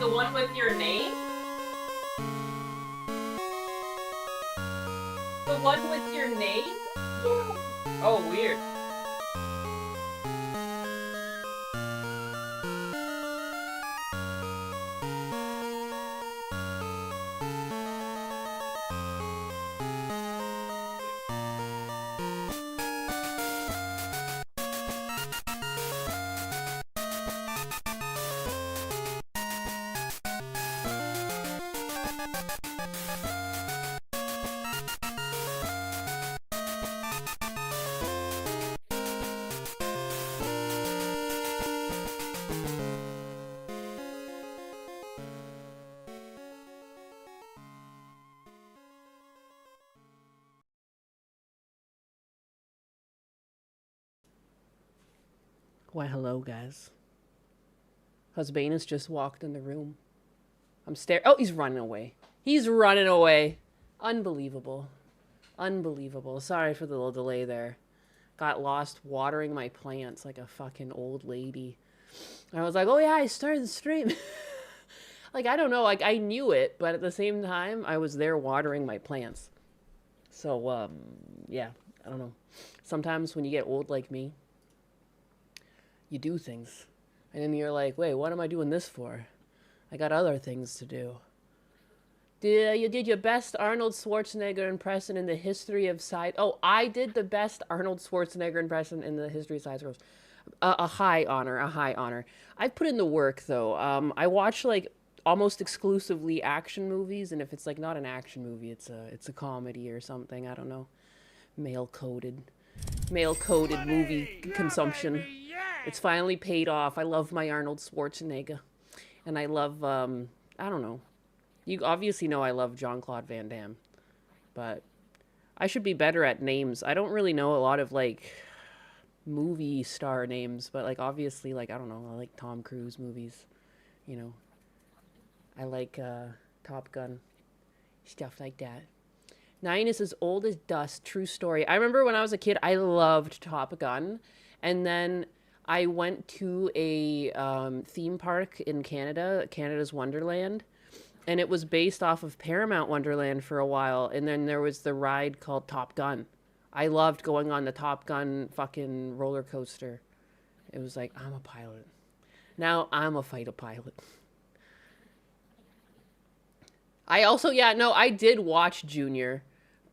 the one with your name? The one with your name? Oh, weird. Why, hello, guys. Husbanus just walked in the room. I'm staring. Oh, he's running away. He's running away. Unbelievable. Unbelievable. Sorry for the little delay there. Got lost watering my plants like a fucking old lady. I was like, oh yeah, I started the stream. Like, I don't know. Like, I knew it, but at the same time, I was there watering my plants. So, yeah, I don't know. Sometimes when you get old like me, you do things. And then you're like, wait, what am I doing this for? I got other things to do. You did your best Arnold Schwarzenegger impression in the history of side. Oh, I did the best Arnold Schwarzenegger impression in the history of side scrolls. A high honor, a high honor. I've put in the work though. I watch like almost exclusively action movies, and if it's like not an action movie, it's a comedy or something. I don't know. Male coded movie consumption. Baby, yeah! It's finally paid off. I love my Arnold Schwarzenegger, and I love I don't know. You obviously know I love Jean-Claude Van Damme, but I should be better at names. I don't really know a lot of like movie star names, but like obviously like I don't know, I like Tom Cruise movies, you know. I like Top Gun, stuff like that. Nine is as old as dust, true story. I remember when I was a kid, I loved Top Gun, and then I went to a theme park in Canada, Canada's Wonderland, and it was based off of Paramount Wonderland for a while, and then there was the ride called Top Gun. I loved going on the Top Gun fucking roller coaster. It was like, I'm a pilot. Now I'm a fighter pilot. I also, yeah, no, I did watch Junior.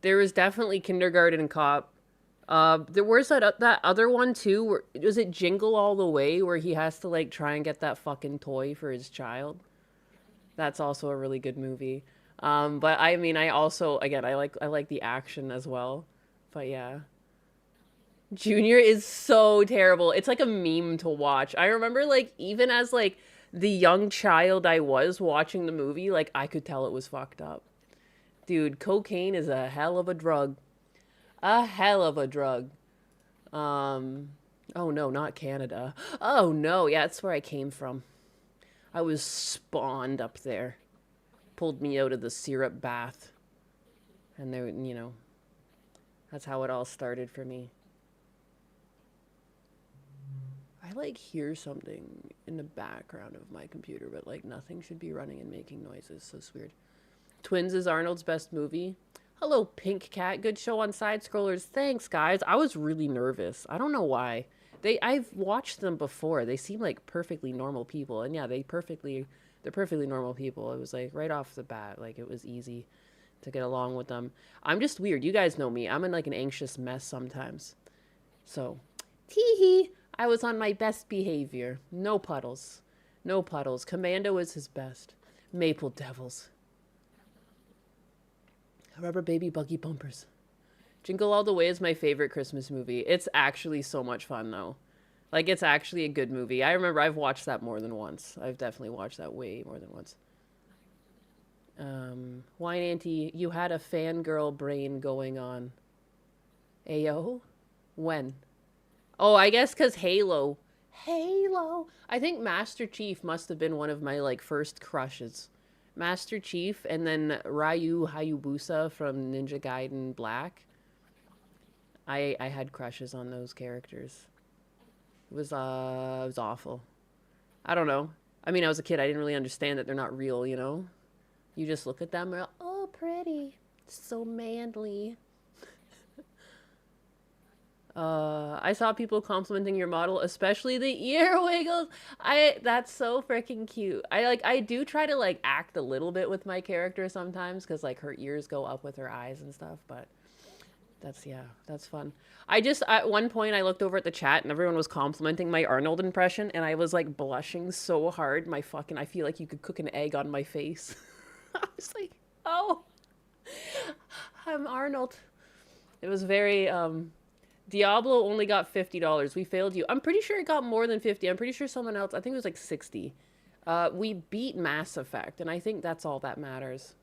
There was definitely Kindergarten Cop. There was that other one too. Where, was it Jingle All the Way, where he has to like try and get that fucking toy for his child? That's also a really good movie. But I mean, I also again, I like the action as well. But yeah, Junior is so terrible. It's like a meme to watch. I remember like even as like the young child I was watching the movie, like I could tell it was fucked up. Dude, cocaine is a hell of a drug. A hell of a drug. Um, oh no, not Canada. Oh no, yeah, that's where I came from. I was spawned up there. Pulled me out of the syrup bath. And there, you know, that's how it all started for me. I like hear something in the background of my computer, but like nothing should be running and making noises, so it's weird. Twins is Arnold's best movie. Hello, Pink Cat. Good show on Side Scrollers. Thanks, guys. I was really nervous. I don't know why. I've watched them before. They seem like perfectly normal people, and yeah, they're perfectly normal people. It was like right off the bat, like it was easy to get along with them. I'm just weird. You guys know me. I'm in like an anxious mess sometimes. So, tee hee. I was on my best behavior. No puddles. No puddles. Commando is his best. Maple Devils. Rubber Baby Buggy Bumpers. Jingle All the Way is my favorite Christmas movie. It's actually so much fun, though. Like, it's actually a good movie. I remember I've watched that more than once. I've definitely watched that way more than once. Wine Auntie, you had a fangirl brain going on. Ayo? When? Oh, I guess because Halo. Halo! I think Master Chief must have been one of my, like, first crushes. Master Chief, and then Ryu Hayabusa from Ninja Gaiden Black. I had crushes on those characters. It was awful. I don't know. I mean, I was a kid. I didn't really understand that they're not real, you know? You just look at them and, oh, pretty. So manly. I saw people complimenting your model, especially the ear wiggles. That's so freaking cute. I do try to like act a little bit with my character sometimes because like her ears go up with her eyes and stuff, but that's fun. At one point I looked over at the chat and everyone was complimenting my Arnold impression and I was like blushing so hard I feel like you could cook an egg on my face. I was like, oh, I'm Arnold. It was very Diablo only got $50. We failed you. I'm pretty sure it got more than 50. I'm pretty sure someone else, I think it was like 60. We beat Mass Effect, and I think that's all that matters.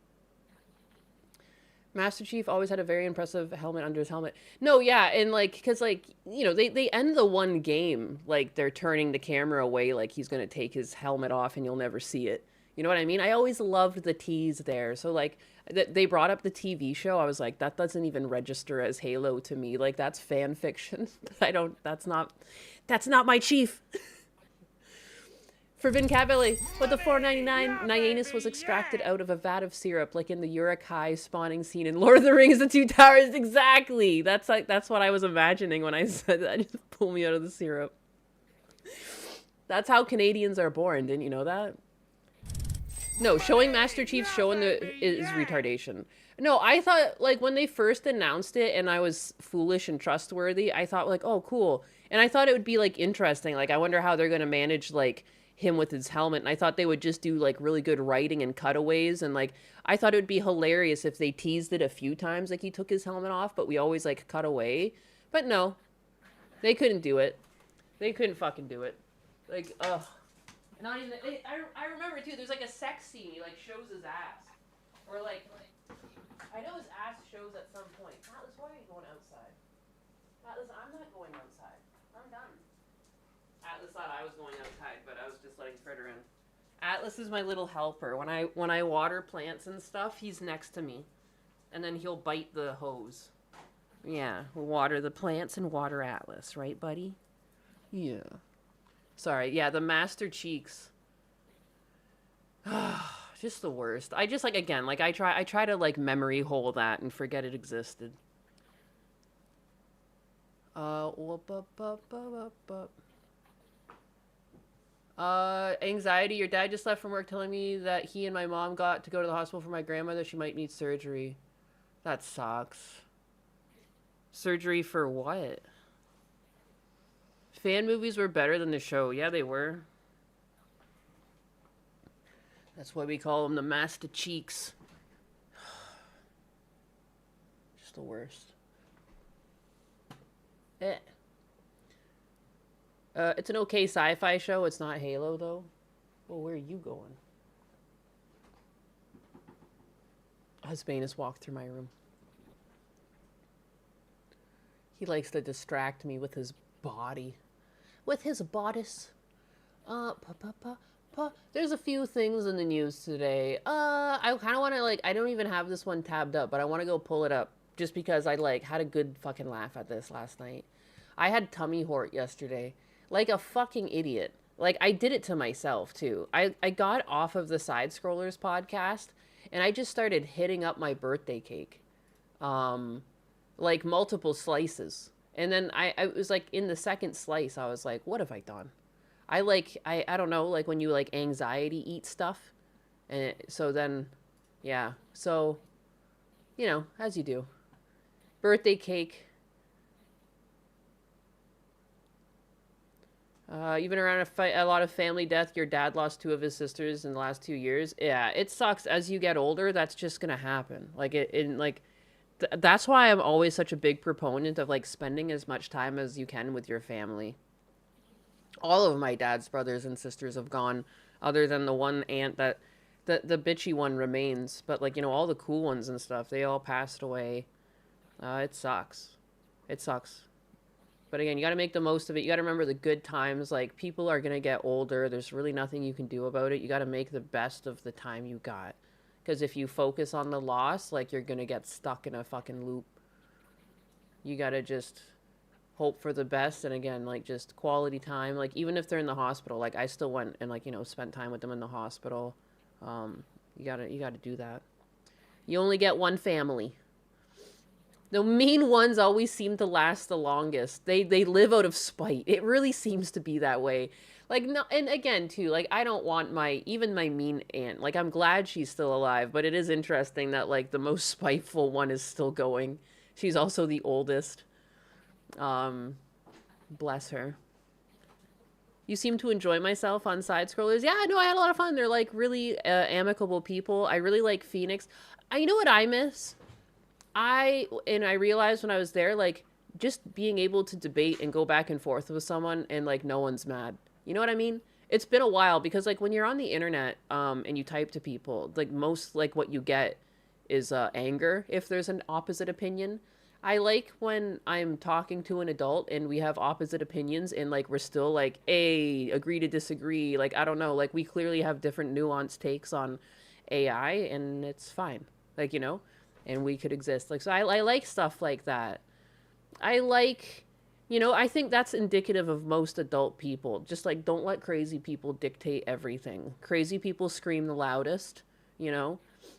Master Chief always had a very impressive helmet under his helmet. No, yeah, and like, because like, you know, they end the one game, like they're turning the camera away, like he's gonna take his helmet off and you'll never see it. You know what I mean? I always loved the tease there. So like, they brought up the TV show. I was like, that doesn't even register as Halo to me. Like that's fan fiction. I don't. That's not my Chief. Forbidden Cat Belly. With the 4.99, Nyanus was extracted out of a vat of syrup, like in the Uruk-hai spawning scene in Lord of the Rings: The Two Towers. Exactly. That's what I was imagining when I said that. Just pull me out of the syrup. That's how Canadians are born. Didn't you know that? No, showing Master Chief's show is retardation. No, I thought, like, when they first announced it and I was foolish and trustworthy, I thought, like, oh, cool. And I thought it would be, like, interesting. Like, I wonder how they're going to manage, like, him with his helmet. And I thought they would just do, like, really good writing and cutaways. And, like, I thought it would be hilarious if they teased it a few times, like, he took his helmet off, but we always, like, cut away. But no, they couldn't do it. They couldn't fucking do it. Like, ugh. Not even. I remember too. There's like a sex scene. He like shows his ass, or like I know his ass shows at some point. Atlas, why are you going outside? Atlas, I'm not going outside. I'm done. Atlas thought I was going outside, but I was just letting Fritter in. Atlas is my little helper. When I water plants and stuff, he's next to me, and then he'll bite the hose. Yeah, we'll water the plants and water Atlas, right, buddy? Yeah. Sorry, yeah, the Master Cheeks. Just the worst. I just like again, like I try to like memory hole that and forget it existed. Anxiety. Your dad just left from work telling me that he and my mom got to go to the hospital for my grandmother. She might need surgery. That sucks. Surgery for what? Fan movies were better than the show. Yeah, they were. That's why we call them the Master Cheeks. Just the worst. It's an okay sci-fi show. It's not Halo, though. Well, where are you going? Husbanus walked through my room. He likes to distract me with his body. With his bodice. There's a few things in the news today. I kind of want to, like, I don't even have this one tabbed up, but I want to go pull it up just because I, like, had a good fucking laugh at this last night. I had tummy hort yesterday. Like a fucking idiot. Like, I did it to myself, too. I got off of the Side Scrollers podcast, and I just started hitting up my birthday cake. Like, multiple slices. And then I was like, in the second slice, I was like, what have I done? I don't know, like when you like anxiety eat stuff. And so then, yeah. So, you know, as you do. Birthday cake. You've been around a lot of family death. Your dad lost 2 of his sisters in the last 2 years. Yeah, it sucks. As you get older, that's just going to happen. Like, that's why I'm always such a big proponent of like spending as much time as you can with your family. All of my dad's brothers and sisters have gone, other than the one aunt that the bitchy one remains. But like, you know, all the cool ones and stuff, they all passed away. It sucks. It sucks. But again, you got to make the most of it. You got to remember the good times. Like, people are going to get older. There's really nothing you can do about it. You got to make the best of the time you got. Because if you focus on the loss, like, you're going to get stuck in a fucking loop. You got to just hope for the best. And again, like just quality time. Like even if they're in the hospital, like I still went and like, you know, spent time with them in the hospital. You gotta do that. You only get one family. The mean ones always seem to last the longest. They live out of spite. It really seems to be that way. Like no, and again too, like I don't want my even my mean aunt. Like I'm glad she's still alive, but it is interesting that like the most spiteful one is still going. She's also the oldest. Um, Bless her. You seem to enjoy myself on side scrollers. Yeah, no, I had a lot of fun. They're like really amicable people. I really like Phoenix. You know what I miss? I realized when I was there, like just being able to debate and go back and forth with someone and like no one's mad. You know what I mean? It's been a while because like when you're on the internet and you type to people, like most like what you get is anger if there's an opposite opinion. I like when I'm talking to an adult and we have opposite opinions and like we're still like, a agree to disagree. Like I don't know, like we clearly have different nuanced takes on AI and it's fine. Like, you know, and we could exist. Like so I like stuff like that. I like, you know, I think that's indicative of most adult people. Just like don't let crazy people dictate everything. Crazy people scream the loudest, you know?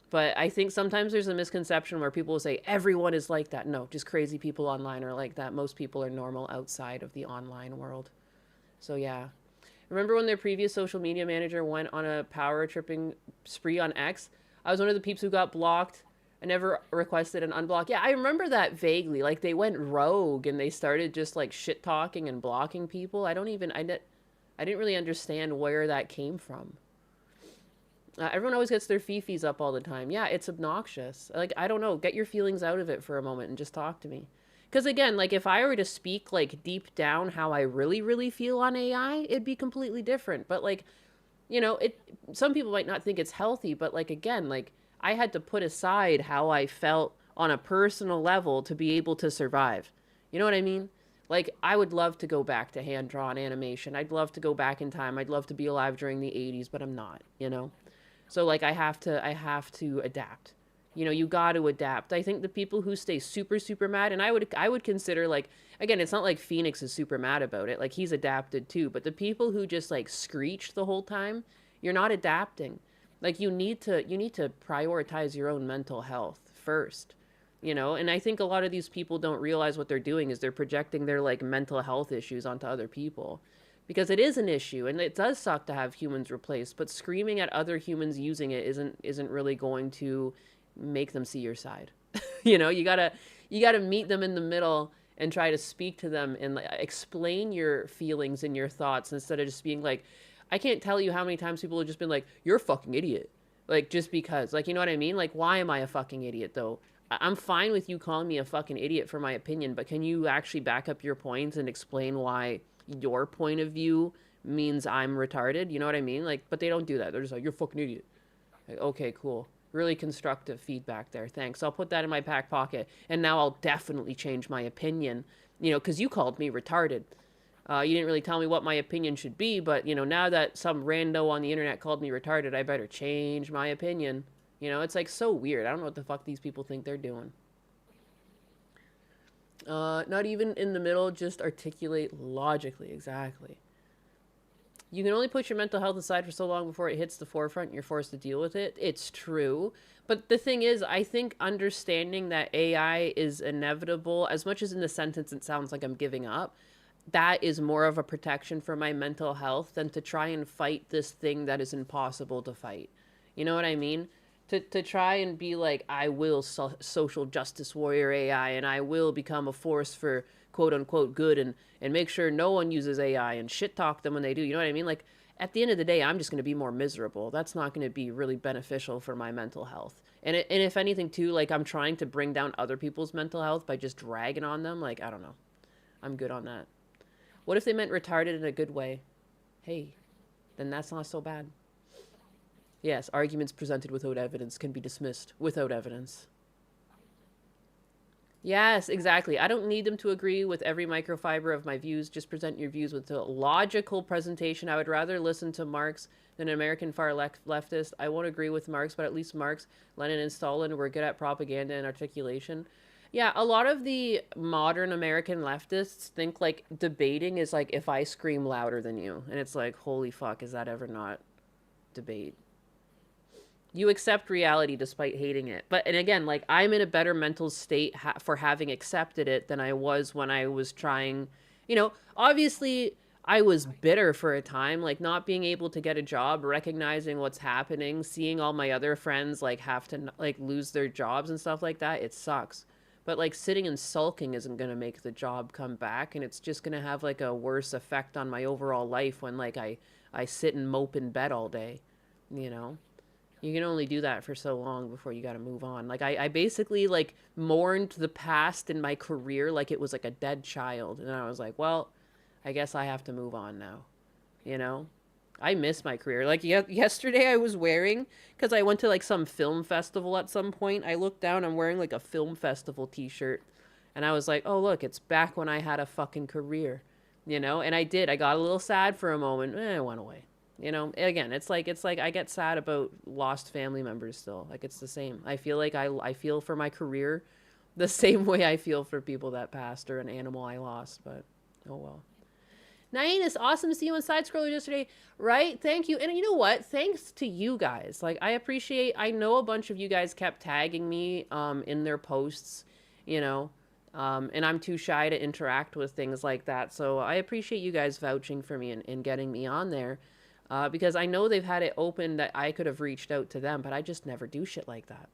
But I think sometimes there's a misconception where people will say everyone is like that. No, just crazy people online are like that. Most people are normal outside of the online world. So yeah. Remember when their previous social media manager went on a power tripping spree on X? I was one of the peeps who got blocked. I never requested an unblock. Yeah, I remember that vaguely. Like they went rogue and they started just like shit talking and blocking people. I didn't really understand where that came from. Everyone always gets their fifis up all the time. Yeah, it's obnoxious. Like I don't know, get your feelings out of it for a moment and just talk to me. Because again, like if I were to speak like deep down how I really really feel on AI, it'd be completely different. But like, you know, it some people might not think it's healthy, but like again, like I had to put aside how I felt on a personal level to be able to survive. You know what I mean? Like I would love to go back to hand drawn animation. I'd love to go back in time. I'd love to be alive during the 80s, but I'm not, you know. So like I have to adapt. You know, you got to adapt. I think the people who stay super super mad, and I would consider like, again, it's not like Phoenix is super mad about it. Like he's adapted too, but the people who just like screech the whole time, you're not adapting. Like you need to prioritize your own mental health first. You know, and I think a lot of these people don't realize what they're doing is they're projecting their like mental health issues onto other people, because it is an issue and it does suck to have humans replaced, but screaming at other humans using it isn't really going to make them see your side. You know, you got to meet them in the middle and try to speak to them and like, explain your feelings and your thoughts instead of just being like, I can't tell you how many times people have just been like, you're a fucking idiot. Like just because, like, you know what I mean? Like, why am I a fucking idiot though? I'm fine with you calling me a fucking idiot for my opinion, but can you actually back up your points and explain why your point of view means I'm retarded? You know what I mean? Like, but they don't do that. They're just like, you're a fucking idiot. Like, okay, cool. Really constructive feedback there. Thanks. I'll put that in my back pocket. And now I'll definitely change my opinion, you know, because you called me retarded. You didn't really tell me what my opinion should be, but, you know, now that some rando on the internet called me retarded, I better change my opinion. You know, it's like so weird. I don't know what the fuck these people think they're doing. Not even in the middle, just articulate logically. Exactly. You can only put your mental health aside for so long before it hits the forefront and you're forced to deal with it. It's true. But the thing is, I think understanding that AI is inevitable, as much as in the sentence it sounds like I'm giving up, that is more of a protection for my mental health than to try and fight this thing that is impossible to fight. You know what I mean? To try and be like, I will social justice warrior AI and I will become a force for quote unquote good and make sure no one uses AI and shit talk them when they do. You know what I mean? Like at the end of the day, I'm just going to be more miserable. That's not going to be really beneficial for my mental health. And if anything too, like I'm trying to bring down other people's mental health by just dragging on them. Like, I don't know. I'm good on that. What if they meant retarded in a good way? Hey, then that's not so bad. Yes, arguments presented without evidence can be dismissed without evidence. Yes, exactly. I don't need them to agree with every microfiber of my views. Just present your views with a logical presentation. I would rather listen to Marx than an American far leftist. I won't agree with Marx, but at least Marx, Lenin, and Stalin were good at propaganda and articulation. Yeah, a lot of the modern American leftists think like debating is like if I scream louder than you. And it's like, holy fuck, is that ever not debate? You accept reality despite hating it. But, and again, like I'm in a better mental state for having accepted it than I was when I was trying, obviously I was bitter for a time, like not being able to get a job, recognizing what's happening, seeing all my other friends like have to like lose their jobs and stuff like that. It sucks. But like sitting and sulking isn't going to make the job come back, and it's just going to have like a worse effect on my overall life when like I sit and mope in bed all day, you know. You can only do that for so long before you got to move on. Like I basically like mourned the past in my career like it was like a dead child, and I was like, well, I guess I have to move on now, you know. I miss my career. Like yesterday I was wearing, cuz I went to like some film festival at some point. I looked down, I'm wearing like a film festival t-shirt, and I was like, "Oh, look, it's back when I had a fucking career." You know? And I did. I got a little sad for a moment. It went away. You know, again, it's like I get sad about lost family members still. Like it's the same. I feel like I feel for my career the same way I feel for people that passed or an animal I lost, but oh well. Nain, it's awesome to see you on Side Scroller yesterday, right? Thank you. And you know what? Thanks to you guys. Like, I know a bunch of you guys kept tagging me in their posts, you know, and I'm too shy to interact with things like that. So I appreciate you guys vouching for me and getting me on there because I know they've had it open that I could have reached out to them, but I just never do shit like that.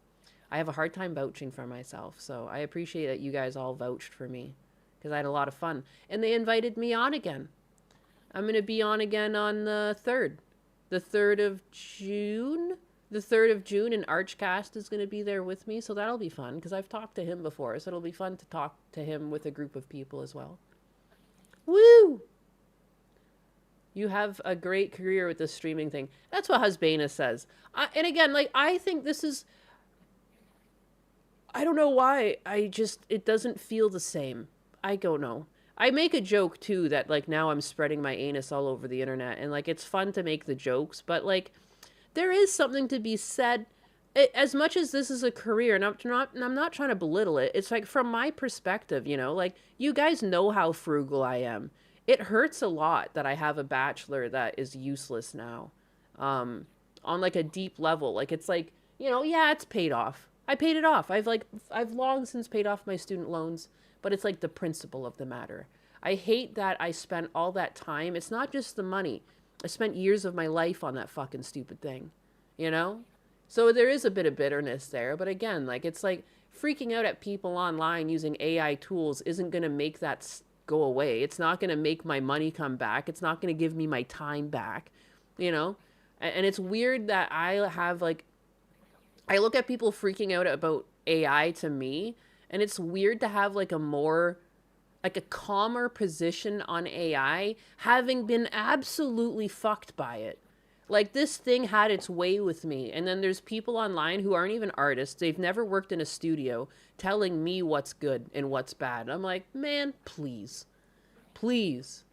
I have a hard time vouching for myself. So I appreciate that you guys all vouched for me because I had a lot of fun. And they invited me on again. I'm going to be on again on the 3rd. The 3rd of June? The 3rd of June, and Archcast is going to be there with me, so that'll be fun, because I've talked to him before, so it'll be fun to talk to him with a group of people as well. Woo! You have a great career with this streaming thing. That's what Husbana says. And again, like, I think this is... I don't know why. It doesn't feel the same. I don't know. I make a joke too that like now I'm spreading my anus all over the internet, and like it's fun to make the jokes, but like there is something to be said. As much as this is a career, and I'm not trying to belittle it. It's like from my perspective, you know, like you guys know how frugal I am. It hurts a lot that I have a bachelor that is useless now, on like a deep level. Like it's like, you know, yeah, it's paid off. I paid it off. I've long since paid off my student loans, but it's like the principle of the matter. I hate that I spent all that time. It's not just the money. I spent years of my life on that fucking stupid thing, you know? So there is a bit of bitterness there, but again, like it's like freaking out at people online using AI tools isn't going to make that go away. It's not going to make my money come back. It's not going to give me my time back, you know? And it's weird that I have like I look at people freaking out about AI to me, and it's weird to have like a calmer position on AI, having been absolutely fucked by it. Like this thing had its way with me, and then there's people online who aren't even artists. They've never worked in a studio telling me what's good and what's bad. I'm like, man, please. Please.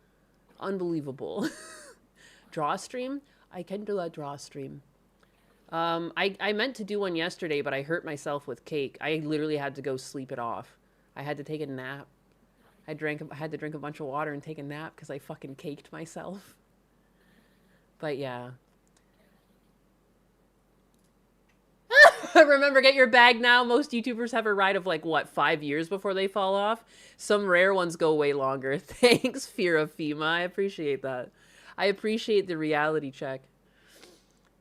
Unbelievable. Draw stream? I can do a draw stream. I meant to do one yesterday, but I hurt myself with cake. I literally had to go sleep it off. I had to take a nap. I had to drink a bunch of water and take a nap because I fucking caked myself. But yeah. Remember, get your bag now. Most YouTubers have a ride of like, what, 5 years before they fall off? Some rare ones go way longer. Thanks, Fear of FEMA. I appreciate that. I appreciate the reality check.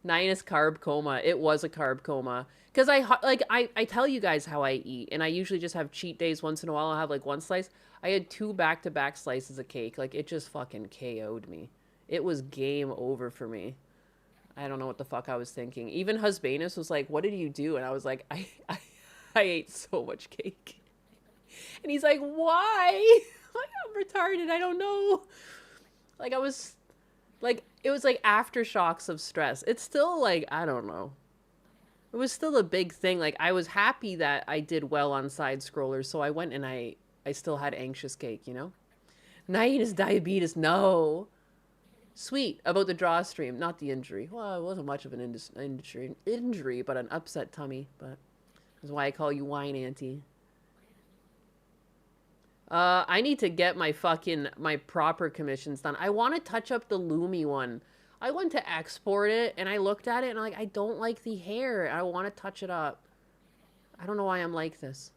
Nine carb coma. It was a carb coma. Because I tell you guys how I eat, and I usually just have cheat days once in a while. I'll have like one slice. I had 2 back-to-back slices of cake. Like, it just fucking KO'd me. It was game over for me. I don't know what the fuck I was thinking. Even Husbanus was like, what did you do? And I was like, I ate so much cake. And he's like, why? I'm retarded. I don't know. Like, I was... Like, it was like aftershocks of stress. It's still like, I don't know. It was still a big thing. Like, I was happy that I did well on side scrollers, so I went and I still had anxious cake, you know? Night is diabetes. No. Sweet. About the draw stream, not the injury. Well, it wasn't much of an injury, but an upset tummy. But that's why I call you wine auntie. I need to get my proper commissions done. I want to touch up the Lumi one. I went to export it and I looked at it and I'm like, I don't like the hair. I want to touch it up. I don't know why I'm like this.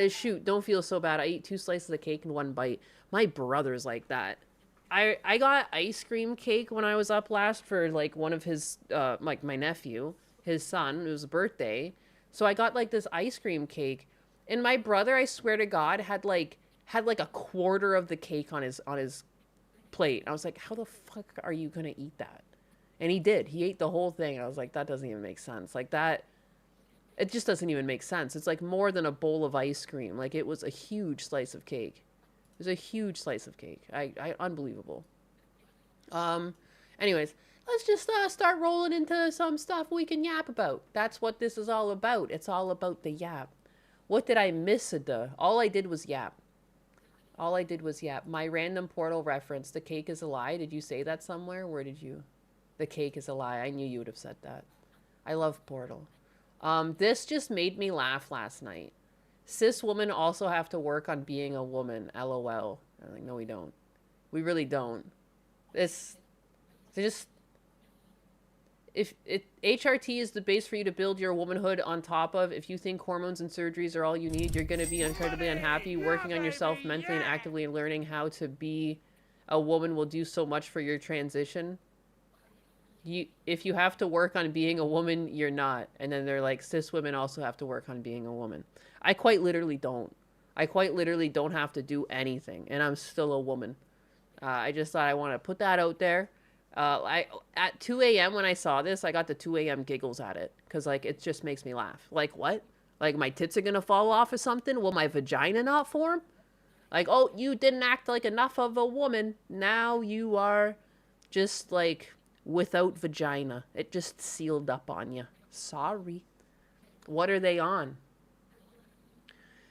Shoot, don't feel so bad. I ate 2 slices of cake in 1 bite. My brother's like that. I got ice cream cake when I was up last for like one of his like my nephew, his son, it was a birthday. So I got like this ice cream cake, and my brother, I swear to God, had like a quarter of the cake on his plate. I was like, "How the fuck are you going to eat that?" And he did. He ate the whole thing. I was like, "That doesn't even make sense." Like that it just doesn't even make sense. It's like more than a bowl of ice cream. Like it was a huge slice of cake. It was a huge slice of cake. Unbelievable. Um, anyways, let's just start rolling into some stuff we can yap about. That's what this is all about. It's all about the yap. What did I miss? All I did was yap. All I did was yap. My random Portal reference, the cake is a lie. Did you say that somewhere? Where did you? The cake is a lie. I knew you would have said that. I love Portal. This just made me laugh last night. Cis women also have to work on being a woman. LOL. I'm like, no, we don't. We really don't. It's just if HRT is the base for you to build your womanhood on top of. If you think hormones and surgeries are all you need, you're going to be incredibly unhappy. Working on yourself mentally and actively learning how to be a woman will do so much for your transition. If you have to work on being a woman, you're not. And then they're like, cis women also have to work on being a woman. I quite literally don't. I quite literally don't have to do anything, and I'm still a woman. I just thought I want to put that out there. At 2 a.m. when I saw this, I got the 2 a.m. giggles at it because like it just makes me laugh. Like what? Like my tits are gonna fall off or something? Will my vagina not form? Like, oh, you didn't act like enough of a woman. Now you are just like without vagina. It just sealed up on you. Sorry. What are they on?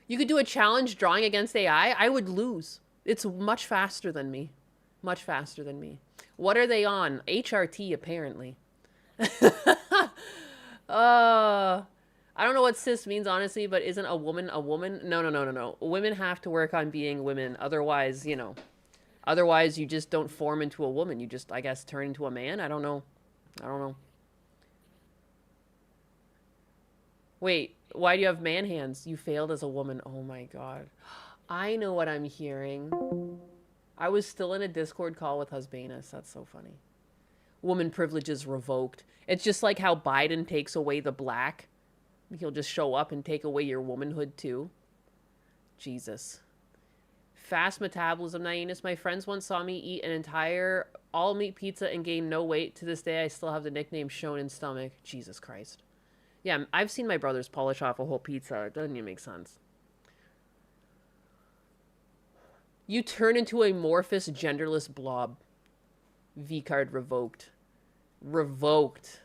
You could do a challenge drawing against AI. I would lose. It's much faster than me. Much faster than me. What are they on? HRT, apparently. I don't know what cis means, honestly, but isn't a woman a woman? No. Women have to work on being women. Otherwise, otherwise you just don't form into a woman. You just, I guess, turn into a man. I don't know. Wait, why do you have man hands? You failed as a woman. Oh my God. I know what I'm hearing. I was still in a Discord call with Husbanus. That's so funny. Woman privileges revoked. It's just like how Biden takes away the black. He'll just show up and take away your womanhood too. Jesus. Fast metabolism, Nyanus. My friends once saw me eat an entire all-meat pizza and gain no weight. To this day, I still have the nickname Shonen Stomach. Jesus Christ. Yeah, I've seen my brothers polish off a whole pizza. It doesn't even make sense. You turn into a amorphous, genderless blob. V-card revoked. Revoked.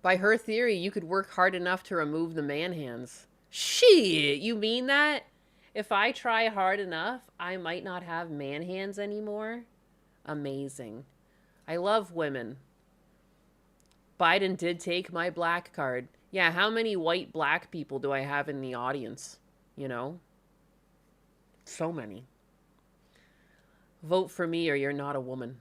By her theory, you could work hard enough to remove the man hands. Shit, you mean that? If I try hard enough, I might not have man hands anymore? Amazing. I love women. Biden did take my black card. Yeah, how many white black people do I have in the audience? You know? So many. Vote for me or you're not a woman.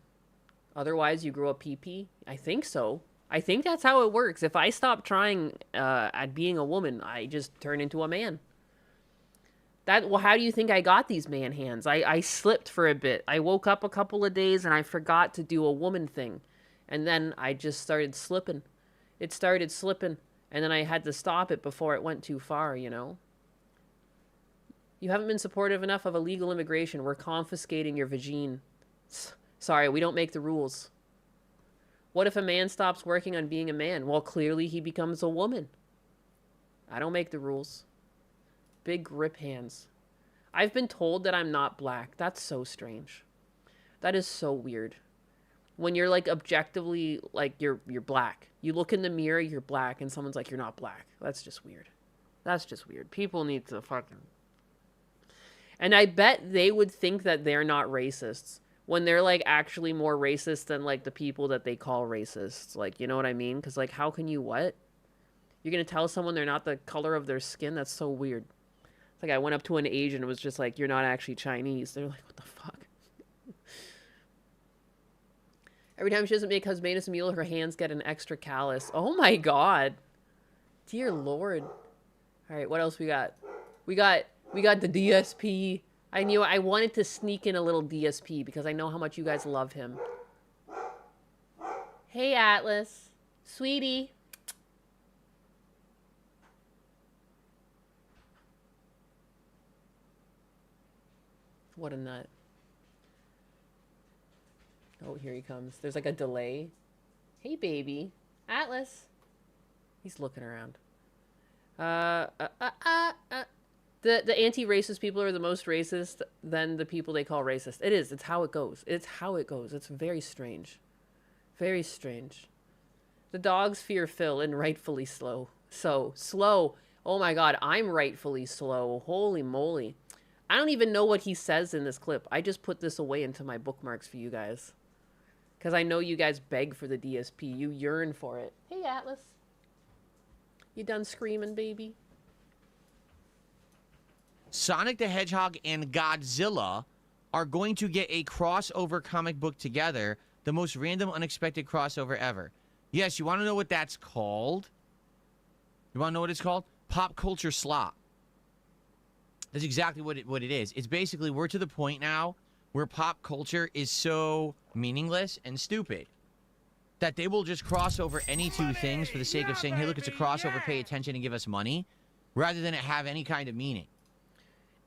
Otherwise, you grow a PP? I think so. I think that's how it works. If I stop trying at being a woman, I just turn into a man. Well, how do you think I got these man hands? I slipped for a bit. I woke up a couple of days and I forgot to do a woman thing. And then I just started slipping. It started slipping. And then I had to stop it before it went too far, you know? You haven't been supportive enough of illegal immigration. We're confiscating your vagine. Sorry, we don't make the rules. What if a man stops working on being a man? Well, clearly he becomes a woman. I don't make the rules. Big grip hands. I've been told that I'm not black. That's so strange. That is so weird. When you're like objectively like you're black. You look in the mirror, you're black, and someone's like, you're not black. That's just weird. That's just weird. People need to fucking... And I bet they would think that they're not racists when they're like actually more racist than like the people that they call racists. Like, you know what I mean? Because like, how can you what? You're gonna tell someone they're not the color of their skin? That's so weird. It's like I went up to an Asian and was just like, "You're not actually Chinese." They're like, "What the fuck?" Every time she doesn't make Husbanus a meal, her hands get an extra callus. Oh my god. Dear Lord. Alright, what else we got? We got the DSP. I knew I wanted to sneak in a little DSP because I know how much you guys love him. Hey, Atlas. Sweetie. What a nut. Oh, here he comes. There's like a delay. Hey, baby. Atlas. He's looking around. The anti-racist people are the most racist than the people they call racist. It is. It's how it goes. It's how it goes. It's very strange. Very strange. The dogs fear Phil, and rightfully slow. So, slow. Oh my god, I'm rightfully slow. Holy moly. I don't even know what he says in this clip. I just put this away into my bookmarks for you guys. Because I know you guys beg for the DSP. You yearn for it. Hey, Atlas. You done screaming, baby? Sonic the Hedgehog and Godzilla are going to get a crossover comic book together. The most random, unexpected crossover ever. Yes, you want to know what that's called? You want to know what it's called? Pop culture slop. That's exactly what it is. It's basically, we're to the point now where pop culture is so meaningless and stupid that they will just cross over any two things for the sake of saying, hey, look, it's a crossover, pay attention and give us money, rather than it have any kind of meaning.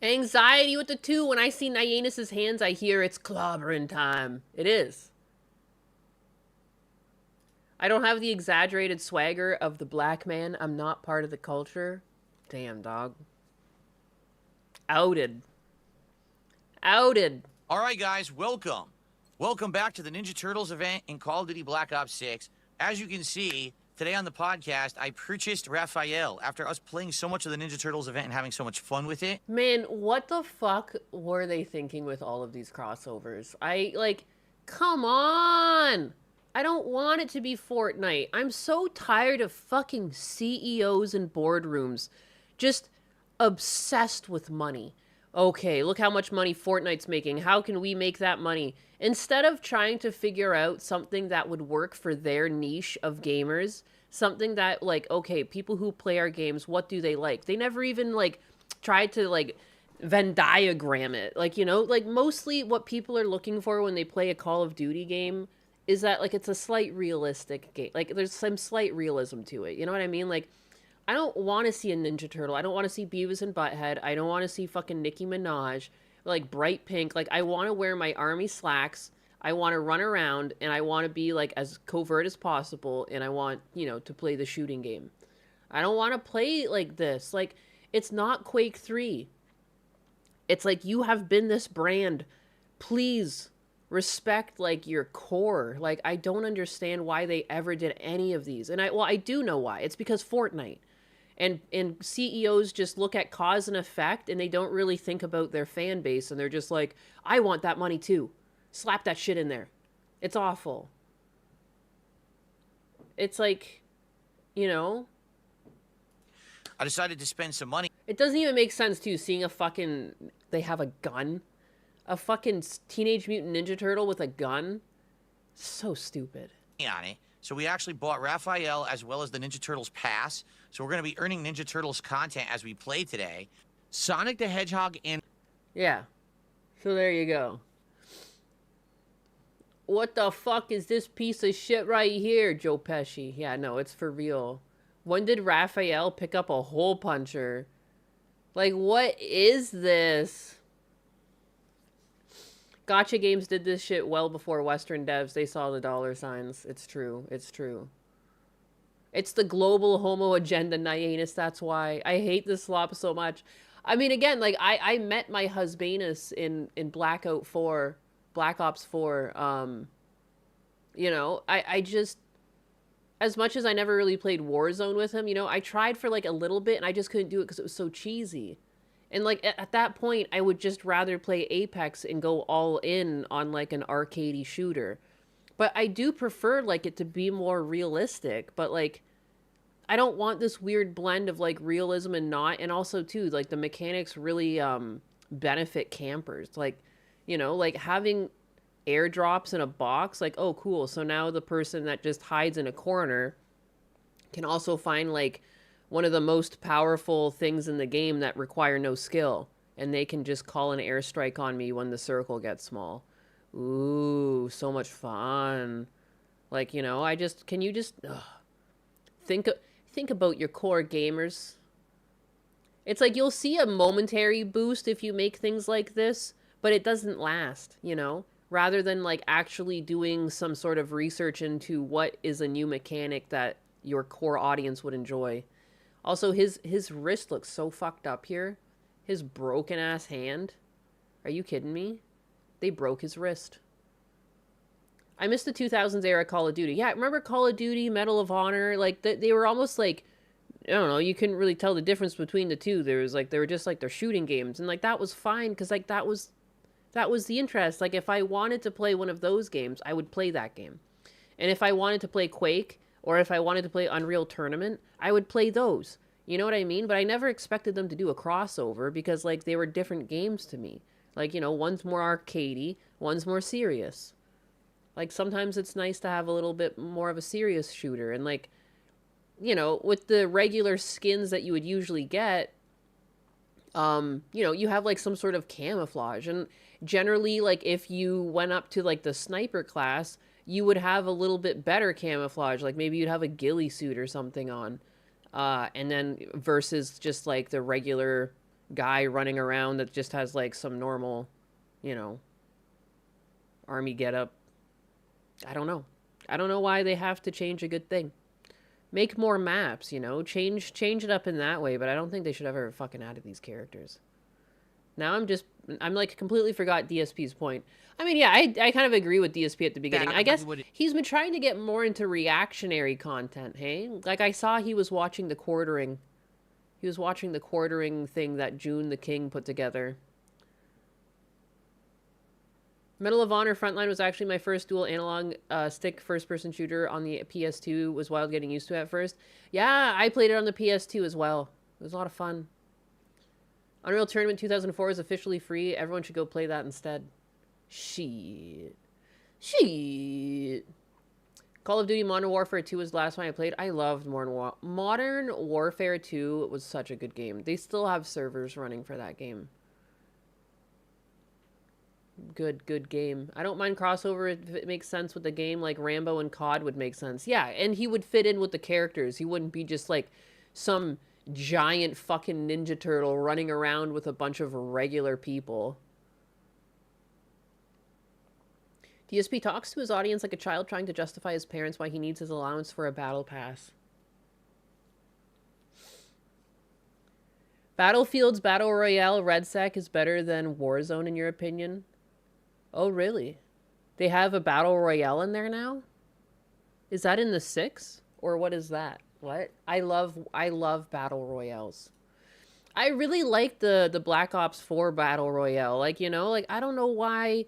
Anxiety with the 2. When I see Nyanus's hands, I hear it's clobbering time. It is. I don't have the exaggerated swagger of the black man. I'm not part of the culture. Damn, dog. Outed. Outed. All right, guys, welcome. Welcome back to the Ninja Turtles event in Call of Duty Black Ops 6. As you can see, today on the podcast, I purchased Raphael after us playing so much of the Ninja Turtles event and having so much fun with it. Man, what the fuck were they thinking with all of these crossovers? Come on! I don't want it to be Fortnite. I'm so tired of fucking CEOs and boardrooms just obsessed with money. Okay, look how much money Fortnite's making. How can we make that money? Instead of trying to figure out something that would work for their niche of gamers, something that, like, okay, people who play our games, what do they like? They never even, like, tried to, like, Venn diagram it. Like, you know, like, mostly what people are looking for when they play a Call of Duty game is that, like, it's a slight realistic game. Like, there's some slight realism to it. You know what I mean? Like, I don't want to see a Ninja Turtle. I don't want to see Beavis and Butthead. I don't want to see fucking Nicki Minaj. Like, bright pink. Like, I want to wear my army slacks. I want to run around, and I want to be, like, as covert as possible, and I want, you know, to play the shooting game. I don't want to play like this. Like, it's not Quake 3. It's like, you have been this brand. Please respect, like, your core. Like, I don't understand why they ever did any of these. And I do know why. It's because Fortnite. And CEOs just look at cause and effect, and they don't really think about their fan base, and they're just like, I want that money too. Slap that shit in there. It's awful. It's like, you know, I decided to spend some money it doesn't even make sense too, seeing a fucking, they have a gun. A fucking Teenage Mutant Ninja Turtle with a gun. So stupid. on it. So we actually bought Raphael as well as the Ninja Turtles pass. So we're going to be earning Ninja Turtles content as we play today. Sonic the Hedgehog and... Yeah. So there you go. What the fuck is this piece of shit right here, Joe Pesci? Yeah, no, it's for real. When did Raphael pick up a hole puncher? Like, what is this? Gotcha Games did this shit well before Western devs. They saw the dollar signs. It's true. It's true. It's the global homo agenda, Nyanus. That's why. I hate this slop so much. I mean, again, like, I met my husbanus in Black Ops 4. You know, I just... As much as I never really played Warzone with him, you know, I tried for, like, a little bit, and I just couldn't do it because it was so cheesy. And, like, at that point, I would just rather play Apex and go all in on, like, an arcadey shooter. But I do prefer, like, it to be more realistic. But, like, I don't want this weird blend of like realism and not, and also too like the mechanics really benefit campers. Like, you know, like having airdrops in a box, like, oh cool, so now the person that just hides in a corner can also find like one of the most powerful things in the game that require no skill, and they can just call an airstrike on me when the circle gets small. Ooh, so much fun. Like, you know, I just can you just think think about your core gamers. It's like you'll see a momentary boost if you make things like this, but it doesn't last, you know? Rather than like actually doing some sort of research into what is a new mechanic that your core audience would enjoy. Also, his wrist looks so fucked up here. His broken ass hand. Are you kidding me? They broke his wrist. I miss the 2000s era Call of Duty. Yeah, remember Call of Duty, Medal of Honor? Like, they were almost like, I don't know, you couldn't really tell the difference between the two. There was like, they were just like, they're shooting games. And like, that was fine, because like, that was the interest. Like, if I wanted to play one of those games, I would play that game. And if I wanted to play Quake, or if I wanted to play Unreal Tournament, I would play those. You know what I mean? But I never expected them to do a crossover, because like, they were different games to me. Like, you know, one's more arcadey, one's more serious. Like, sometimes it's nice to have a little bit more of a serious shooter. And, like, you know, with the regular skins that you would usually get, you know, you have, like, some sort of camouflage. And generally, like, if you went up to, like, the sniper class, you would have a little bit better camouflage. Like, maybe you'd have a ghillie suit or something on. And then versus just, like, the regular guy running around that just has, like, some normal, you know, army getup. I don't know. I don't know why they have to change a good thing. Make more maps, you know? Change it up in that way, but I don't think they should ever fucking added these characters. Now I'm like completely forgot DSP's point. I mean, yeah, I kind of agree with DSP at the beginning. I guess he's been trying to get more into reactionary content, hey? Like, I saw he was watching the quartering. He was watching the quartering thing that June the King put together. Medal of Honor Frontline was actually my first dual analog stick first-person shooter on the PS2. Was wild getting used to it at first. Yeah, I played it on the PS2 as well. It was a lot of fun. Unreal Tournament 2004 is officially free. Everyone should go play that instead. Shit. Call of Duty Modern Warfare 2 was the last one I played. I loved Modern Warfare 2. It was such a good game. They still have servers running for that game. Good game. I don't mind crossover if it makes sense with the game, like Rambo and COD would make sense. Yeah, and he would fit in with the characters. He wouldn't be just like some giant fucking Ninja Turtle running around with a bunch of regular people. DSP talks to his audience like a child trying to justify his parents why he needs his allowance for a battle pass. Battlefield's Battle Royale RedSec is better than Warzone in your opinion? Oh, really? They have a Battle Royale in there now? Is that in the 6? Or what is that? What? I love Battle Royales. I really like the Black Ops 4 Battle Royale. Like, you know, like, I don't know why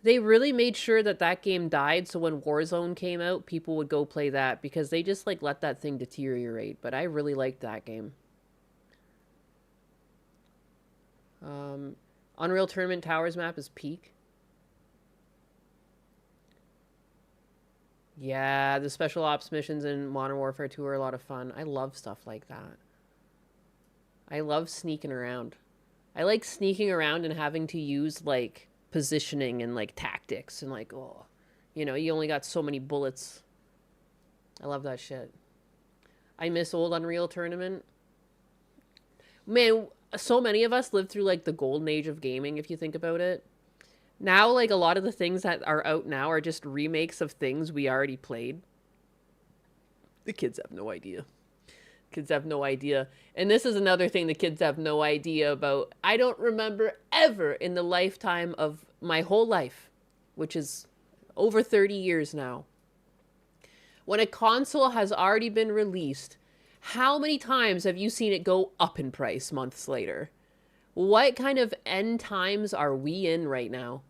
they really made sure that that game died, so when Warzone came out, people would go play that, because they just, like, let that thing deteriorate. But I really liked that game. Unreal Tournament Towers map is peak. Yeah, the special ops missions in Modern Warfare 2 are a lot of fun. I love stuff like that. I love sneaking around. I like sneaking around and having to use, like, positioning and, like, tactics. And, like, oh, you know, you only got so many bullets. I love that shit. I miss old Unreal Tournament. Man, so many of us lived through, like, the golden age of gaming, if you think about it. Now, like, a lot of the things that are out now are just remakes of things we already played. The kids have no idea. Kids have no idea. And this is another thing the kids have no idea about. I don't remember ever in the lifetime of my whole life, which is over 30 years now, when a console has already been released, how many times have you seen it go up in price months later? What kind of end times are we in right now?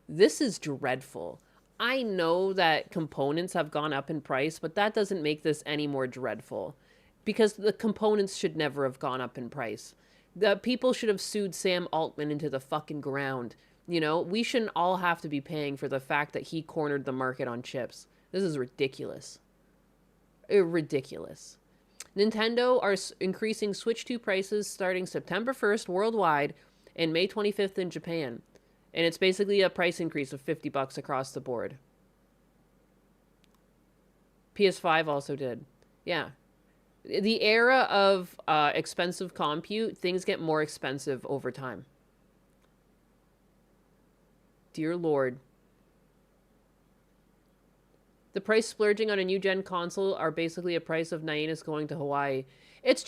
This is dreadful. I know that components have gone up in price, but that doesn't make this any more dreadful. because the components should never have gone up in price. The people should have sued Sam Altman into the fucking ground. You know, we shouldn't all have to be paying for the fact that he cornered the market on chips. This is ridiculous. Ridiculous. Nintendo are increasing Switch 2 prices starting September 1st worldwide and May 25th in Japan. And it's basically a price increase of $50 across the board. PS5 also did. Yeah. The era of expensive compute, things get more expensive over time. Dear Lord. The price splurging on a new gen console are basically a price of Nyannis going to Hawaii. It's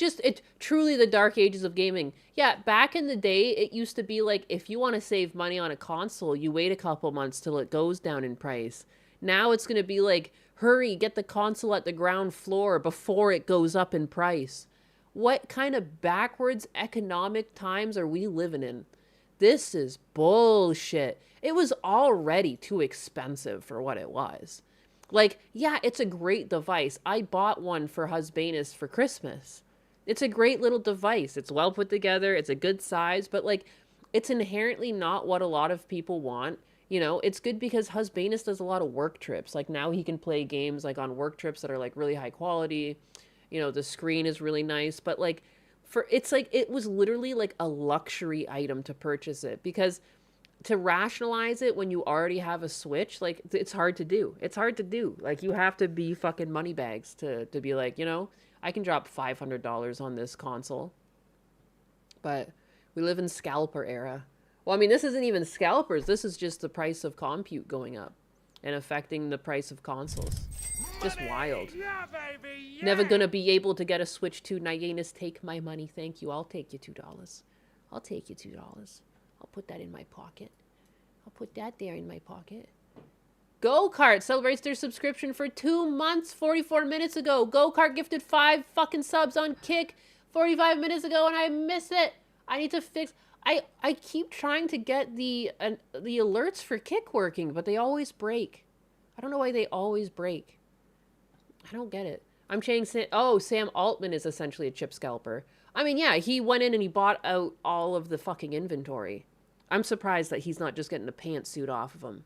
truly the dark ages of gaming. Yeah, back in the day, it used to be like, if you want to save money on a console, you wait a couple months till it goes down in price. Now it's going to be like, hurry, get the console at the ground floor before it goes up in price. What kind of backwards economic times are we living in? This is bullshit. It was already too expensive for what it was. Like, yeah, it's a great device. I bought one for Husbanus for Christmas. It's a great little device. It's well put together. It's a good size, but like, it's inherently not what a lot of people want. You know, it's good because Husbanus does a lot of work trips. Like, now he can play games like on work trips that are like really high quality. You know, the screen is really nice, but like, it's like, it was literally like a luxury item to purchase it, because to rationalize it when you already have a Switch, like, it's hard to do. It's hard to do. Like, you have to be fucking moneybags to be like, you know, I can drop $500 on this console. But we live in scalper era. Well, I mean, this isn't even scalpers. This is just the price of compute going up and affecting the price of consoles. Just wild. Yeah, baby, yeah. Never gonna be able to get a Switch 2. Nyannis, take my money. Thank you. I'll take you $2. I'll take you $2. I'll put that in my pocket. I'll put that there in my pocket. Go-Kart celebrates their subscription for 2 months 44 minutes ago. Go-Kart gifted 5 fucking subs on Kick 45 minutes ago, and I miss it. I need to fix... I keep trying to get the alerts for Kick working, but they always break. I don't know why they always break. I don't get it. I'm saying... Oh, Sam Altman is essentially a chip scalper. I mean, yeah, he went in and he bought out all of the fucking inventory. I'm surprised that he's not just getting a pantsuit off of him.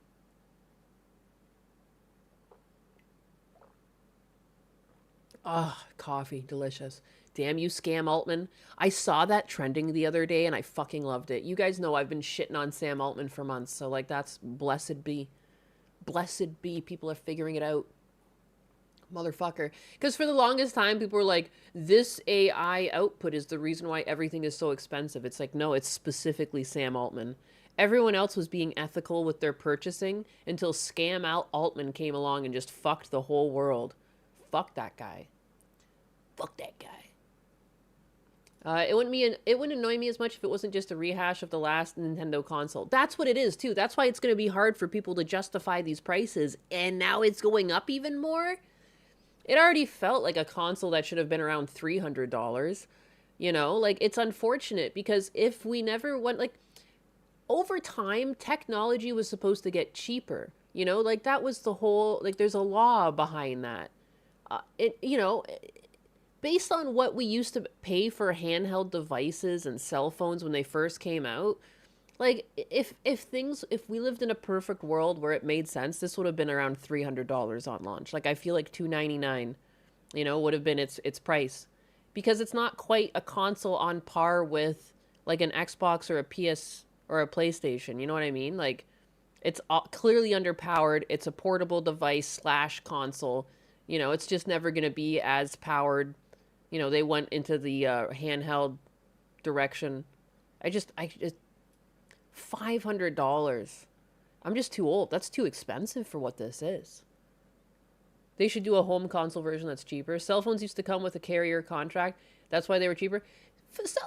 Ah, oh, coffee. Delicious. Damn you, Scam Altman. I saw that trending the other day and I fucking loved it. You guys know I've been shitting on Sam Altman for months, so like, that's blessed be. Blessed be. People are figuring it out. Motherfucker. Because for the longest time, people were like, this AI output is the reason why everything is so expensive. It's like, no, it's specifically Sam Altman. Everyone else was being ethical with their purchasing until Scam Altman came along and just fucked the whole world. Fuck that guy. Fuck that guy. It wouldn't annoy me as much if it wasn't just a rehash of the last Nintendo console. That's what it is, too. That's why it's going to be hard for people to justify these prices. And now it's going up even more? It already felt like a console that should have been around $300. You know, like, it's unfortunate because if we never went, like, over time, technology was supposed to get cheaper. You know, like, that was the whole, like, there's a law behind that. You know, based on what we used to pay for handheld devices and cell phones when they first came out, like, if we lived in a perfect world where it made sense, this would have been around $300 on launch. Like, I feel like $299, you know, would have been its price, because it's not quite a console on par with like an Xbox or a PS or a PlayStation. You know what I mean? Like, it's clearly underpowered. It's a portable device / console. You know, it's just never going to be as powered. You know, they went into the handheld direction. I just $500. I'm just too old. That's too expensive for what this is. They should do a home console version that's cheaper. Cell phones used to come with a carrier contract. That's why they were cheaper.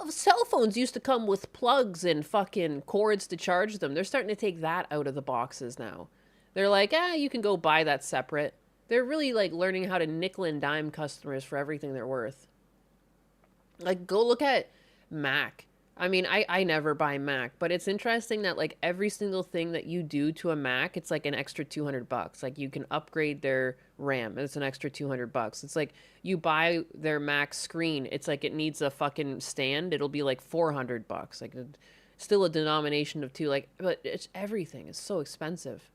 Cell phones used to come with plugs and fucking cords to charge them. They're starting to take that out of the boxes now. They're like, you can go buy that separate. They're really like learning how to nickel and dime customers for everything they're worth. Like, go look at Mac. I mean, I never buy Mac, but it's interesting that like every single thing that you do to a Mac, it's like an extra $200. Like, you can upgrade their RAM. It's an extra $200. It's like you buy their Mac screen. It's like it needs a fucking stand. It'll be like $400. Like still a denomination of two. Like, but it's everything. It's so expensive.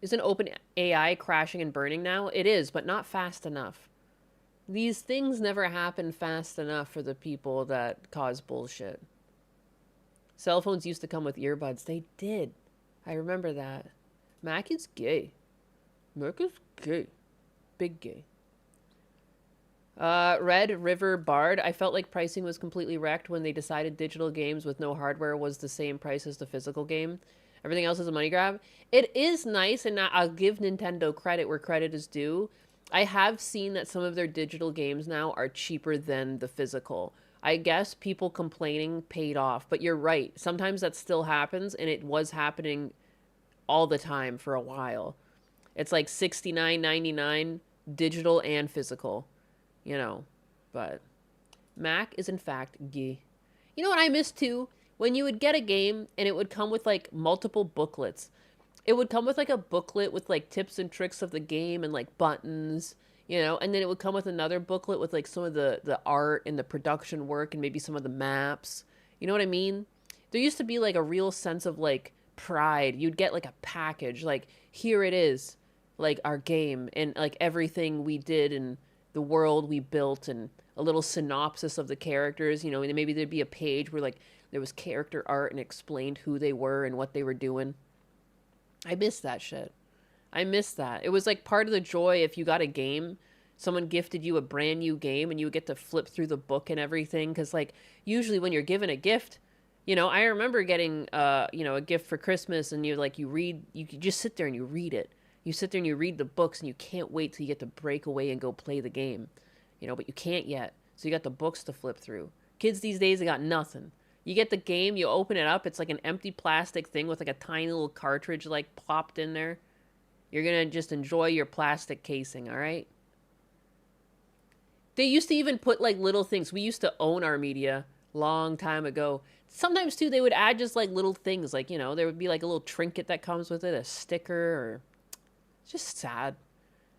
Isn't Open AI crashing and burning now? It is, but not fast enough. These things never happen fast enough for the people that cause bullshit. Cell phones used to come with earbuds. They did. I remember that. Mac is gay. Mac is gay. Big gay. Red River Bard. I felt like pricing was completely wrecked when they decided digital games with no hardware was the same price as the physical game. Everything else is a money grab. It is nice, and I'll give Nintendo credit where credit is due. I have seen that some of their digital games now are cheaper than the physical. I guess people complaining paid off, but you're right. Sometimes that still happens, and it was happening all the time for a while. It's like $69.99 digital and physical, you know. But Mac is in fact gay. You know what I miss too? When you would get a game and it would come with like multiple booklets. It would come with like a booklet with like tips and tricks of the game and like buttons, you know, and then it would come with another booklet with like some of the art and the production work and maybe some of the maps. You know what I mean? There used to be like a real sense of like pride. You'd get like a package, like here it is, like our game and like everything we did and the world we built and a little synopsis of the characters, you know, and maybe there'd be a page where like there was character art and explained who they were and what they were doing. I miss that shit. I miss that. It was like part of the joy if you got a game, someone gifted you a brand new game and you would get to flip through the book and everything. Because like usually when you're given a gift, you know, I remember getting, you know, a gift for Christmas and you read, you just sit there and you read it. You sit there and you read the books and you can't wait till you get to break away and go play the game, you know, but you can't yet. So you got the books to flip through. Kids these days, they got nothing. You get the game, you open it up, it's like an empty plastic thing with like a tiny little cartridge like plopped in there. You're gonna just enjoy your plastic casing, all right? They used to even put like little things. We used to own our media long time ago. Sometimes too, they would add just like little things, like, you know, there would be like a little trinket that comes with it, a sticker, or it's just sad.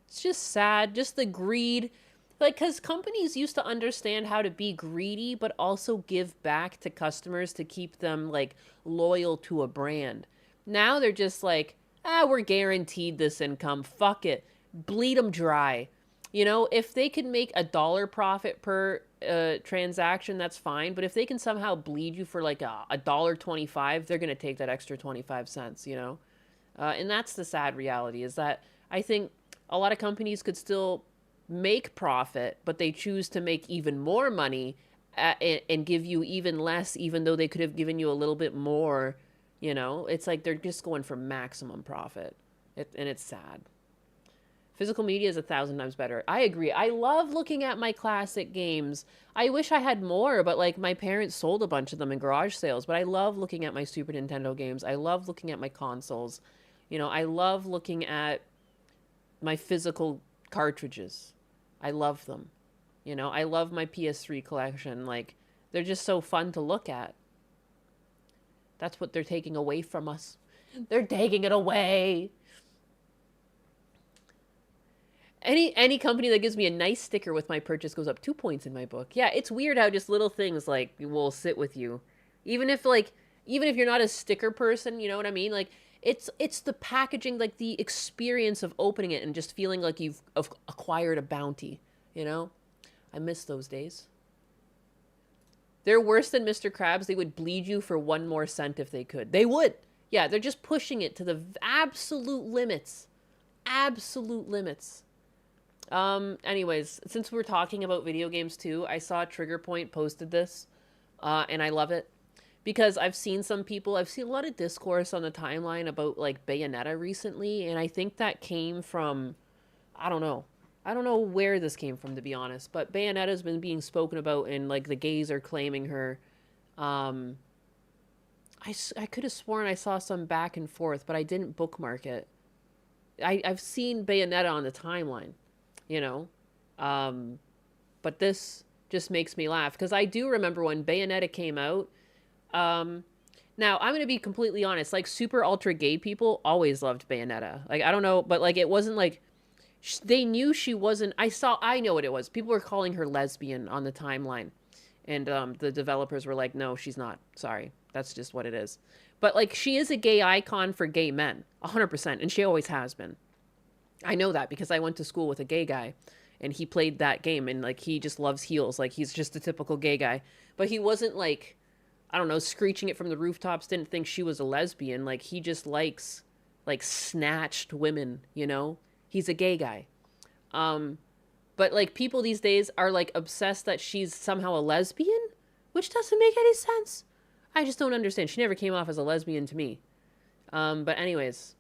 It's just sad, just the greed. Like, because companies used to understand how to be greedy, but also give back to customers to keep them, like, loyal to a brand. Now they're just like, we're guaranteed this income. Fuck it. Bleed them dry. You know, if they can make $1 profit per transaction, that's fine. But if they can somehow bleed you for, like, $1.25, they're going to take that extra 25 cents, you know? And that's the sad reality, is that I think a lot of companies could still make profit, but they choose to make even more money and give you even less, even though they could have given you a little bit more. You know, it's like they're just going for maximum profit, and it's sad. Physical media is 1,000 times better. I agree. I love looking at my classic games. I wish I had more, but like my parents sold a bunch of them in garage sales, but I love looking at my Super Nintendo games. I love looking at my consoles. You know, I love looking at my physical cartridges. I love them. You know, I love my PS3 collection. Like, they're just so fun to look at. That's what they're taking away from us. They're taking it away. Any company that gives me a nice sticker with my purchase goes up 2 points in my book. Yeah, it's weird how just little things like will sit with you. Even if you're not a sticker person, you know what I mean? Like, it's the packaging, like the experience of opening it and just feeling like you've acquired a bounty, you know? I miss those days. They're worse than Mr. Krabs. They would bleed you for 1 more cent if they could. They would. Yeah, they're just pushing it to the absolute limits. Absolute limits. Anyways, since we're talking about video games too, I saw Trigger Point posted this, and I love it. Because I've seen a lot of discourse on the timeline about, like, Bayonetta recently, and I think that came from, I don't know where this came from, to be honest, but Bayonetta's been being spoken about, and, like, the gays are claiming her. I could have sworn I saw some back and forth, but I didn't bookmark it. I've seen Bayonetta on the timeline, you know? But this just makes me laugh, because I do remember when Bayonetta came out. Now, I'm going to be completely honest, like, super ultra gay people always loved Bayonetta. Like, I don't know, but, like, it wasn't, like, They knew she wasn't. I know what it was. People were calling her lesbian on the timeline. And the developers were like, no, she's not. Sorry. That's just what it is. But, like, she is a gay icon for gay men. 100%. And she always has been. I know that because I went to school with a gay guy. And he played that game. And, like, he just loves heels. Like, he's just a typical gay guy. But he wasn't, like, I don't know, screeching it from the rooftops. Didn't think she was a lesbian. Like, he just likes, like, snatched women, you know? He's a gay guy. But, like, people these days are, like, obsessed that she's somehow a lesbian, which doesn't make any sense. I just don't understand. She never came off as a lesbian to me. But anyways,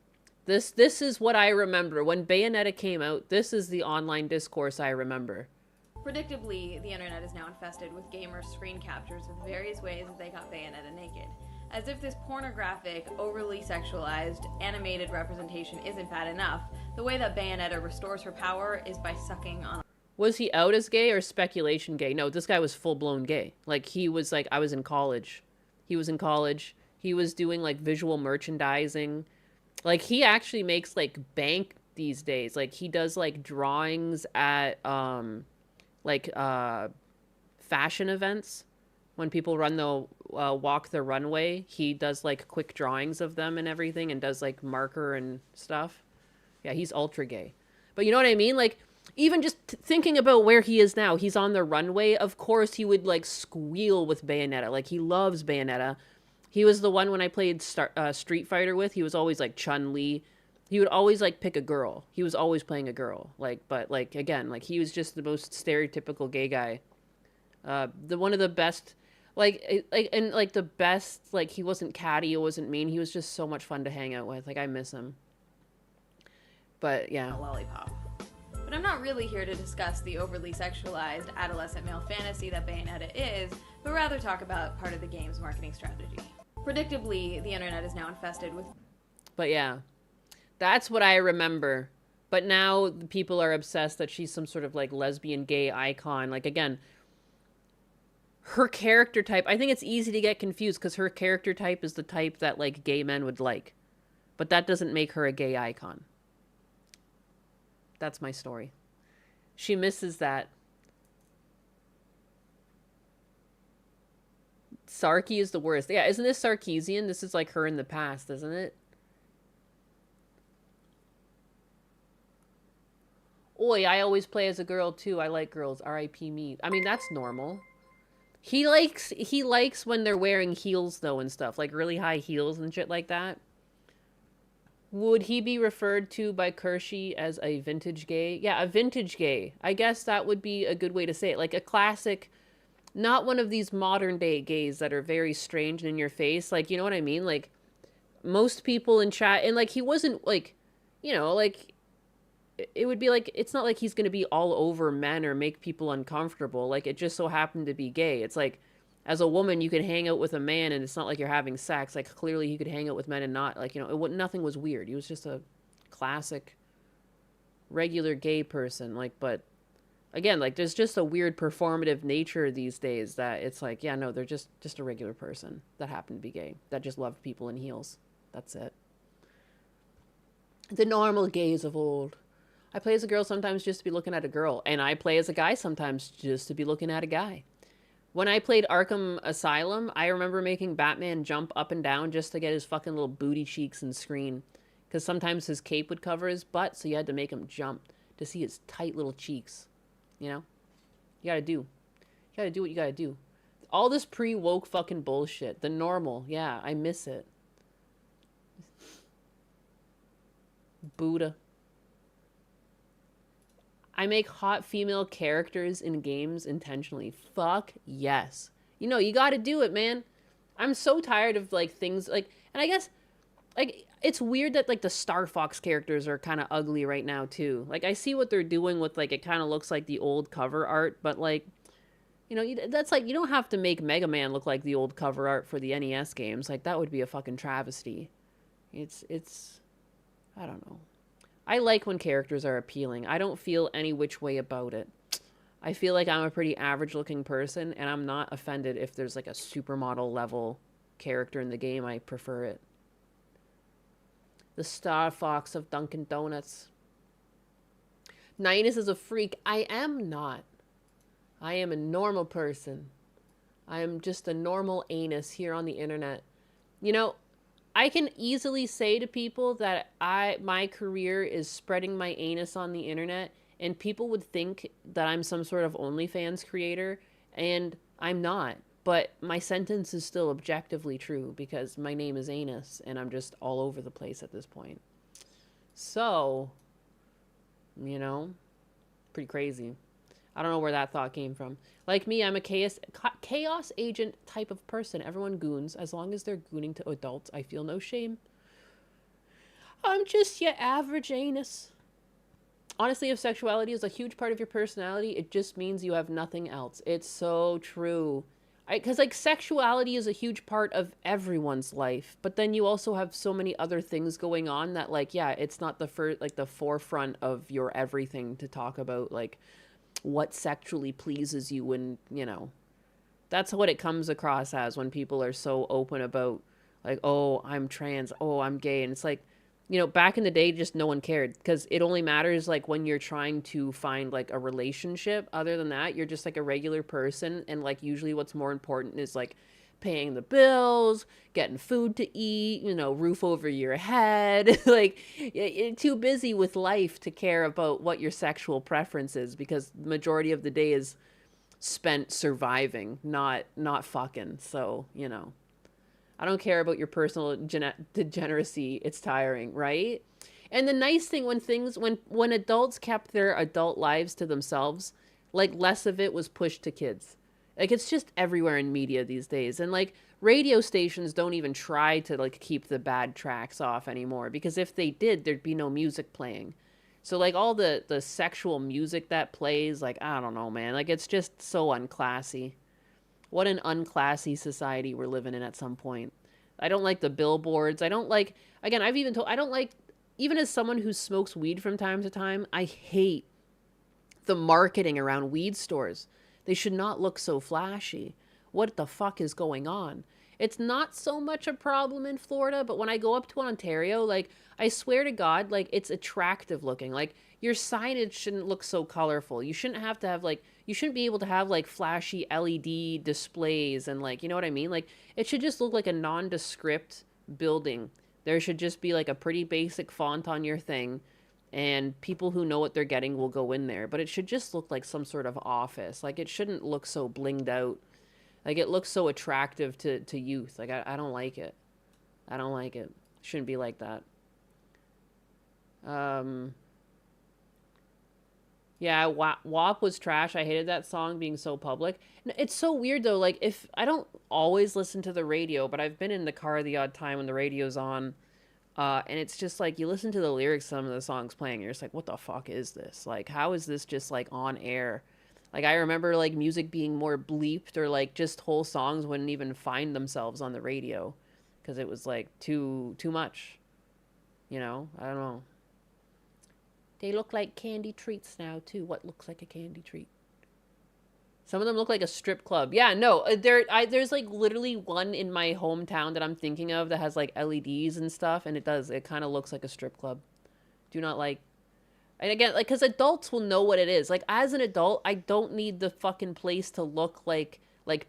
this is what I remember. When Bayonetta came out, this is the online discourse I remember. Predictably, the internet is now infested with gamers' screen captures of various ways that they got Bayonetta naked. As if this pornographic, overly sexualized, animated representation isn't bad enough, the way that Bayonetta restores her power is by sucking on... Was he out as gay or speculation gay? No, this guy was full-blown gay. Like, he was like, I was in college. He was in college. He was doing, like, visual merchandising. Like, he actually makes, like, bank these days. Like, he does, like, drawings at, fashion events. When people run the, walk the runway, he does, like, quick drawings of them and everything and does, like, marker and stuff. Yeah, he's ultra gay. But you know what I mean? Like, even just thinking about where he is now, he's on the runway. Of course, he would, like, squeal with Bayonetta. Like, he loves Bayonetta. He was the one when I played Street Fighter with. He was always, like, Chun-Li. He would always, like, pick a girl. He was always playing a girl. Like, but, like, again, like, he was just the most stereotypical gay guy. One of the best, the best, like, he wasn't catty, he wasn't mean. He was just so much fun to hang out with. Like, I miss him. But, yeah. A lollipop. But I'm not really here to discuss the overly sexualized adolescent male fantasy that Bayonetta is, but rather talk about part of the game's marketing strategy. Predictably, the internet is now infested with... But yeah, that's what I remember. But now people are obsessed that she's some sort of, like, lesbian gay icon. Like, again, her character type, I think it's easy to get confused because her character type is the type that, like, gay men would like. But that doesn't make her a gay icon. That's my story. She misses that. Sarky is the worst. Yeah, isn't this Sarkeesian? This is like her in the past, isn't it? Oi, I always play as a girl too. I like girls. R.I.P. me. I mean, that's normal. He likes when they're wearing heels though and stuff, like really high heels and shit like that. Would he be referred to by Kershey as a vintage gay? Yeah, a vintage gay. I guess that would be a good way to say it. Like a classic, not one of these modern day gays that are very strange and in your face. Like, you know what I mean? Like, most people in chat, and like, he wasn't like, you know, like, it would be like, it's not like he's going to be all over men or make people uncomfortable. Like, it just so happened to be gay. It's like, as a woman, you could hang out with a man and it's not like you're having sex. Like, clearly he could hang out with men and not, like, you know, nothing was weird. He was just a classic, regular gay person. Like, but, again, like, there's just a weird performative nature these days that it's like, yeah, no, they're just a regular person that happened to be gay. That just loved people in heels. That's it. The normal gays of old. I play as a girl sometimes just to be looking at a girl. And I play as a guy sometimes just to be looking at a guy. When I played Arkham Asylum, I remember making Batman jump up and down just to get his fucking little booty cheeks and screen. Because sometimes his cape would cover his butt, so you had to make him jump to see his tight little cheeks. You know? You gotta do. You gotta do what you gotta do. All this pre-woke fucking bullshit. The normal. Yeah, I miss it. Buddha. I make hot female characters in games intentionally. Fuck yes. You know, you gotta do it, man. I'm so tired of, like, things, like, and I guess, like, it's weird that, like, the Star Fox characters are kind of ugly right now, too. Like, I see what they're doing with, like, it kind of looks like the old cover art, but, like, you know, that's, like, you don't have to make Mega Man look like the old cover art for the NES games. Like, that would be a fucking travesty. It's, I don't know. I like when characters are appealing. I don't feel any which way about it. I feel like I'm a pretty average-looking person, and I'm not offended if there's, like, a supermodel level character in the game. I prefer it. The Star Fox of Dunkin' Donuts. Nines is a freak. I am not. I am a normal person. I am just a normal anus here on the internet. You know, I can easily say to people that my career is spreading my anus on the internet, and people would think that I'm some sort of OnlyFans creator, and I'm not. But my sentence is still objectively true because my name is Anus, and I'm just all over the place at this point. So, you know, pretty crazy. I don't know where that thought came from. Like me, I'm a chaos agent type of person. Everyone goons. As long as they're gooning to adults, I feel no shame. I'm just your average anus. Honestly, if sexuality is a huge part of your personality, it just means you have nothing else. It's so true. Because, like, sexuality is a huge part of everyone's life. But then you also have so many other things going on that, like, yeah, it's not the the forefront of your everything to talk about, like, what sexually pleases you. And, you know, that's what it comes across as when people are so open about, like, oh, I'm trans, oh, I'm gay. And it's like, you know, back in the day, just no one cared because it only matters like when you're trying to find like a relationship. Other than that, you're just like a regular person. And like usually what's more important is like paying the bills, getting food to eat, you know, roof over your head. Like you're too busy with life to care about what your sexual preference is because the majority of the day is spent surviving, not fucking. So, you know. I don't care about your personal degeneracy. It's tiring, right? And the nice thing when adults kept their adult lives to themselves, like less of it was pushed to kids. Like it's just everywhere in media these days. And like radio stations don't even try to like keep the bad tracks off anymore because if they did, there'd be no music playing. So like all the sexual music that plays, like I don't know, man. Like it's just so unclassy. What an unclassy society we're living in at some point. I don't like the billboards. I don't like, again, I've even told, I don't like, even as someone who smokes weed from time to time, I hate the marketing around weed stores. They should not look so flashy. What the fuck is going on? It's not so much a problem in Florida, but when I go up to Ontario, like, I swear to God, like, it's attractive looking. Like, your signage shouldn't look so colorful. You shouldn't have to have, like, you shouldn't be able to have, like, flashy LED displays and, like, you know what I mean? Like, it should just look like a nondescript building. There should just be, like, a pretty basic font on your thing, and people who know what they're getting will go in there. But it should just look like some sort of office. Like, it shouldn't look so blinged out. Like, it looks so attractive to youth. Like, I don't like it. I don't like it. Shouldn't be like that. Yeah, WAP was trash. I hated that song being so public. It's so weird, though. Like, if I don't always listen to the radio, but I've been in the car the odd time when the radio's on. And it's just like, you listen to the lyrics, some of the songs playing, and you're just like, what the fuck is this? Like, how is this just, like, on air? Like, I remember, like, music being more bleeped or, like, just whole songs wouldn't even find themselves on the radio because it was, like, too much. You know? I don't know. They look like candy treats now, too. What looks like a candy treat? Some of them look like a strip club. Yeah, no, there's, like, literally one in my hometown that I'm thinking of that has, like, LEDs and stuff, and it does. It kind of looks like a strip club. Do not, like... And again, like, because adults will know what it is. Like, as an adult, I don't need the fucking place to look like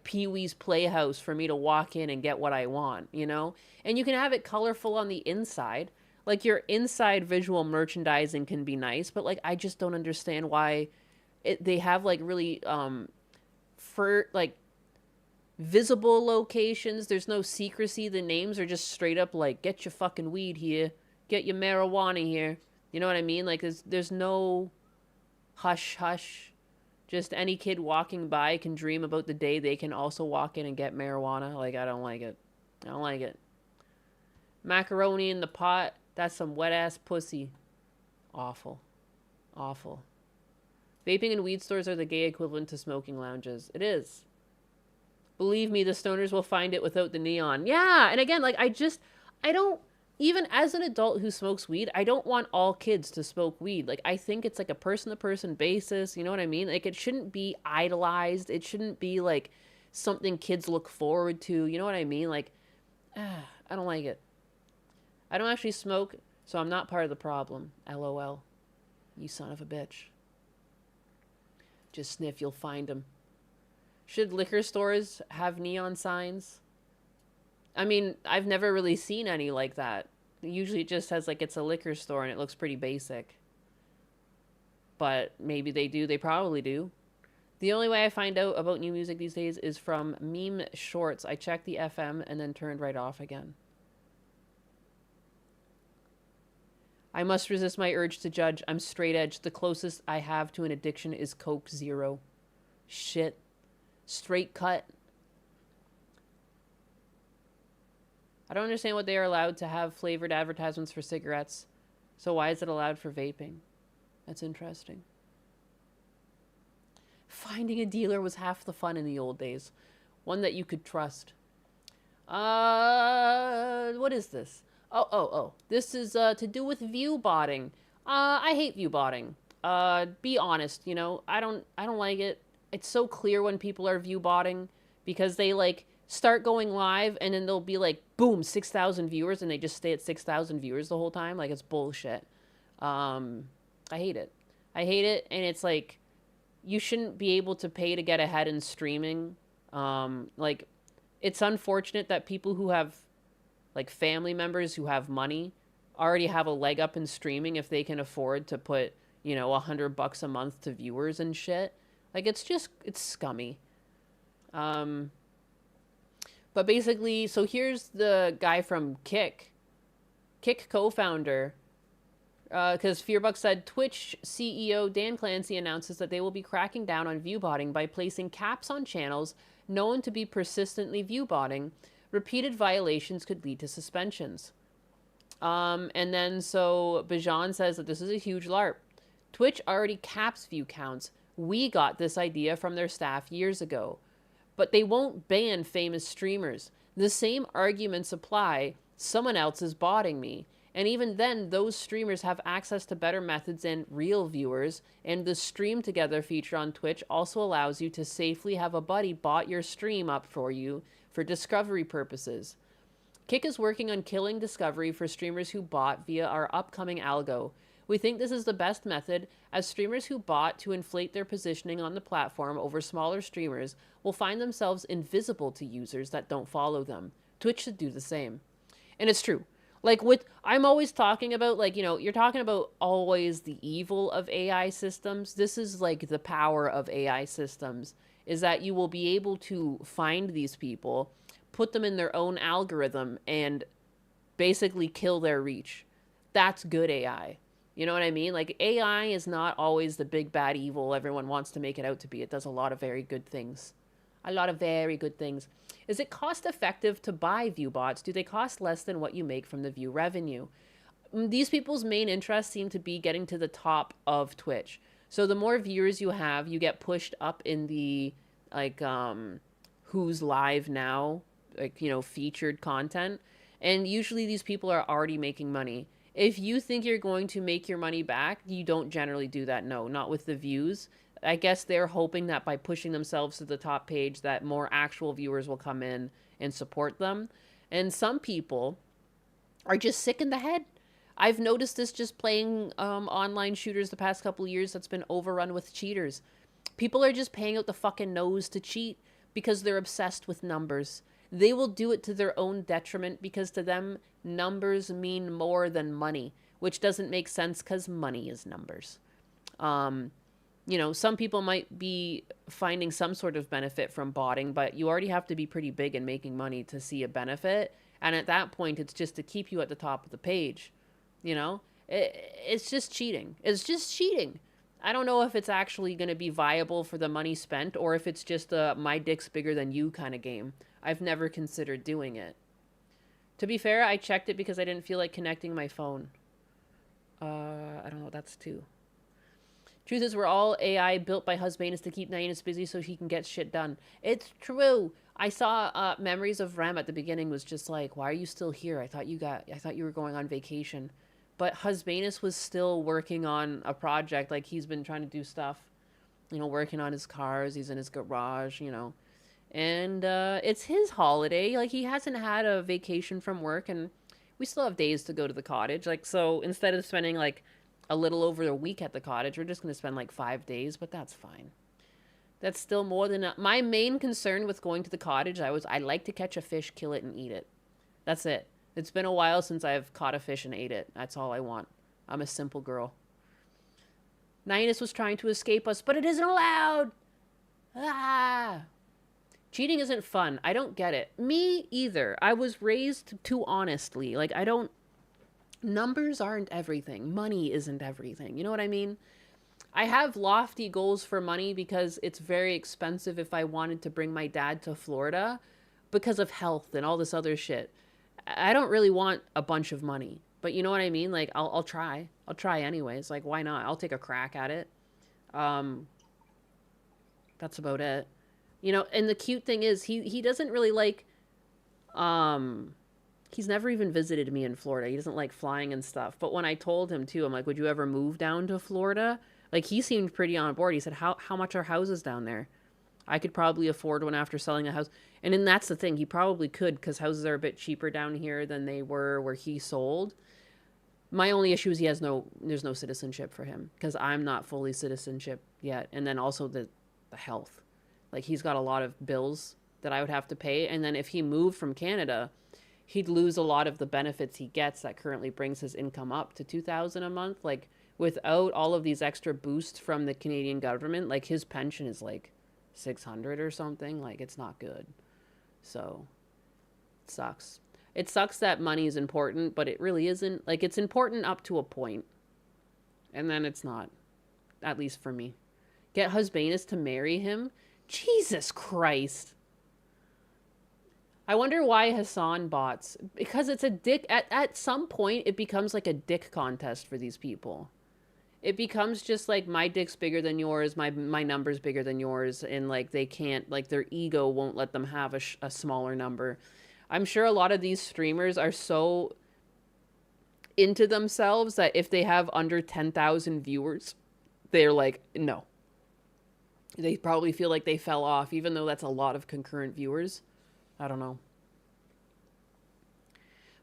Pee-wee's Playhouse for me to walk in and get what I want, you know? And you can have it colorful on the inside. Like, your inside visual merchandising can be nice, but, like, I just don't understand why they have, like, really, visible locations. There's no secrecy. The names are just straight up, like, get your fucking weed here. Get your marijuana here. You know what I mean? Like, there's no hush-hush. Just any kid walking by can dream about the day they can also walk in and get marijuana. Like, I don't like it. I don't like it. Macaroni in the pot. That's some wet-ass pussy. Awful. Awful. Vaping in weed stores are the gay equivalent to smoking lounges. It is. Believe me, the stoners will find it without the neon. Yeah, and again, like, I don't... Even as an adult who smokes weed, I don't want all kids to smoke weed. Like, I think it's like a person-to-person basis. You know what I mean? Like, it shouldn't be idolized. It shouldn't be, like, something kids look forward to. You know what I mean? Like, I don't like it. I don't actually smoke, so I'm not part of the problem. LOL. You son of a bitch. Just sniff, you'll find them. Should liquor stores have neon signs? I mean, I've never really seen any like that. Usually it just says like it's a liquor store and it looks pretty basic. But maybe they do. They probably do. The only way I find out about new music these days is from meme shorts. I check the FM and then turned right off again. I must resist my urge to judge. I'm straight edge. The closest I have to an addiction is Coke Zero. Shit. Straight cut. I don't understand what they are allowed to have flavored advertisements for cigarettes. So why is it allowed for vaping? That's interesting. Finding a dealer was half the fun in the old days. One that you could trust. What is this? Oh. This is to do with view botting. I hate view botting. Be honest, you know, I don't like it. It's so clear when people are view botting because they like start going live and then they'll be like, boom, 6,000 viewers, and they just stay at 6,000 viewers the whole time. Like, it's bullshit. I hate it. And it's like, you shouldn't be able to pay to get ahead in streaming. Like, it's unfortunate that people who have, like, family members who have money already have a leg up in streaming if they can afford to put, you know, $100 a month to viewers and shit. Like, it's scummy. But basically, so here's the guy from Kick co-founder. Because Fearbuck said Twitch CEO Dan Clancy announces that they will be cracking down on viewbotting by placing caps on channels known to be persistently viewbotting. Repeated violations could lead to suspensions. And then so Bajan says that this is a huge LARP. Twitch already caps view counts. We got this idea from their staff years ago. But they won't ban famous streamers. The same arguments apply. Someone else is botting me. And even then, those streamers have access to better methods than real viewers, and the Stream Together feature on Twitch also allows you to safely have a buddy bot your stream up for you for discovery purposes. Kick is working on killing discovery for streamers who bot via our upcoming algo. We think this is the best method, as streamers who bot to inflate their positioning on the platform over smaller streamers will find themselves invisible to users that don't follow them. Twitch should do the same. And it's true. Like, I'm always talking about, like, you know, you're talking about always the evil of AI systems. This is, like, the power of AI systems, is that you will be able to find these people, put them in their own algorithm, and basically kill their reach. That's good AI. You know what I mean? Like, AI is not always the big bad evil everyone wants to make it out to be. It does a lot of very good things. A lot of very good things. Is it cost effective to buy view bots? Do they cost less than what you make from the view revenue? These people's main interests seem to be getting to the top of Twitch. So the more viewers you have, you get pushed up in the, like, who's live now, like, you know, featured content. And usually these people are already making money. If you think you're going to make your money back, you don't generally do that. No, not with the views. I guess they're hoping that by pushing themselves to the top page that more actual viewers will come in and support them. And some people are just sick in the head. I've noticed this just playing online shooters the past couple of years that's been overrun with cheaters. People are just paying out the fucking nose to cheat because they're obsessed with numbers. They will do it to their own detriment because to them, numbers mean more than money, which doesn't make sense because money is numbers. You know, some people might be finding some sort of benefit from botting, but you already have to be pretty big and making money to see a benefit. And at that point, it's just to keep you at the top of the page. You know, it's just cheating. It's just cheating. I don't know if it's actually going to be viable for the money spent or if it's just a my dick's bigger than you kind of game. I've never considered doing it. To be fair, I checked it because I didn't feel like connecting my phone. I don't know, that's two. Truth is, we're all AI built by Husbanus to keep Nainus busy so he can get shit done. It's true. I saw Memories of Rem at the beginning was just like, why are you still here? I thought you were going on vacation. But Husbanus was still working on a project. Like, he's been trying to do stuff, you know, working on his cars. He's in his garage, you know. And it's his holiday. Like, he hasn't had a vacation from work, and we still have days to go to the cottage. Like, so instead of spending, like, a little over a week at the cottage, we're just going to spend, like, 5 days, but that's fine. That's still more than my main concern with going to the cottage. I like to catch a fish, kill it, and eat it. That's it. It's been a while since I've caught a fish and ate it. That's all I want. I'm a simple girl. Nihilus was trying to escape us, but it isn't allowed. Ah. Cheating isn't fun. I don't get it. Me either. I was raised too honestly. Like, I don't... Numbers aren't everything. Money isn't everything. You know what I mean? I have lofty goals for money because it's very expensive if I wanted to bring my dad to Florida because of health and all this other shit. I don't really want a bunch of money. But you know what I mean? Like, I'll try. I'll try anyways. Like, why not? I'll take a crack at it. That's about it. You know, and the cute thing is he doesn't really like, he's never even visited me in Florida. He doesn't like flying and stuff. But when I told him too, I'm like, would you ever move down to Florida? Like, he seemed pretty on board. He said, how much are houses down there? I could probably afford one after selling a house. And then that's the thing. He probably could because houses are a bit cheaper down here than they were where he sold. My only issue is there's no citizenship for him because I'm not fully citizenship yet. And then also the health. Like, he's got a lot of bills that I would have to pay. And then if he moved from Canada, he'd lose a lot of the benefits he gets that currently brings his income up to $2,000 a month. Like, without all of these extra boosts from the Canadian government, like, his pension is like $600 or something. Like, it's not good. So, it sucks. It sucks that money is important, but it really isn't. Like, it's important up to a point. And then it's not. At least for me. Get Husbanus to marry him? Jesus Christ. I wonder why Hassan bots. Because it's a dick. At some point, it becomes like a dick contest for these people. It becomes just like, my dick's bigger than yours, my number's bigger than yours, and like they can't, like their ego won't let them have a smaller number. I'm sure a lot of these streamers are so into themselves that if they have under 10,000 viewers, they're like, no. They probably feel like they fell off, even though that's a lot of concurrent viewers. I don't know.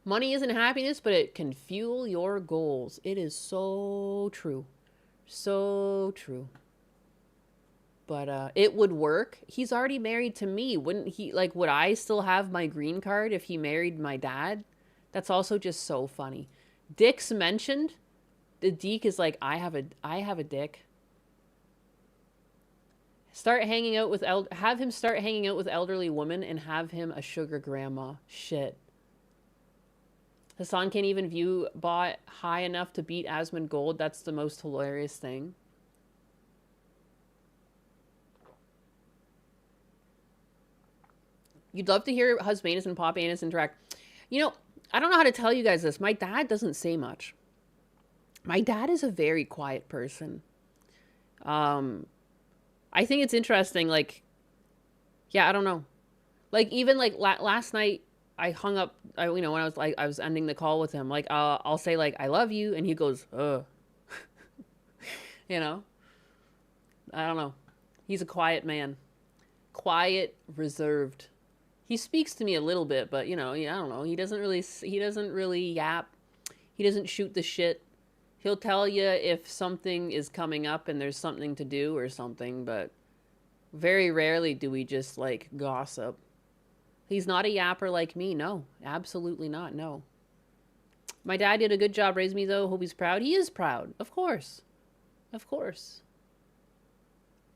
Money isn't happiness, but it can fuel your goals. It is so true. So true. But it would work. He's already married to me. Wouldn't he, like, would I still have my green card if he married my dad? That's also just so funny. Dick's mentioned. The Deke is like, I have a dick. Start hanging out with have him start hanging out with elderly women and have him a sugar grandma. Shit. Hassan can't even view bot high enough to beat Asmund Gold. That's the most hilarious thing. You'd love to hear Husbanus and Pop Anus interact. You know, I don't know how to tell you guys this. My dad doesn't say much. My dad is a very quiet person. I think it's interesting, like, yeah, I don't know. Like, even, like, last night, I hung up, you know, when I was ending the call with him, like, I'll say, like, I love you, and he goes, you know? I don't know. He's a quiet man. Quiet, reserved. He speaks to me a little bit, but, you know, I don't know. He doesn't really yap. He doesn't shoot the shit. He'll tell you if something is coming up and there's something to do or something, but very rarely do we just, like, gossip. He's not a yapper like me. No, absolutely not. No. My dad did a good job raising me, though. Hope he's proud. He is proud. Of course. Of course.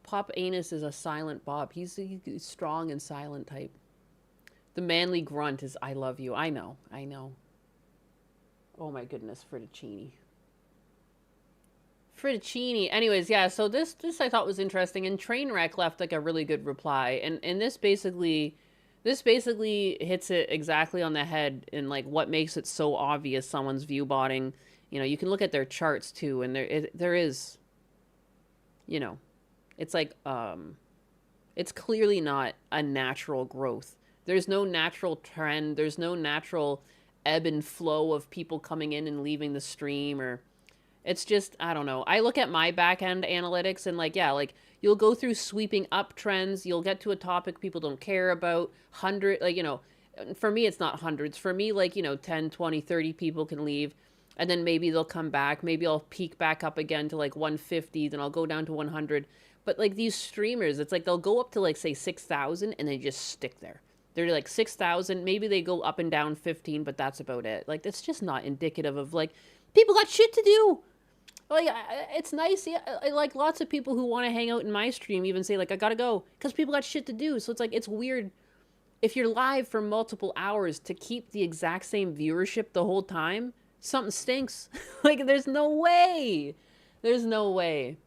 Pop Anus is a silent Bob. He's strong and silent type. The manly grunt is, I love you. I know. I know. Oh, my goodness. Frittacini. Frittacini. Anyways, yeah, so this I thought was interesting, and Trainwreck left like a really good reply, and this basically hits it exactly on the head in like what makes it so obvious someone's view botting. You know, you can look at their charts too, and there is, you know, it's like it's clearly not a natural growth. There's no natural trend. There's no natural ebb and flow of people coming in and leaving the stream, or it's just, I don't know. I look at my back-end analytics and, like, yeah, like, you'll go through sweeping up trends. You'll get to a topic people don't care about. Like, you know, for me, it's not hundreds. For me, like, you know, 10, 20, 30 people can leave. And then maybe they'll come back. Maybe I'll peak back up again to, like, 150. Then I'll go down to 100. But like these streamers, it's like they'll go up to like say 6,000 and they just stick there. They're like 6,000, maybe they go up and down 15, but that's about it. Like that's just not indicative of like people got shit to do. Like it's nice. Yeah, like lots of people who want to hang out in my stream even say like I gotta go because people got shit to do. So it's like it's weird if you're live for multiple hours to keep the exact same viewership the whole time. Something stinks. Like there's no way. There's no way.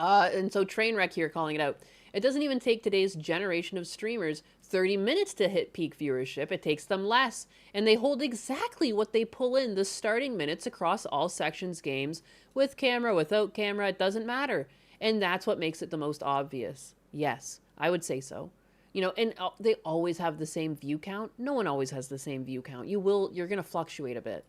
And so Trainwreck here calling it out. It doesn't even take today's generation of streamers 30 minutes to hit peak viewership. It takes them less. And they hold exactly what they pull in the starting minutes across all sections games. With camera, without camera, it doesn't matter. And that's what makes it the most obvious. Yes, I would say so. You know, and they always have the same view count. No one always has the same view count. You're going to fluctuate a bit.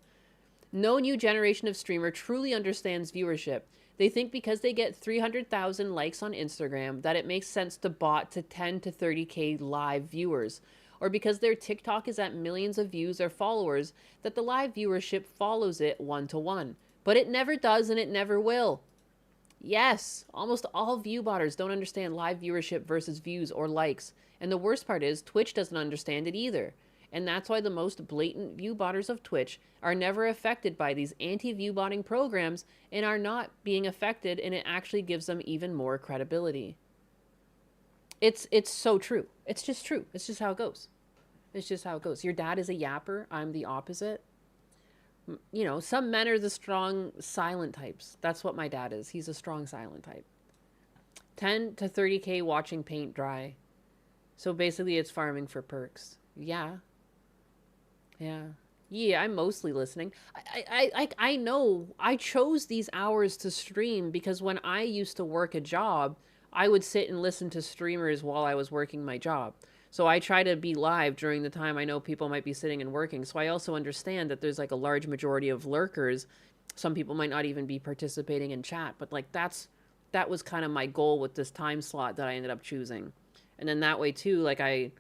No new generation of streamer truly understands viewership. They think because they get 300,000 likes on Instagram that it makes sense to bot to 10 to 30K live viewers. Or because their TikTok is at millions of views or followers that the live viewership follows it 1-to-1. But it never does and it never will. Yes, almost all viewbotters don't understand live viewership versus views or likes. And the worst part is Twitch doesn't understand it either. And that's why the most blatant viewbotters of Twitch are never affected by these anti-viewbotting programs and are not being affected, and it actually gives them even more credibility. It's so true. It's just true. It's just how it goes. It's just how it goes. Your dad is a yapper. I'm the opposite. You know, some men are the strong silent types. That's what my dad is. He's a strong silent type. 10 to 30K watching paint dry. So basically it's farming for perks. Yeah. Yeah, I'm mostly listening. I know I chose these hours to stream because when I used to work a job, I would sit and listen to streamers while I was working my job. So I try to be live during the time I know people might be sitting and working. So I also understand that there's like a large majority of lurkers. Some people might not even be participating in chat, but like that was kind of my goal with this time slot that I ended up choosing. And then that way too, like I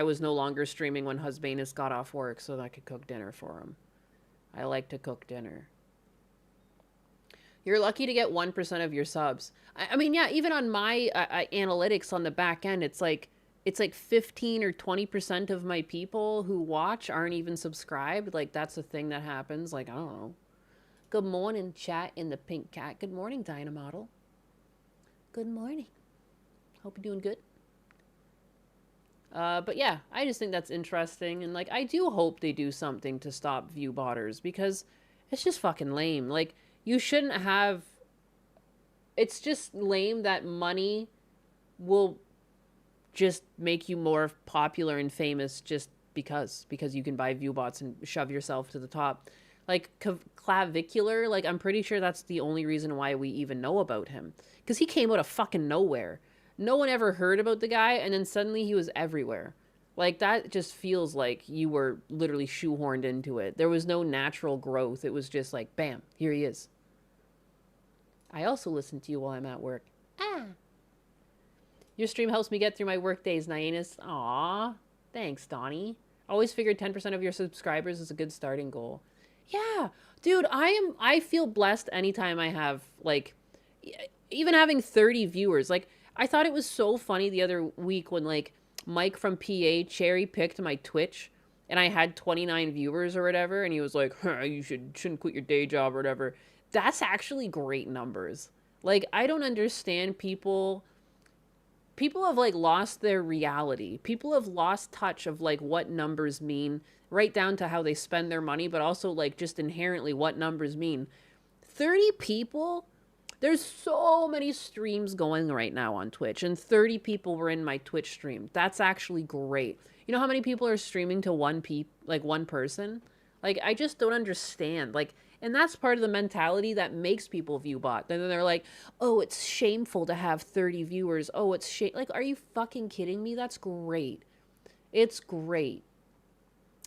was no longer streaming when Husbanus got off work so that I could cook dinner for him. I like to cook dinner. You're lucky to get 1% of your subs. I mean, yeah, even on my analytics on the back end, it's like 15 or 20% of my people who watch aren't even subscribed. Like, that's a thing that happens. Like, I don't know. Good morning, chat in the pink cat. Good morning, Dynamodel. Good morning. Hope you're doing good. But yeah, I just think that's interesting. And like, I do hope they do something to stop view botters because it's just fucking lame. Like, you shouldn't have, it's just lame that money will just make you more popular and famous just because you can buy view bots and shove yourself to the top. Like Clavicular, like I'm pretty sure that's the only reason why we even know about him. Because he came out of fucking nowhere. No one ever heard about the guy, and then suddenly he was everywhere. Like, that just feels like you were literally shoehorned into it. There was no natural growth. It was just like, bam, here he is. I also listen to you while I'm at work. Your stream helps me get through my work days, Nyanus. Aw, thanks, Donnie. Always figured 10% of your subscribers is a good starting goal. Yeah, dude, I feel blessed anytime I have, like, even having 30 viewers. Like, I thought it was so funny the other week when, like, Mike from PA cherry-picked my Twitch, and I had 29 viewers or whatever, and he was like, you shouldn't quit your day job or whatever. That's actually great numbers. Like, I don't understand people have, like, lost their reality. People have lost touch of, like, what numbers mean, right down to how they spend their money, but also, like, just inherently what numbers mean. 30 people? There's so many streams going right now on Twitch, and 30 people were in my Twitch stream. That's actually great. You know how many people are streaming to one person? Like, I just don't understand. Like, and that's part of the mentality that makes people view bot. Then they're like, oh, it's shameful to have 30 viewers. Oh, it's like, are you fucking kidding me? That's great. It's great.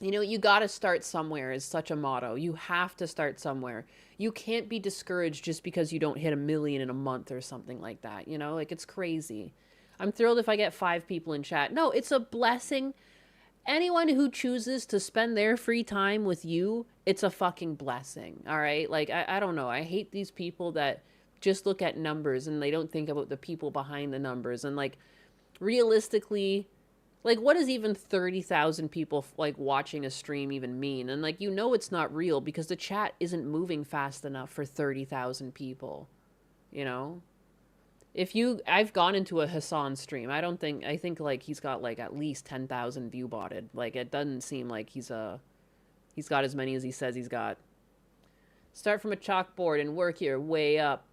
You know, you got to start somewhere is such a motto. You have to start somewhere. You can't be discouraged just because you don't hit 1 million in a month or something like that. You know, like, it's crazy. I'm thrilled if I get 5 people in chat. No, it's a blessing. Anyone who chooses to spend their free time with you, it's a fucking blessing. All right. Like, I don't know. I hate these people that just look at numbers and they don't think about the people behind the numbers. And like, realistically, like, what does even 30,000 people like watching a stream even mean? And like, you know, it's not real because the chat isn't moving fast enough for 30,000 people, you know? I've gone into a Hassan stream. I think like he's got like at least 10,000 view botted. Like, it doesn't seem like he's got as many as he says he's got. Start from a chalkboard and work your way up.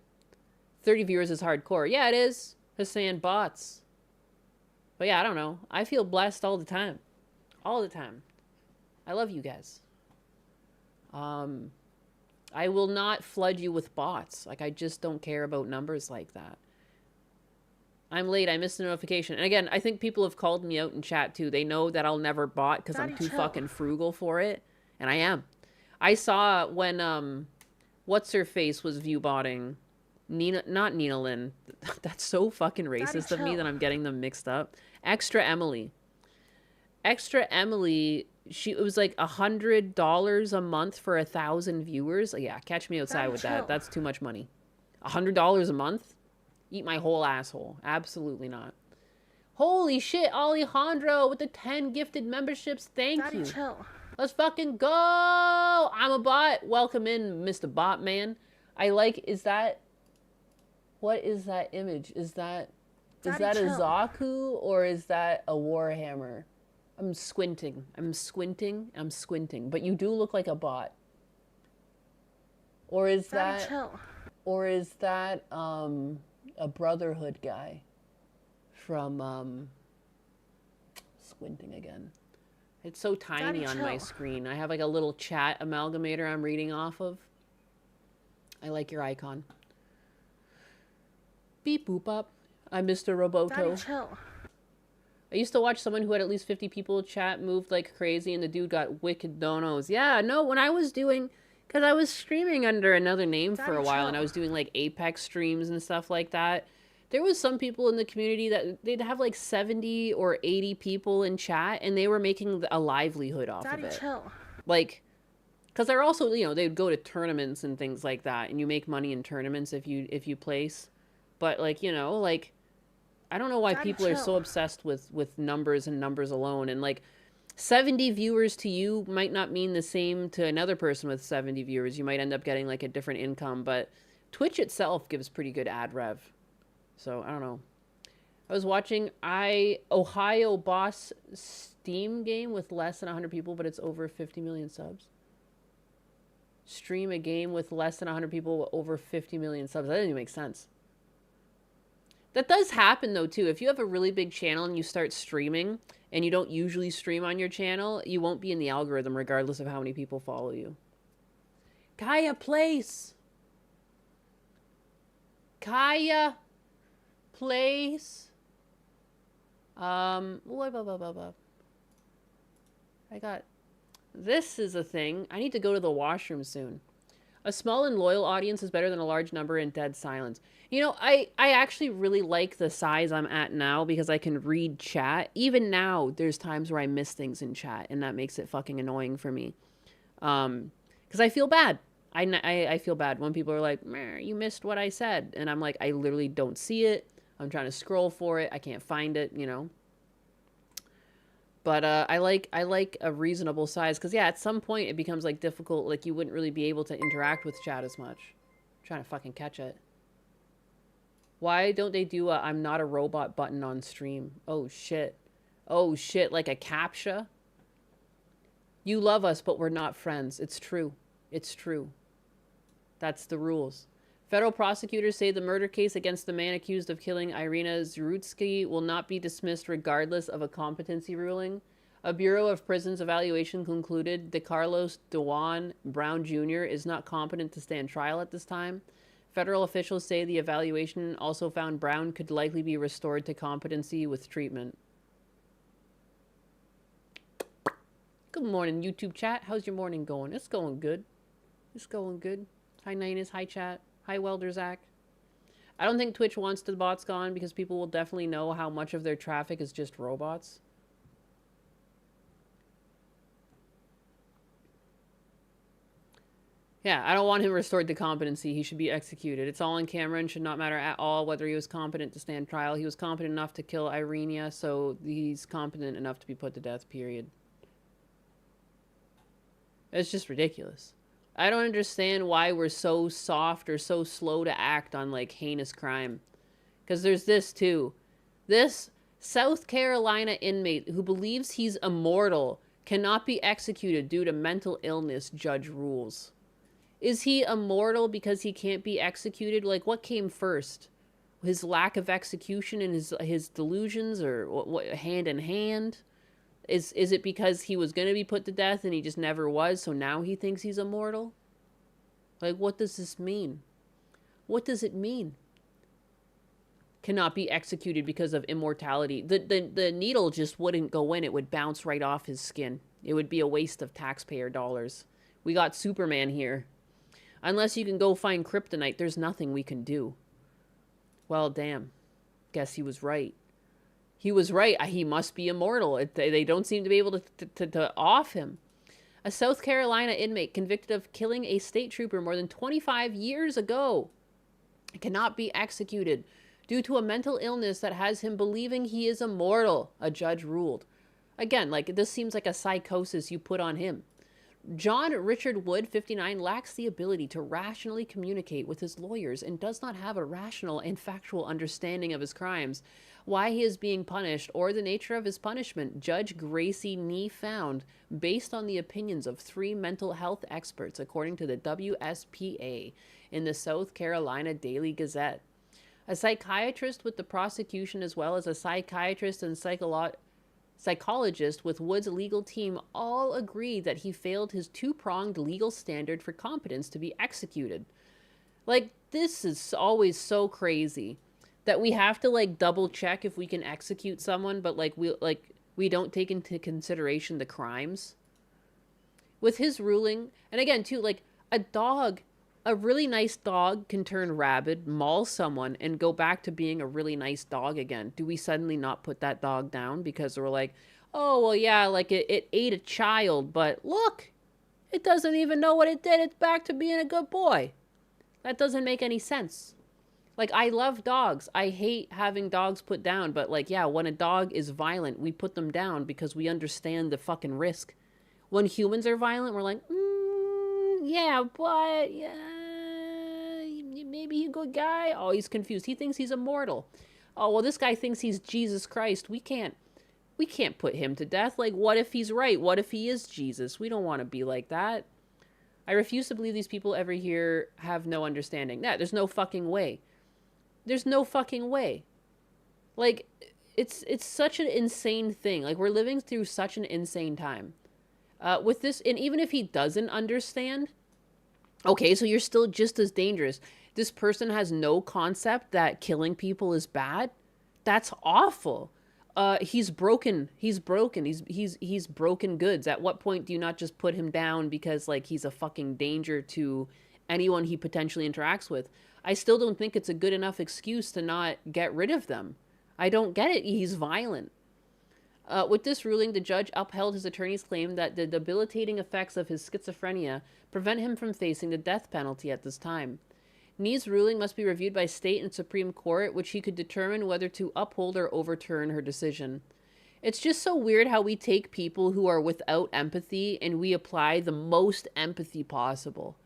30 viewers is hardcore. Yeah, it is. Hassan bots. But yeah, I don't know. I feel blessed all the time. All the time. I love you guys. I will not flood you with bots. Like, I just don't care about numbers like that. I'm late. I missed the notification. And again, I think people have called me out in chat too. They know that I'll never bot because I'm too fucking frugal for it. And I am. I saw when, what's-her-face was view botting. Not Nina Lynn. That's so fucking racist of me that I'm getting them mixed up. Extra Emily. Extra Emily, it was like $100 a month for 1,000 viewers. Yeah, catch me outside with that. That's too much money. $100 a month? Eat my whole asshole. Absolutely not. Holy shit, Alejandro with the 10 gifted memberships. Thank you. Let's fucking go. I'm a bot. Welcome in, Mr. Bot Man. I like, what is that image? Is that a Zaku or is that a Warhammer? I'm squinting. But you do look like a bot. Or is that a Brotherhood guy from squinting again. It's so tiny on my screen. I have like a little chat amalgamator I'm reading off of. I like your icon. Beep boop up. I'm Mr. Roboto. I used to watch someone who had at least 50 people chat moved like crazy and the dude got wicked donos. Yeah, no, when I was doing, because I was streaming under another name for a while and I was doing like Apex streams and stuff like that. There was some people in the community that they'd have like 70 or 80 people in chat and they were making a livelihood off of it. Like, because they're also, you know, they'd go to tournaments and things like that and you make money in tournaments if you place. But like, you know, like, I don't know why people are so obsessed with numbers and numbers alone. And like 70 viewers to you might not mean the same to another person with 70 viewers. You might end up getting like a different income, but Twitch itself gives pretty good ad rev. So I don't know. I was watching Ohio Boss Steam game with less than 100 people, but it's over 50 million subs. Stream a game with less than 100 people with over 50 million subs. That doesn't even make sense. That does happen, though, too. If you have a really big channel and you start streaming, and you don't usually stream on your channel, you won't be in the algorithm regardless of how many people follow you. Kaya Place! Kaya Place! I got... This is a thing. I need to go to the washroom soon. A small and loyal audience is better than a large number in dead silence. You know, I actually really like the size I'm at now because I can read chat. Even now, there's times where I miss things in chat, and that makes it fucking annoying for me. Because I feel bad. I feel bad when people are like, you missed what I said. And I'm like, I literally don't see it. I'm trying to scroll for it. I can't find it, you know. But I like a reasonable size because, yeah, at some point it becomes, like, difficult. Like, you wouldn't really be able to interact with chat as much. I'm trying to fucking catch it. Why don't they do a I'm not a robot button on stream? Oh, shit. Oh, shit, like a CAPTCHA? You love us, but we're not friends. It's true. It's true. That's the rules. Federal prosecutors say the murder case against the man accused of killing Irina Zrutsky will not be dismissed regardless of a competency ruling. A Bureau of Prisons evaluation concluded that Carlos Dewan Brown Jr. is not competent to stand trial at this time. Federal officials say the evaluation also found Brown could likely be restored to competency with treatment. Good morning, YouTube chat. How's your morning going? It's going good. It's going good. Hi, Ninus. Hi, chat. Hi, Welder Zach. I don't think Twitch wants the bots gone because people will definitely know how much of their traffic is just robots. Yeah, I don't want him restored to competency. He should be executed. It's all on camera and should not matter at all whether he was competent to stand trial. He was competent enough to kill Irenia, so he's competent enough to be put to death, period. It's just ridiculous. I don't understand why we're so soft or so slow to act on, like, heinous crime. Because there's this, too. This South Carolina inmate who believes he's immortal cannot be executed due to mental illness, judge rules. Is he immortal because he can't be executed? Like, what came first? His lack of execution and his delusions, or what hand in hand? Is it because he was going to be put to death and he just never was, so now he thinks he's immortal? Like, what does this mean? What does it mean? Cannot be executed because of immortality. The needle just wouldn't go in. It would bounce right off his skin. It would be a waste of taxpayer dollars. We got Superman here. Unless you can go find kryptonite, there's nothing we can do. Well, damn. Guess he was right. He was right. He must be immortal. They don't seem to be able to off him. A South Carolina inmate convicted of killing a state trooper more than 25 years ago cannot be executed due to a mental illness that has him believing he is immortal, a judge ruled. Again, like, this seems like a psychosis you put on him. John Richard Wood, 59, lacks the ability to rationally communicate with his lawyers and does not have a rational and factual understanding of his crimes, why he is being punished, or the nature of his punishment, Judge Gracie Nee found, based on the opinions of 3 mental health experts, according to the WSPA in the South Carolina Daily Gazette. A psychiatrist with the prosecution, as well as a psychiatrist and psychologist with Wood's legal team, all agreed that he failed his 2-pronged legal standard for competence to be executed. Like, this is always so crazy that we have to, like, double check if we can execute someone, but we don't take into consideration the crimes. With his ruling, and again too, like, a really nice dog can turn rabid, maul someone, and go back to being a really nice dog again. Do we suddenly not put that dog down because we're like, oh, well, yeah, like, it ate a child, but look, it doesn't even know what it did. It's back to being a good boy. That doesn't make any sense. Like, I love dogs. I hate having dogs put down, but, like, yeah, when a dog is violent, we put them down because we understand the fucking risk. When humans are violent, we're like, yeah, but, yeah, maybe he's a good guy. Oh, he's confused. He thinks he's immortal. Oh, well, this guy thinks he's Jesus Christ. We can't put him to death. Like, what if he's right? What if he is Jesus? We don't want to be like that. I refuse to believe these people ever here have no understanding. Yeah, there's no fucking way. There's no fucking way. Like, it's such an insane thing. Like, we're living through such an insane time. With this, and even if he doesn't understand, okay, so you're still just as dangerous. This person has no concept that killing people is bad. That's awful. He's broken. He's broken. He's broken goods. At what point do you not just put him down because, like, he's a fucking danger to anyone he potentially interacts with? I still don't think it's a good enough excuse to not get rid of them. I don't get it. He's violent. With this ruling, the judge upheld his attorney's claim that the debilitating effects of his schizophrenia prevent him from facing the death penalty at this time. Nee's ruling must be reviewed by state and Supreme Court, which he could determine whether to uphold or overturn her decision. It's just so weird how we take people who are without empathy and we apply the most empathy possible.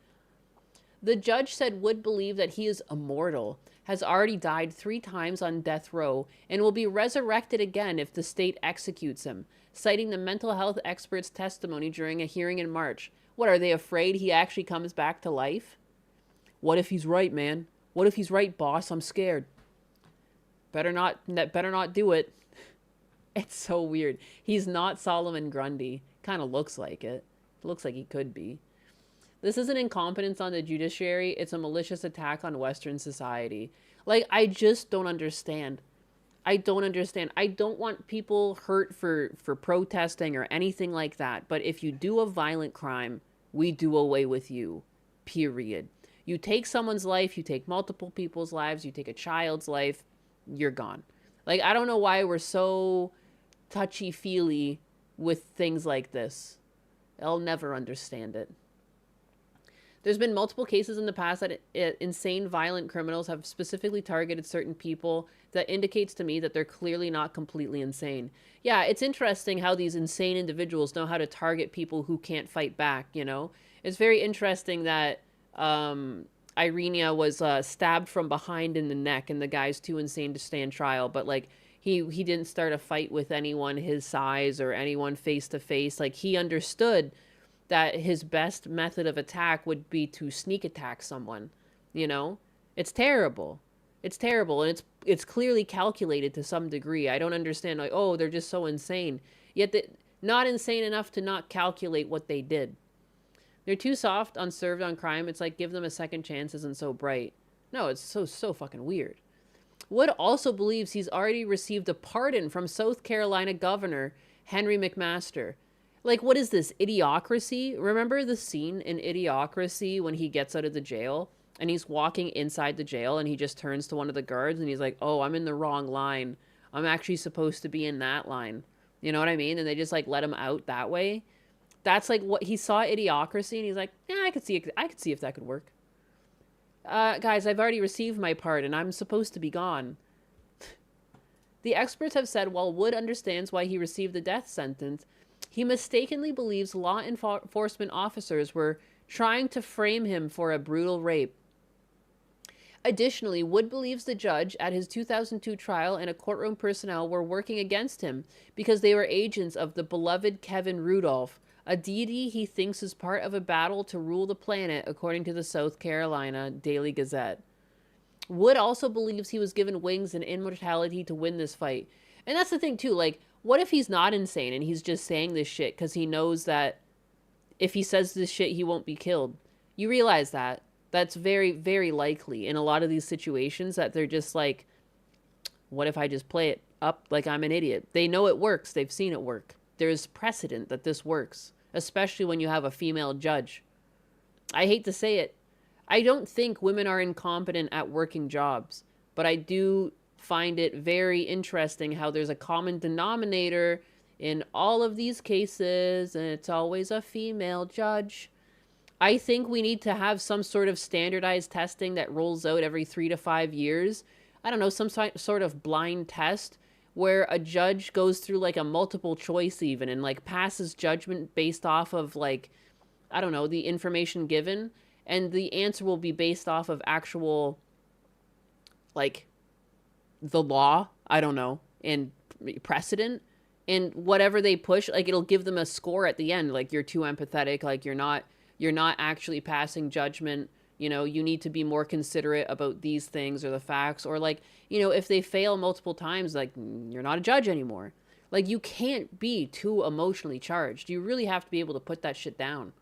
The judge said Wood believed that he is immortal, has already died 3 times on death row, and will be resurrected again if the state executes him, citing the mental health expert's testimony during a hearing in March. What, are they afraid he actually comes back to life? What if he's right, man? What if he's right, boss? I'm scared. Better not do it. It's so weird. He's not Solomon Grundy. Kind of looks like it. Looks like he could be. This isn't incompetence on the judiciary. It's a malicious attack on Western society. Like, I just don't understand. I don't understand. I don't want people hurt for protesting or anything like that. But if you do a violent crime, we do away with you. Period. You take someone's life, you take multiple people's lives, you take a child's life, you're gone. Like, I don't know why we're so touchy-feely with things like this. I'll never understand it. There's been multiple cases in the past that insane violent criminals have specifically targeted certain people. That indicates to me that they're clearly not completely insane. Yeah, it's interesting how these insane individuals know how to target people who can't fight back, you know? It's very interesting that Irenia was stabbed from behind in the neck and the guy's too insane to stand trial, but like he didn't start a fight with anyone his size or anyone face to face. Like he understood that his best method of attack would be to sneak attack someone, you know? It's terrible. It's terrible, and it's clearly calculated to some degree. I don't understand, like, oh, they're just so insane. Yet they're not insane enough to not calculate what they did. They're too soft, unserved on crime. It's like give them a second chance isn't so bright. No, it's so fucking weird. Wood also believes he's already received a pardon from South Carolina Governor Henry McMaster. Like, what is this, Idiocracy? Remember the scene in Idiocracy when he gets out of the jail? And he's walking inside the jail and he just turns to one of the guards and he's like, oh, I'm in the wrong line. I'm actually supposed to be in that line. You know what I mean? And they just like let him out that way. That's like what he saw Idiocracy and he's like, yeah, I could see if that could work. Guys, I've already received my pardon. I'm supposed to be gone. The experts have said while Wood understands why he received the death sentence, he mistakenly believes law enforcement officers were trying to frame him for a brutal rape. Additionally, Wood believes the judge at his 2002 trial and a courtroom personnel were working against him because they were agents of the beloved Kevin Rudolph, a deity he thinks is part of a battle to rule the planet, according to the South Carolina Daily Gazette. Wood also believes he was given wings and immortality to win this fight. And that's the thing, too. Like, what if he's not insane and he's just saying this shit because he knows that if he says this shit, he won't be killed? You realize that. That's very, very likely in a lot of these situations that they're just like, what if I just play it up like I'm an idiot? They know it works. They've seen it work. There's precedent that this works, especially when you have a female judge. I hate to say it. I don't think women are incompetent at working jobs, but I do find it very interesting how there's a common denominator in all of these cases, and it's always a female judge. I think we need to have some sort of standardized testing that rolls out every 3 to 5 years. I don't know, some sort of blind test where a judge goes through like a multiple choice even and like passes judgment based off of like, I don't know, the information given. And the answer will be based off of actual, like, the law, I don't know, and precedent. And whatever they push, like, it'll give them a score at the end. Like, you're too empathetic, like, you're not actually passing judgment. You know, you need to be more considerate about these things or the facts. Or, like, you know, if they fail multiple times, like, you're not a judge anymore. Like, you can't be too emotionally charged. You really have to be able to put that shit down.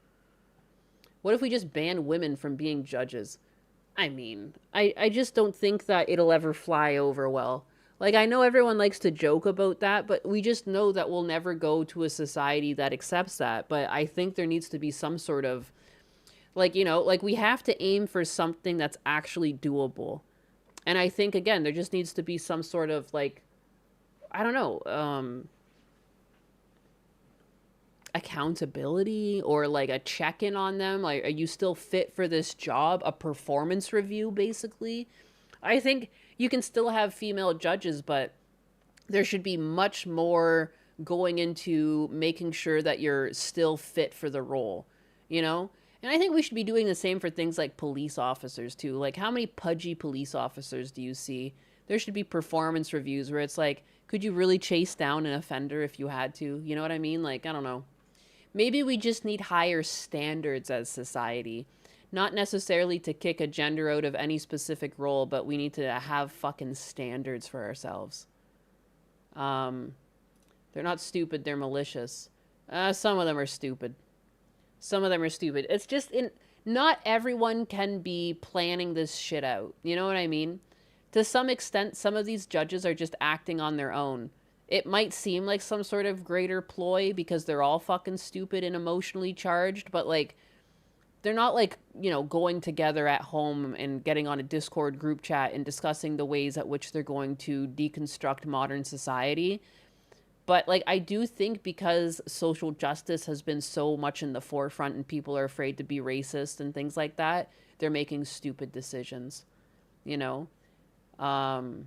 What if we just ban women from being judges? I mean, I just don't think that it'll ever fly over well. Like, I know everyone likes to joke about that, but we just know that we'll never go to a society that accepts that. But I think there needs to be some sort of, like, you know, like we have to aim for something that's actually doable. And I think, again, there just needs to be some sort of, like, I don't know, accountability or like a check-in on them. Like, are you still fit for this job? A performance review, basically. I think you can still have female judges, but there should be much more going into making sure that you're still fit for the role, you know? And I think we should be doing the same for things like police officers too. Like, how many pudgy police officers do you see? There should be performance reviews where it's like, could you really chase down an offender if you had to? You know what I mean? Like, I don't know. Maybe we just need higher standards as society. Not necessarily to kick a gender out of any specific role, but we need to have fucking standards for ourselves. They're not stupid, they're malicious. Some of them are stupid. Some of them are stupid. It's just, not everyone can be planning this shit out. You know what I mean? To some extent, some of these judges are just acting on their own. It might seem like some sort of greater ploy because they're all fucking stupid and emotionally charged, but like, they're not like, you know, going together at home and getting on a Discord group chat and discussing the ways at which they're going to deconstruct modern society. But like I do think because social justice has been so much in the forefront and people are afraid to be racist and things like that, they're making stupid decisions, you know? And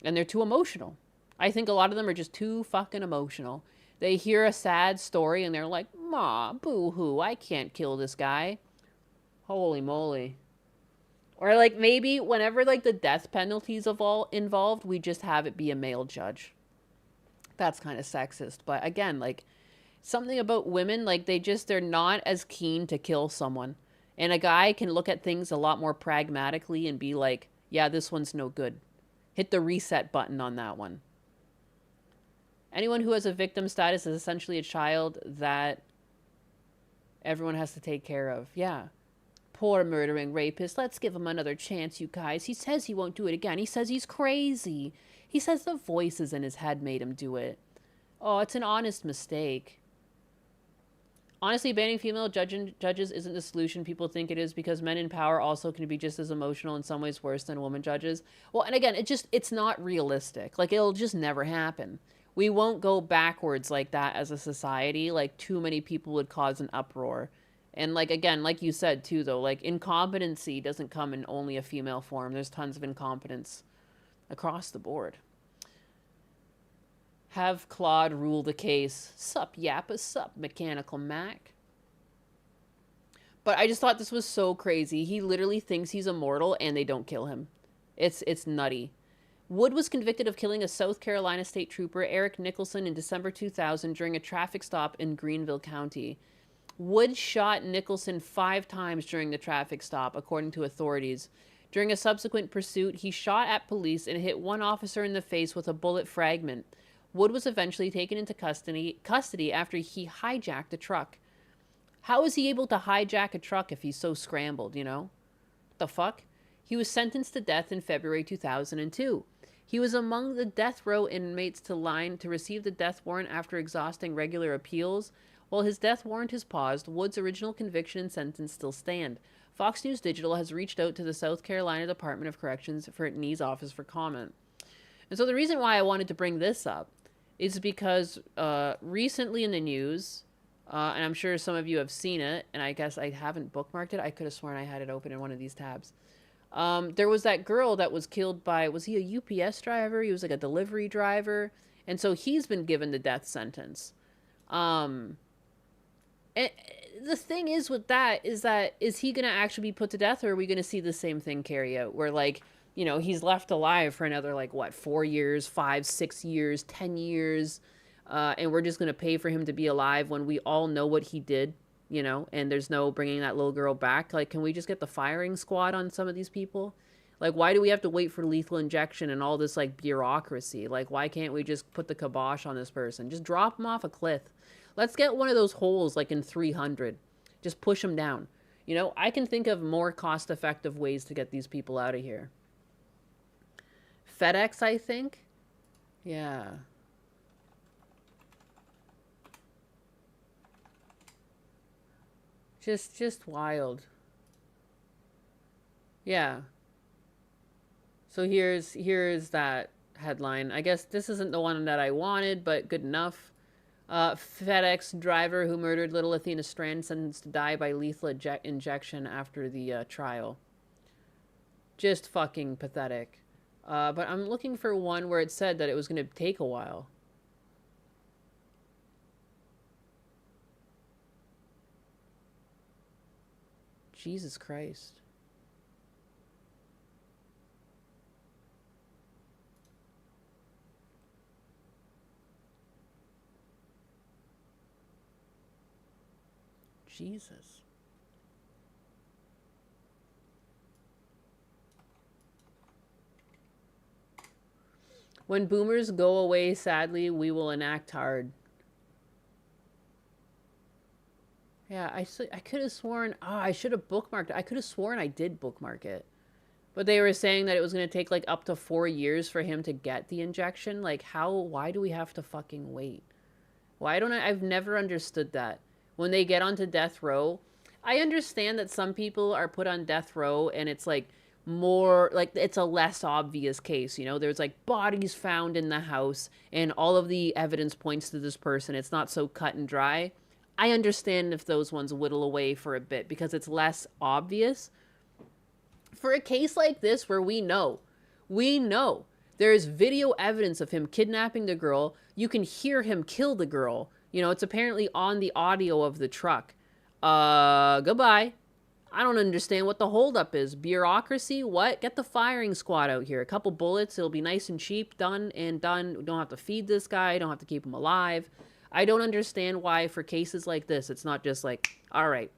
they're too emotional. I think a lot of them are just too fucking emotional. They hear a sad story and they're like, "Ma, boo-hoo, I can't kill this guy." Holy moly. Or like maybe whenever like the death penalties of all involved, we just have it be a male judge. That's kind of sexist, but again, like something about women, like they're not as keen to kill someone. And a guy can look at things a lot more pragmatically and be like, "Yeah, this one's no good." Hit the reset button on that one. Anyone who has a victim status is essentially a child that everyone has to take care of. Yeah. Poor murdering rapist. Let's give him another chance, you guys. He says he won't do it again. He says he's crazy. He says the voices in his head made him do it. Oh, it's an honest mistake. Honestly, banning female judges isn't the solution people think it is, because men in power also can be just as emotional, in some ways worse than women judges. Well, and again, it's not realistic. Like, it'll just never happen. We won't go backwards like that as a society. Like, too many people would cause an uproar. And like, again, like you said too, though, like incompetency doesn't come in only a female form. There's tons of incompetence across the board. Have Claude rule the case. Sup, Yappa, sup, Mechanical Mac. But I just thought this was so crazy. He literally thinks he's immortal and they don't kill him. It's nutty. Wood was convicted of killing a South Carolina state trooper, Eric Nicholson, in December 2000 during a traffic stop in Greenville County. Wood shot Nicholson 5 times during the traffic stop, according to authorities. During a subsequent pursuit, he shot at police and hit one officer in the face with a bullet fragment. Wood was eventually taken into custody after he hijacked a truck. How is he able to hijack a truck if he's so scrambled, you know? What the fuck? He was sentenced to death in February 2002. He was among the death row inmates to line to receive the death warrant after exhausting regular appeals. While his death warrant is paused, Wood's original conviction and sentence still stand. Fox News Digital has reached out to the South Carolina Department of Corrections for Nee's office for comment. And so the reason why I wanted to bring this up is because recently in the news, and I'm sure some of you have seen it, and I guess I haven't bookmarked it. I could have sworn I had it open in one of these tabs. There was that girl that was killed by, was he a UPS driver? He was like a delivery driver. And so he's been given the death sentence. And the thing is with that, is he going to actually be put to death, or are we going to see the same thing carry out where, like, you know, he's left alive for another, like, what, 4 years, 5, 6 years, 10 years, and we're just going to pay for him to be alive when we all know what he did, you know, and there's no bringing that little girl back? Like, can we just get the firing squad on some of these people? Like, why do we have to wait for lethal injection and all this, like, bureaucracy? Like, why can't we just put the kibosh on this person? Just drop him off a cliff. Let's get one of those holes, like in 300. Just push him down. You know, I can think of more cost-effective ways to get these people out of here. FedEx, I think? Yeah. Just wild. Yeah. So here's that headline. I guess this isn't the one that I wanted, but good enough. FedEx driver who murdered little Athena Strand sentenced to die by lethal injection after the trial. Just fucking pathetic. But I'm looking for one where it said that it was going to take a while. Jesus Christ. Jesus. When boomers go away, sadly, we will enact hard. Yeah, I could have sworn... Oh, I should have bookmarked it. I could have sworn I did bookmark it. But they were saying that it was going to take, like, up to 4 years for him to get the injection. Like, why do we have to fucking wait? Why don't I've never understood that. When they get onto death row, I understand that some people are put on death row and it's like, more, like, it's a less obvious case, you know? There's, like, bodies found in the house, and all of the evidence points to this person. It's not so cut and dry. I understand if those ones whittle away for a bit, because it's less obvious. For a case like this, where we know, there is video evidence of him kidnapping the girl. You can hear him kill the girl. You know, it's apparently on the audio of the truck. Goodbye. I don't understand what the holdup is. Bureaucracy? What? Get the firing squad out here. A couple bullets. It'll be nice and cheap. Done and done. We don't have to feed this guy. Don't have to keep him alive. I don't understand why for cases like this, it's not just like, all right,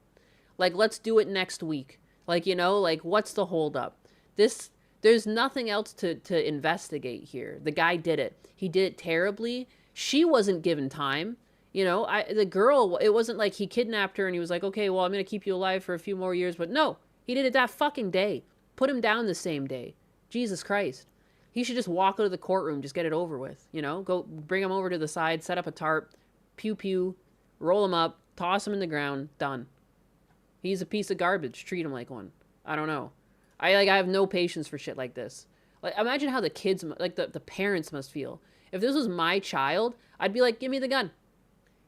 like, let's do it next week. Like, you know, like, what's the holdup? There's nothing else to investigate here. The guy did it. He did it terribly. She wasn't given time. You know, the girl, it wasn't like he kidnapped her and he was like, okay, well, I'm going to keep you alive for a few more years. But no, he did it that fucking day. Put him down the same day. Jesus Christ. He should just walk out of the courtroom, just get it over with. You know, go bring him over to the side, set up a tarp, pew pew, roll him up, toss him in the ground, done. He's a piece of garbage. Treat him like one. I don't know. I have no patience for shit like this. Like, imagine how the kids, like the parents must feel. If this was my child, I'd be like, give me the gun.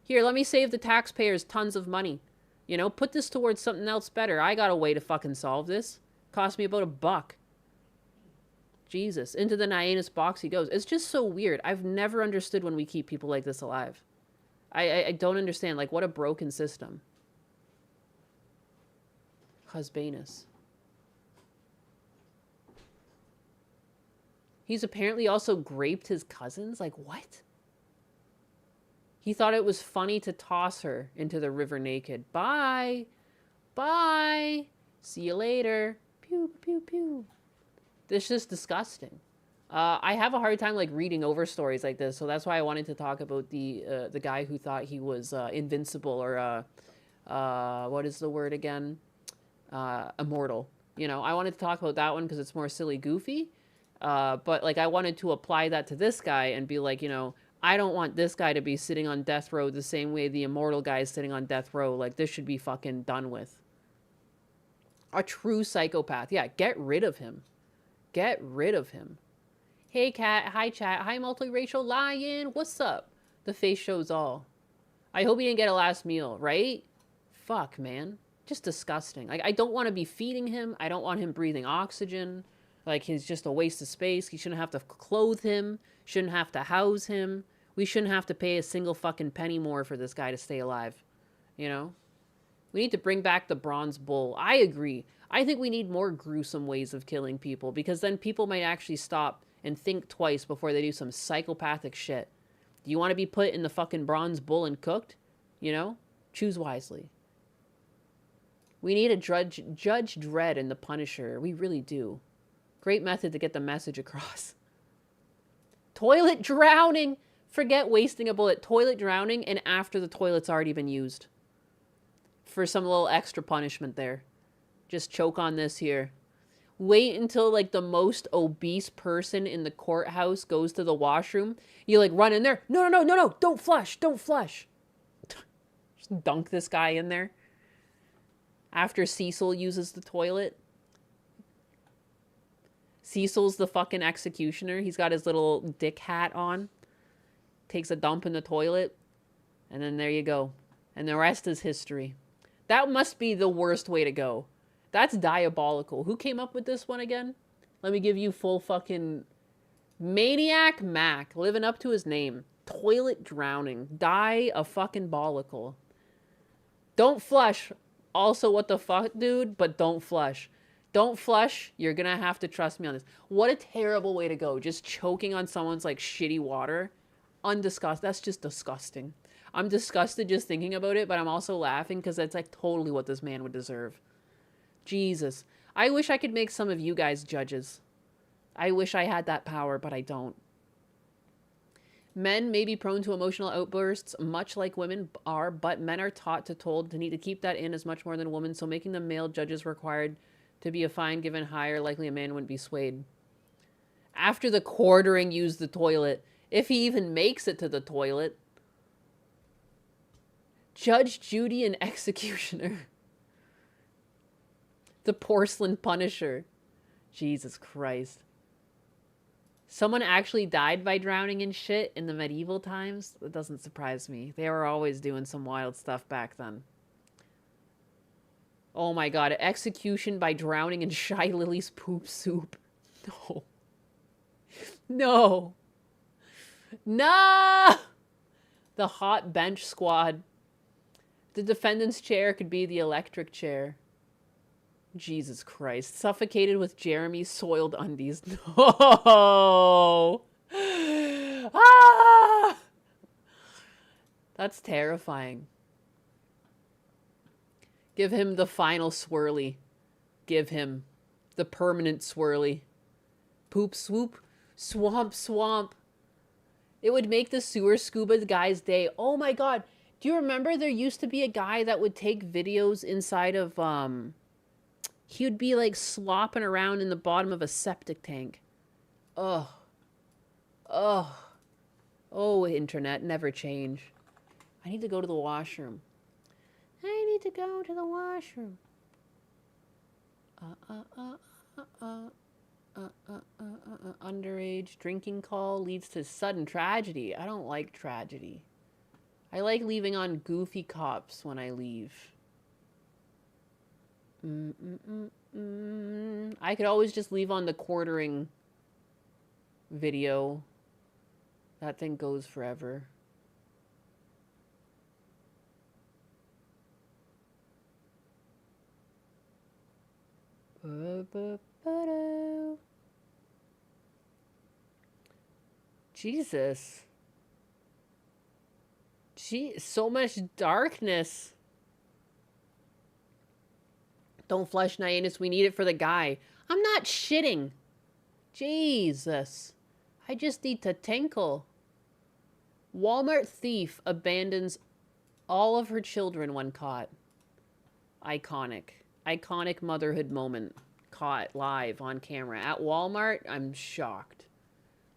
Here, let me save the taxpayers tons of money. You know, put this towards something else better. I got a way to fucking solve this. Cost me about $1. Jesus. Into the Nyanus box he goes. It's just so weird. I've never understood when we keep people like this alive. I don't understand. Like, what a broken system. Husbanus. He's apparently also graped his cousins? Like, what? He thought it was funny to toss her into the river naked. Bye. Bye. See you later. Pew, pew, pew. This is disgusting. I have a hard time, like, reading over stories like this, so that's why I wanted to talk about the guy who thought he was invincible, or what is the word again? Immortal. You know, I wanted to talk about that one because it's more silly goofy. But, like, I wanted to apply that to this guy and be like, you know, I don't want this guy to be sitting on death row the same way the immortal guy is sitting on death row. Like, this should be fucking done with. A true psychopath. Yeah, get rid of him. Get rid of him. Hey, cat. Hi, chat. Hi, multiracial lion. What's up? The face shows all. I hope he didn't get a last meal, right? Fuck, man. Just disgusting. Like, I don't want to be feeding him. I don't want him breathing oxygen. Like, he's just a waste of space. He shouldn't have to clothe him. Shouldn't have to house him. We shouldn't have to pay a single fucking penny more for this guy to stay alive. You know? We need to bring back the bronze bull. I agree. I think we need more gruesome ways of killing people, because then people might actually stop and think twice before they do some psychopathic shit. Do you want to be put in the fucking bronze bull and cooked? You know? Choose wisely. We need a Judge Dredd in the Punisher. We really do. Great method to get the message across. Toilet drowning! Forget wasting a bullet. Toilet drowning, and after the toilet's already been used. For some little extra punishment there. Just choke on this here. Wait until, like, the most obese person in the courthouse goes to the washroom. You, like, run in there. No, don't flush, don't flush. Just dunk this guy in there. After Cecil uses the toilet. Cecil's the fucking executioner. He's got his little dick hat on. Takes a dump in the toilet. And then there you go. And the rest is history. That must be the worst way to go. That's diabolical. Who came up with this one again? Let me give you full fucking... Maniac Mac. Living up to his name. Toilet drowning. Die-a-fucking-bolical. Don't flush. Also, what the fuck, dude? But don't flush. Don't flush. You're gonna have to trust me on this. What a terrible way to go. Just choking on someone's, like, shitty water. Undisgusting. That's just disgusting. I'm disgusted just thinking about it, but I'm also laughing because that's, like, totally what this man would deserve. Jesus. I wish I could make some of you guys judges. I wish I had that power, but I don't. Men may be prone to emotional outbursts, much like women are, but men are taught to need to keep that in as much more than women, so making them male judges required to be a fine given higher, likely a man wouldn't be swayed. After the quartering, use the toilet. If he even makes it to the toilet. Judge Judy and Executioner. The Porcelain Punisher. Jesus Christ. Someone actually died by drowning in shit in the medieval times? That doesn't surprise me. They were always doing some wild stuff back then. Oh my god, execution by drowning in Shy Lily's poop soup. No. No. No! The hot bench squad. The defendant's chair could be the electric chair. Jesus Christ. Suffocated with Jeremy's soiled undies. No! Ah! That's terrifying. Give him the final swirly. Give him the permanent swirly. Poop swoop. Swamp swamp. It would make the sewer scuba guy's day. Oh my god. Do you remember there used to be a guy that would take videos inside of, he would be like slopping around in the bottom of a septic tank. Ugh. Ugh. Oh, internet, never change. I need to go to the washroom. I need to go to the washroom. Underage drinking call leads to sudden tragedy. I don't like tragedy. I like leaving on goofy cops when I leave. I could always just leave on the quartering video. That thing goes forever. Jesus. Gee, so much darkness. Don't flush Nyanus. We need it for the guy. I'm not shitting. Jesus. I just need to tinkle. Walmart thief abandons all of her children when caught. Iconic. Iconic motherhood moment. Caught live on camera. At Walmart, I'm shocked.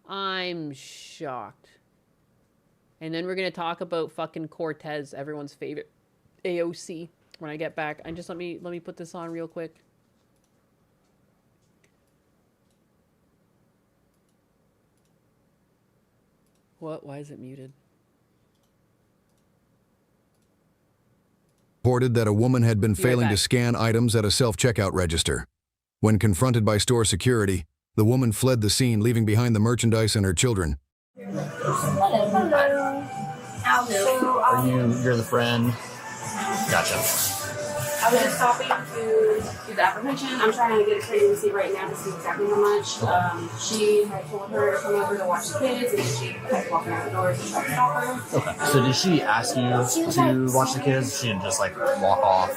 I'm shocked. And then we're going to talk about fucking Cortez, everyone's favorite AOC, when I get back. And just let me put this on real quick. What? Why is it muted? Reported that a woman had been failing to scan items at a self-checkout register. When confronted by store security, the woman fled the scene, leaving behind the merchandise and her children. You're the friend? Gotcha. I was just stopping to do the apprehension. I'm trying to get a training receipt right now to see exactly how much. She had told her to come over to watch the kids, and she kept walking out the door to try to stop her. Okay. So did she ask you to watch the kids? She didn't just like walk off?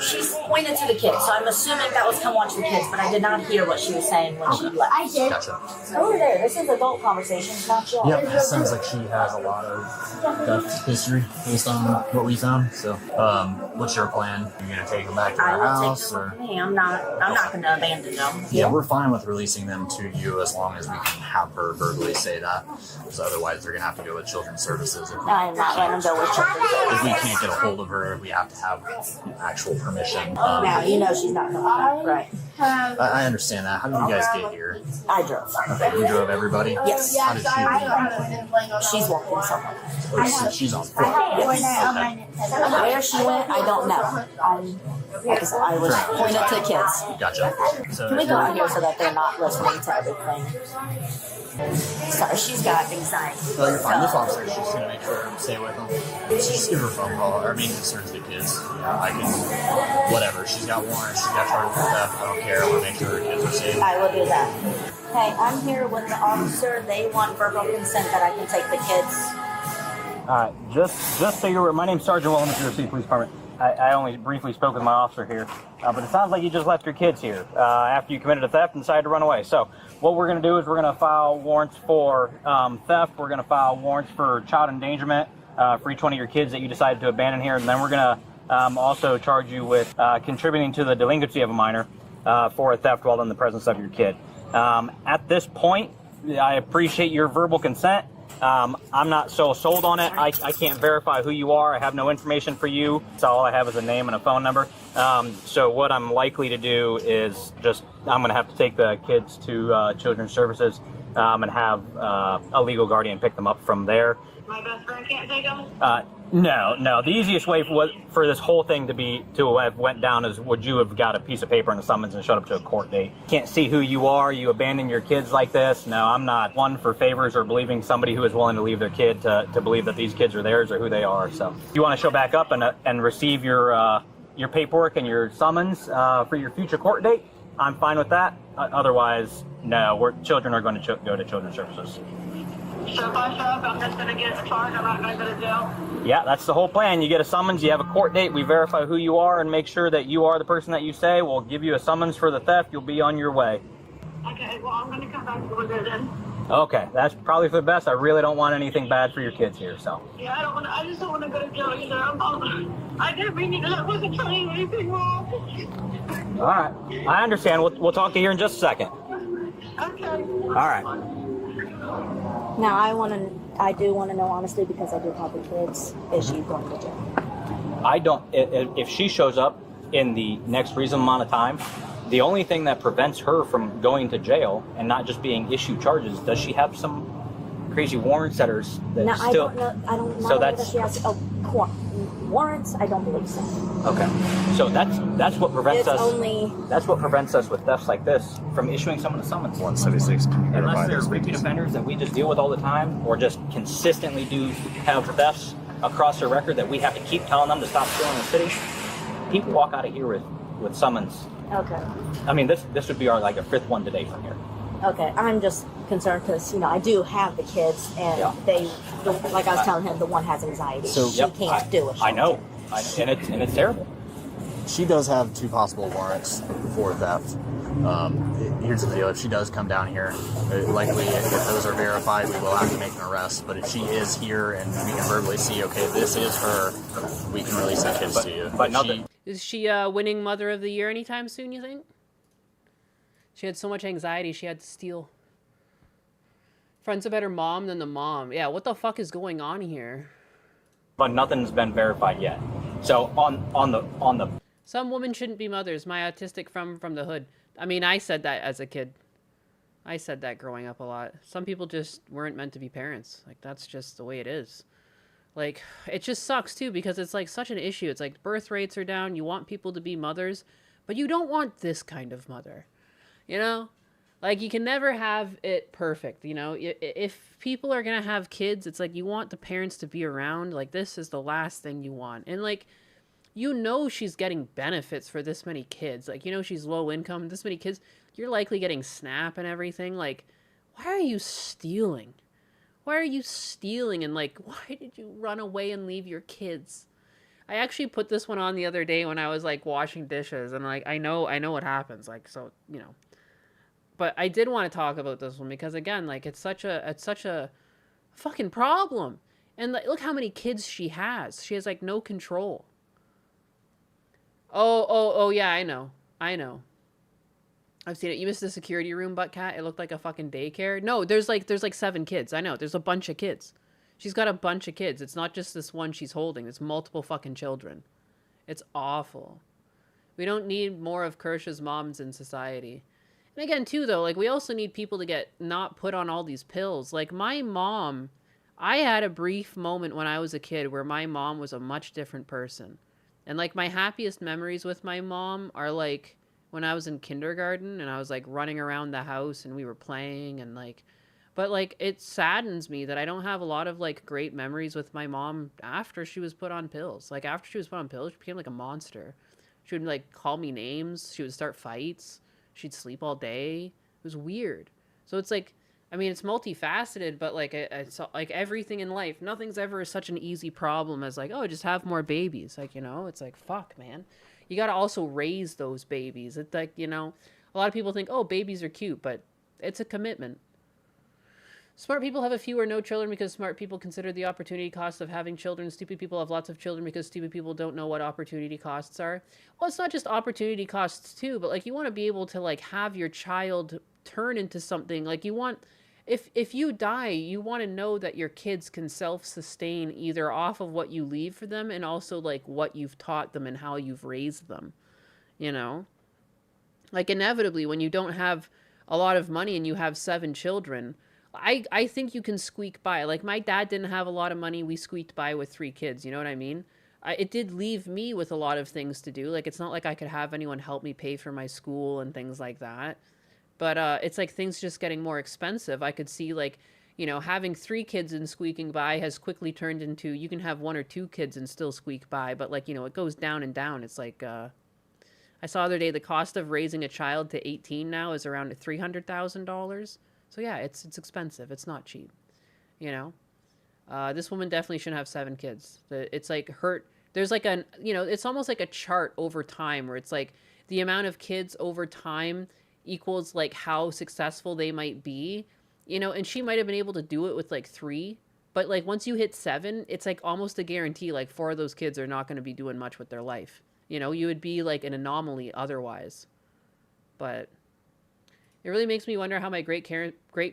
She pointed to the kids, so I'm assuming that was come watch the kids, but I did not hear what she was saying when she left. I did. Gotcha. Over there, this is adult conversations, not yours. Yep, it sounds like she has a lot of theft history based on what we found. So, what's your plan? You're gonna take them back to our house, or? I'm not gonna abandon them. Yeah, we're fine with releasing them to you as long as we can have her verbally say that. Because otherwise, they're gonna have to go with Children's Services. I'm not letting them go with children. If we can't get a hold of her, we have to have actual permission. Now you know she's not coming back, right? I understand that. How did you guys get here? I drove. You drove everybody? Yes. How did she leave? She's walking somewhere. She's on foot. Yes. Where she went, I don't know. Like I said, I was pointed to the kids. Gotcha. So Can we go out here so that they're not listening to everything? Sorry, she's got anxiety. well, you're fine. This officer's just going to make sure to stay with them. Just give her a phone call. Our main concern is the kids. I can, whatever. She's got warrants. She's got charges with theft. I don't care. I want to make sure her kids are safe. I will do that. Hey, I'm here with the officer. They want verbal consent that I can take the kids. All right, just so you're aware, my name's Sergeant Williams, New York City Police Department. I only briefly spoke with my officer here, but it sounds like you just left your kids here after you committed a theft and decided to run away. So what we're going to do is we're going to file warrants for theft. We're going to file warrants for child endangerment for each one of your kids that you decided to abandon here, and then we're going to also charge you with contributing to the delinquency of a minor for a theft while in the presence of your kid. At this point, I appreciate your verbal consent. I'm not so sold on it. I can't verify who you are. I have no information for you. So all I have is a name and a phone number. So what I'm likely to do is I'm going to have to take the kids to Children's Services and have a legal guardian pick them up from there. My best friend can't take them? No. The easiest way for this whole thing to have went down is would you have got a piece of paper and a summons and showed up to a court date. Can't see who you are. You abandon your kids like this. No, I'm not one for favors or believing somebody who is willing to leave their kid to believe that these kids are theirs or who they are. So if you want to show back up and receive your paperwork and your summons for your future court date, I'm fine with that. Otherwise, no, children are going to go to Children's Services. So if I show up, I'm just going to get charged. I'm not going to go to jail? Yeah, that's the whole plan. You get a summons, you have a court date, we verify who you are and make sure that you are the person that you say. We'll give you a summons for the theft. You'll be on your way. Okay, well, I'm going to come back to the then. Okay, that's probably for the best. I really don't want anything bad for your kids here, so. Yeah, I just don't want to go to jail either. I didn't mean to. I wasn't trying anything wrong. All right, I understand. We'll talk to you here in just a second. Okay. All right. Now, I do want to know honestly, because I do have the kids, is she going to jail? I don't, if she shows up in the next reasonable amount of time, the only thing that prevents her from going to jail and not just being issued charges, does she have some crazy warrants that are No, still? I don't know So whether she has warrants. I don't believe so. Okay, so that's what prevents It's us. only- That's what prevents us with thefts like this from issuing someone a summons. 176. Unless they're repeat offenders that we just deal with all the time, or just consistently have thefts across their record that we have to keep telling them to stop stealing the city. People walk out of here with summons. Okay. I mean, this would be our a fifth one today from here. Okay, I'm just concerned because, I do have the kids, and like I was telling him, the one has anxiety. So- she can't do it. I know. And it's terrible. She does have 2 possible warrants for theft. Here's the deal: if she does come down here, likely if those are verified, we will have to make an arrest. But if she is here and we can verbally see, okay, this is her, we can release the kids to you. But nothing. Is she winning Mother of the Year anytime soon, you think? She had so much anxiety she had to steal. Friend's a better mom than the mom. Yeah, what the fuck is going on here? But nothing's been verified yet. So on the Some women shouldn't be mothers. My autistic from the hood. I mean, I said that as a kid. I said that growing up a lot. Some people just weren't meant to be parents. Like, that's just the way it is. Like, it just sucks, too, because it's, such an issue. It's like birth rates are down. You want people to be mothers, but you don't want this kind of mother. You know? Like, you can never have it perfect, If people are going to have kids, it's like you want the parents to be around. Like, this is the last thing you want. And, she's getting benefits for this many kids. She's low income, this many kids. You're likely getting SNAP and everything. Like, why are you stealing? Why are you stealing? And, why did you run away and leave your kids? I actually put this one on the other day when I was, washing dishes. And, I know what happens. But I did want to talk about this one because, again, it's such a fucking problem. And, look how many kids she has. She has, no control. Oh, yeah, I know. I've seen it. You missed the security room, Buttcat. It looked like a fucking daycare. No, there's 7 kids. I know. There's a bunch of kids. She's got a bunch of kids. It's not just this one she's holding. It's multiple fucking children. It's awful. We don't need more of Kersha's moms in society. And again, too, though, we also need people to get not put on all these pills. My mom, I had a brief moment when I was a kid where my mom was a much different person. And, my happiest memories with my mom are, when I was in kindergarten and I was, running around the house and we were playing and, But, it saddens me that I don't have a lot of, great memories with my mom after she was put on pills. After she was put on pills, she became, a monster. She would, call me names. She would start fights. She'd sleep all day. It was weird. So it's, it's multifaceted, but, it's, everything in life, nothing's ever such an easy problem as, just have more babies. It's fuck, man. You got to also raise those babies. It's a lot of people think, oh, babies are cute, but it's a commitment. Smart people have a few or no children because smart people consider the opportunity cost of having children. Stupid people have lots of children because stupid people don't know what opportunity costs are. Well, it's not just opportunity costs too, but you want to be able to have your child turn into something. if you die, you want to know that your kids can self-sustain either off of what you leave for them and also like what you've taught them and how you've raised them, you know? Like inevitably when you don't have a lot of money and you have 7 children, I think you can squeak by. Like my dad didn't have a lot of money, we squeaked by with 3 kids, you know what I mean? It did leave me with a lot of things to do. Like it's not like I could have anyone help me pay for my school and things like that. But it's like things just getting more expensive. I could see like, you know, having 3 kids and squeaking by has quickly turned into you can have 1 or 2 kids and still squeak by. But like, you know, it goes down and down. It's like, I saw the other day the cost of raising a child to 18 now is around $300,000. So yeah, it's expensive. It's not cheap, you know. This woman definitely shouldn't have 7 kids. It's like there's like a, you know, it's almost like a chart over time where it's like the amount of kids over time equals like how successful they might be, you know, and she might have been able to do it with like 3, but like once you hit 7, it's like almost a guarantee like 4 of those kids are not going to be doing much with their life. You know, you would be like an anomaly otherwise. But it really makes me wonder how my great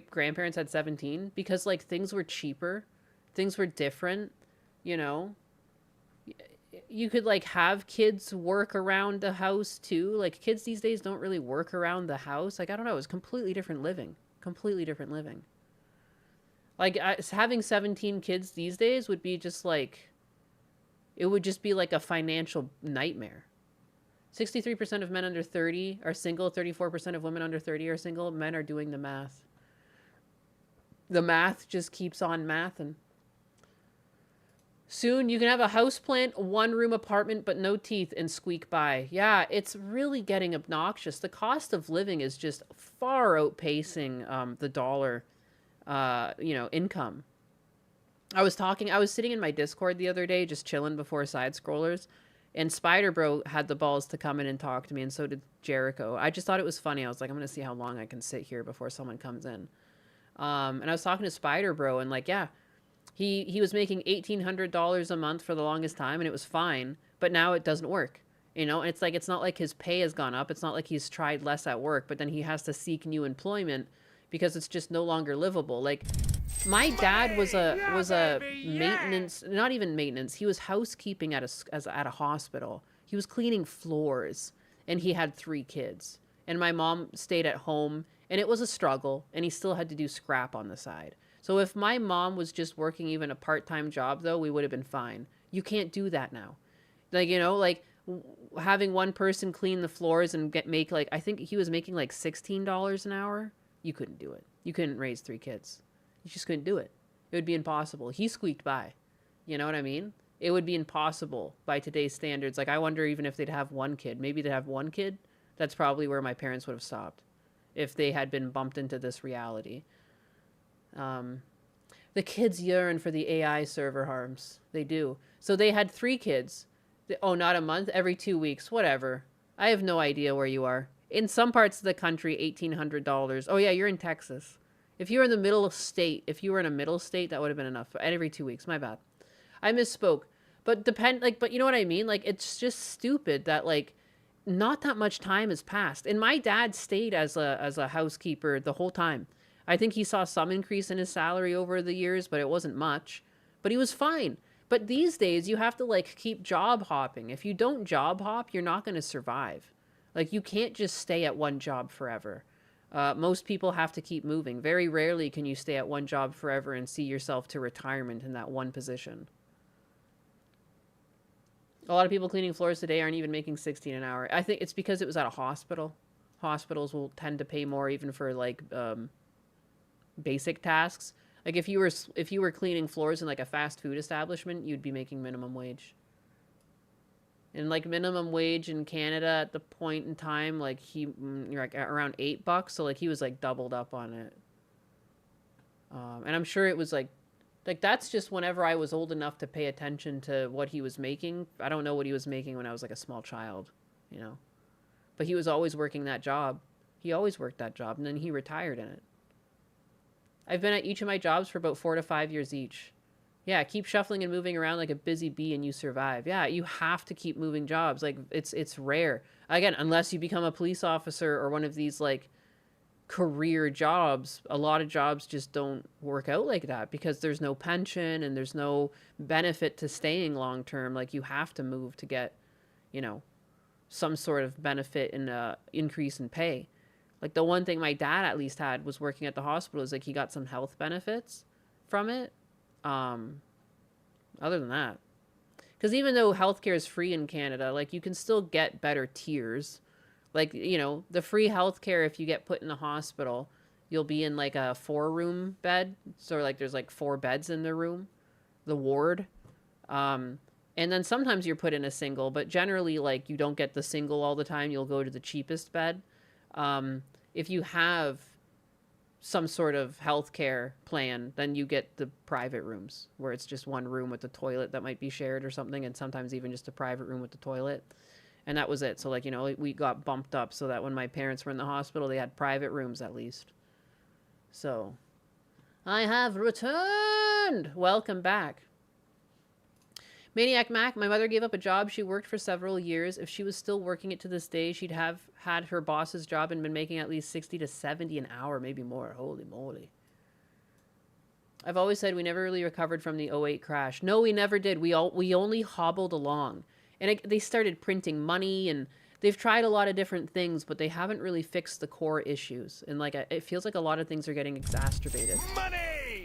grandparents had 17 because like things were cheaper, things were different, you know. You could like have kids work around the house too. Like kids these days don't really work around the house. Like I don't know, it's completely different living. Completely different living. Like having 17 kids these days would be just like, it would just be like a financial nightmare. 63% of men under 30 are single, 34% of women under 30 are single. Men are doing the math. The math just keeps on mathing. Soon you can have a houseplant, 1-room apartment, but no teeth and squeak by. Yeah, it's really getting obnoxious. The cost of living is just far outpacing the dollar, you know, income. I was sitting in my Discord the other day, just chilling before side scrollers, and Spider Bro had the balls to come in and talk to me, and so did Jericho. I just thought it was funny. I was like, I'm gonna see how long I can sit here before someone comes in. And I was talking to Spider Bro, and like, yeah. He was making $1,800 a month for the longest time, and it was fine. But now it doesn't work, you know. And it's like it's not like his pay has gone up. It's not like he's tried less at work, but then he has to seek new employment because it's just no longer livable. Like my dad was a maintenance, not even maintenance. He was housekeeping at a hospital. He was cleaning floors, and he had 3 kids. And my mom stayed at home, and it was a struggle. And he still had to do scrap on the side. So if my mom was just working even a part-time job, though, we would have been fine. You can't do that now. Like, you know, like having one person clean the floors and make like, I think he was making like $16 an hour. You couldn't do it. You couldn't raise 3 kids. You just couldn't do it. It would be impossible. He squeaked by. You know what I mean? It would be impossible by today's standards. Like, I wonder even if they'd have 1 kid. Maybe they'd have 1 kid. That's probably where my parents would have stopped if they had been bumped into this reality. The kids yearn for the AI server harms. They do. So they had 3 kids. Oh, not a month? Every 2 weeks. Whatever. I have no idea where you are. In some parts of the country, $1,800. Oh, yeah, you're in Texas. If you were in the middle state, that would have been enough. Every 2 weeks. My bad. I misspoke. But but you know what I mean? Like, it's just stupid that, like, not that much time has passed. And my dad stayed as a housekeeper the whole time. I think he saw some increase in his salary over the years, but it wasn't much. But he was fine. But these days, you have to, like, keep job hopping. If you don't job hop, you're not going to survive. Like, you can't just stay at one job forever. Most people have to keep moving. Very rarely can you stay at one job forever and see yourself to retirement in that one position. A lot of people cleaning floors today aren't even making $16 an hour. I think it's because it was at a hospital. Hospitals will tend to pay more even for, like, basic tasks. Like if you were cleaning floors in like a fast food establishment, you'd be making minimum wage. And like minimum wage in Canada at the point in time, like you're like around $8, so like he was like doubled up on it. And I'm sure it was like that's just whenever I was old enough to pay attention to what he was making. I don't know what he was making when I was like a small child, you know. But he was always working that job. He always worked that job, and then he retired in it. I've been at each of my jobs for about 4 to 5 years each. Yeah, keep shuffling and moving around like a busy bee and you survive. Yeah, you have to keep moving jobs. Like, it's rare. Again, unless you become a police officer or one of these, like, career jobs, a lot of jobs just don't work out like that because there's no pension and there's no benefit to staying long term. Like you have to move to get, you know, some sort of benefit and increase in pay. Like the one thing my dad at least had was working at the hospital is like he got some health benefits from it. Other than that, because even though healthcare is free in Canada, like you can still get better tiers. Like, you know, the free healthcare, if you get put in the hospital, you'll be in like a 4-room bed. So like there's like 4 beds in the room, the ward. And then sometimes you're put in a single, but generally like you don't get the single all the time. You'll go to the cheapest bed. If you have some sort of healthcare plan, then you get the private rooms where it's just one room with the toilet that might be shared or something. And sometimes even just a private room with the toilet. And that was it. So like, you know, we got bumped up so that when my parents were in the hospital, they had private rooms at least. So I have returned. Welcome back. Maniac Mac, my mother gave up a job she worked for several years. If she was still working it to this day, she'd have had her boss's job and been making at least 60 to 70 an hour, maybe more. Holy moly. I've always said we never really recovered from the '08 crash. No, we never did. We only hobbled along. And they started printing money, and they've tried a lot of different things, but they haven't really fixed the core issues. And like it feels like a lot of things are getting exacerbated. Money!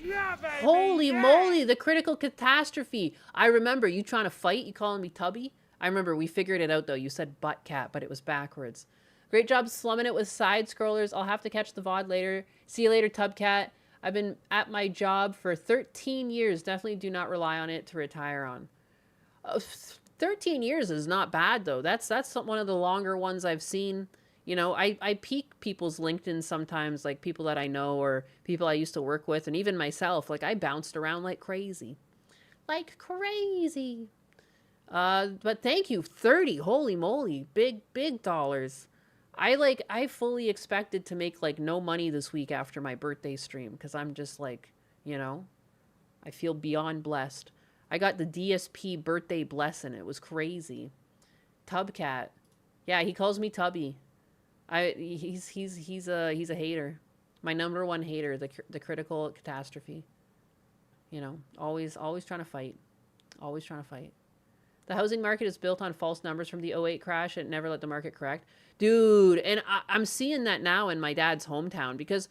Yeah, baby! Holy moly, the critical catastrophe. I remember you trying to fight, you calling me Tubby. I remember we figured it out though. You said butt cat, but it was backwards. Great job slumming it with side scrollers. I'll have to catch the VOD later. See you later, Tubcat. I've been at my job for 13 years. Definitely do not rely on it to retire on. 13 years is not bad though. That's one of the longer ones I've seen. You know, I peek people's LinkedIn sometimes, like people that I know or people I used to work with, and even myself. Like I bounced around like crazy. Like crazy. But thank you. 30. Holy moly. Big dollars. I fully expected to make like no money this week after my birthday stream because I'm just like, you know, I feel beyond blessed. I got the DSP birthday blessing. It was crazy. Tubcat. Yeah, he calls me Tubby. He's a hater. My number one hater, the critical catastrophe. You know, always trying to fight. Always trying to fight. The housing market is built on false numbers from the '08 crash and never let the market correct. Dude, and I'm seeing that now in my dad's hometown because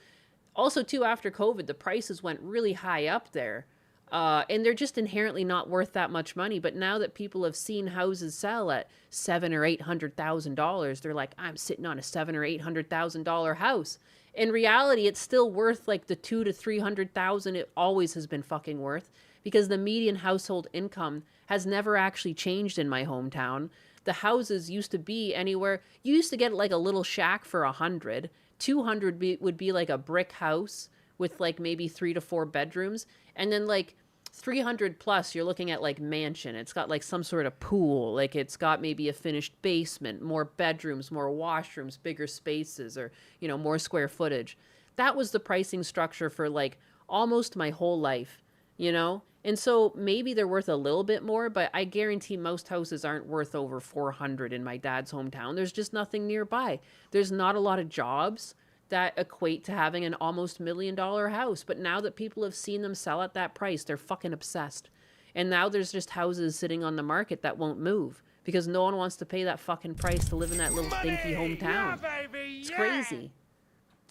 also too after COVID, the prices went really high up there. And they're just inherently not worth that much money. But now that people have seen houses sell at $700,000 or $800,000, they're like, I'm sitting on a $700,000 or $800,000 house. In reality, it's still worth like the $200,000 to $300,000 it always has been fucking worth, because the median household income has never actually changed in my hometown. The houses used to be anywhere. You used to get like a little shack for $100. $200 would be like a brick house with like maybe 3 to 4 bedrooms, and then like 300 plus, you're looking at like mansion. It's got like some sort of pool, like it's got maybe a finished basement, more bedrooms, more washrooms, bigger spaces, or, you know, more square footage. That was the pricing structure for like almost my whole life, you know? And so maybe they're worth a little bit more, but I guarantee most houses aren't worth over 400 in my dad's hometown. There's just nothing nearby. There's not a lot of jobs that equate to having an almost $1 million house. But now that people have seen them sell at that price, they're fucking obsessed. And now there's just houses sitting on the market that won't move because no one wants to pay that fucking price to live in that little stinky hometown. Yeah, baby, yeah. It's crazy.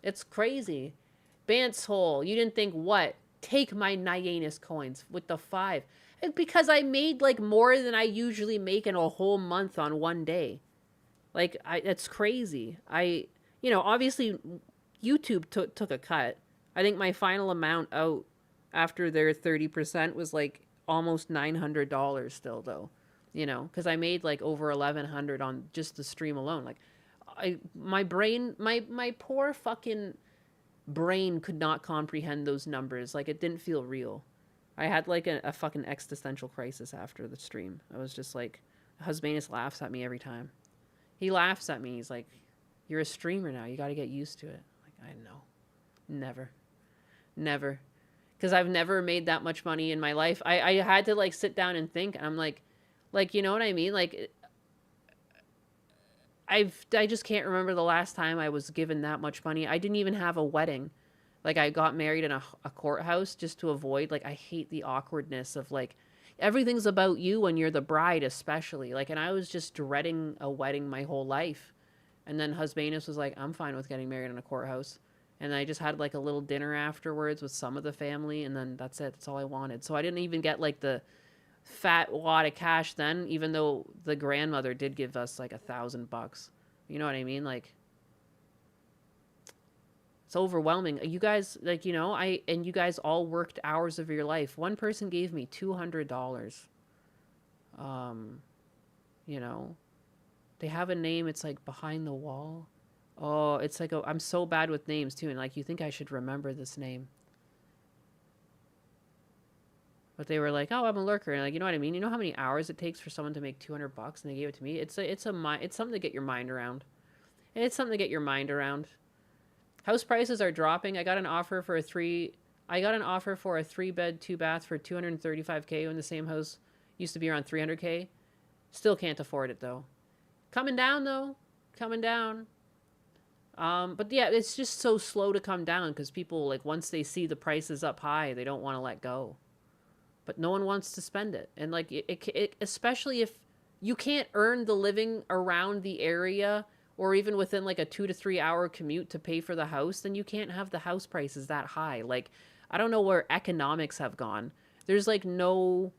It's crazy. Bance Hole, you didn't think what? Take my Nyanus coins with the 5. It's because I made like more than I usually make in a whole month on one day. Like, it's crazy. You know, obviously, YouTube took a cut. I think my final amount out after their 30% was like almost $900 still, though. You know, because I made like over $1,100 on just the stream alone. Like, my brain, my poor fucking brain could not comprehend those numbers. Like, it didn't feel real. I had like a fucking existential crisis after the stream. I was just like, Husbanus laughs at me every time. He laughs at me. He's like, you're a streamer now. You got to get used to it. Like, I know. Never. Because I've never made that much money in my life. I had to, like, sit down and think. And I'm like, you know what I mean? Like, I just can't remember the last time I was given that much money. I didn't even have a wedding. Like, I got married in a courthouse just to avoid, like, I hate the awkwardness of, like, everything's about you when you're the bride, especially. Like, and I was just dreading a wedding my whole life. And then Husbanus was like, I'm fine with getting married in a courthouse. And I just had, like, a little dinner afterwards with some of the family, and then that's it. That's all I wanted. So I didn't even get, like, the fat wad of cash then, even though the grandmother did give us, like, $1,000. You know what I mean? Like, it's overwhelming. You guys, like, you know, and you guys all worked hours of your life. One person gave me $200. You know, they have a name. It's like Behind the Wall. Oh, it's like, I'm so bad with names too. And like, you think I should remember this name. But they were like, oh, I'm a lurker. And like, you know what I mean? You know how many hours it takes for someone to make $200 and they gave it to me? It's something to get your mind around. It's something to get your mind around. House prices are dropping. I got an offer for a 3-bed, 2-bath for $235K when the same house used to be around $300K. Still can't afford it though. Coming down though. Coming down. But yeah, it's just so slow to come down because people, like, once they see the prices up high, they don't want to let go. But no one wants to spend it. And like, it especially if you can't earn the living around the area or even within like a 2 to 3 hour commute to pay for the house, then you can't have the house prices that high. Like, I don't know where economics have gone. There's like no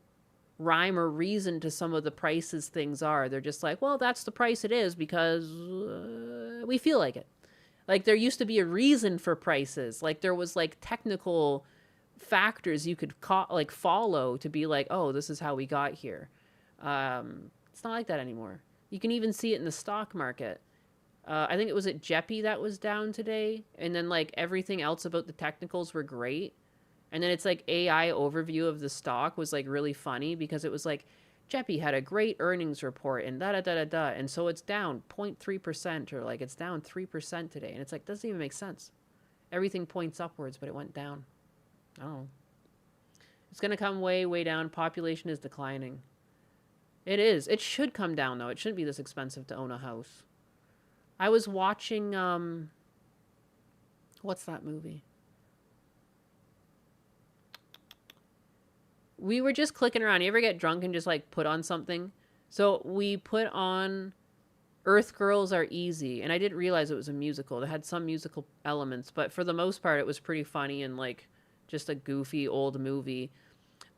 rhyme or reason to some of the prices things are. They're just like, well, that's the price it is because we feel like it. Like, there used to be a reason for prices. Like, there was like technical factors you could follow to be like, oh, this is how we got here. It's not like that anymore. You can even see it in the stock market. I think it was at YAP that was down today. And then like everything else about the technicals were great. And then it's like AI overview of the stock was like really funny because it was like YAP had a great earnings report and da-da-da-da-da. And so it's down 0.3% or like it's down 3% today. And it's like, doesn't even make sense. Everything points upwards, but it went down. Oh. It's going to come way, way down. Population is declining. It is. It should come down, though. It shouldn't be this expensive to own a house. I was watching, what's that movie? We were just clicking around. You ever get drunk and just, like, put on something? So we put on Earth Girls Are Easy, and I didn't realize it was a musical. It had some musical elements, but for the most part, it was pretty funny and, like, just a goofy old movie.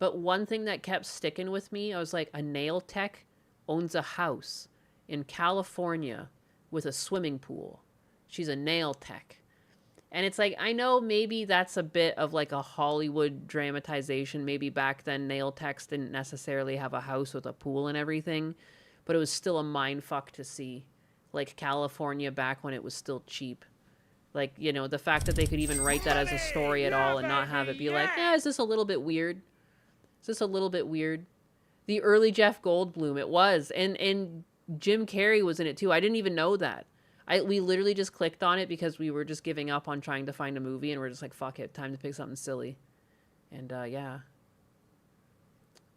But one thing that kept sticking with me, I was like, a nail tech owns a house in California with a swimming pool. She's a nail tech. And it's like, I know maybe that's a bit of like a Hollywood dramatization. Maybe back then nail techs didn't necessarily have a house with a pool and everything, but it was still a mind fuck to see. Like California back when it was still cheap. Like, you know, the fact that they could even write that as a story at all and not have it be like, is this a little bit weird? Is this a little bit weird? The early Jeff Goldblum, it was. And Jim Carrey was in it too. I didn't even know that. We literally just clicked on it because we were just giving up on trying to find a movie and we're just like, fuck it, time to pick something silly. And yeah.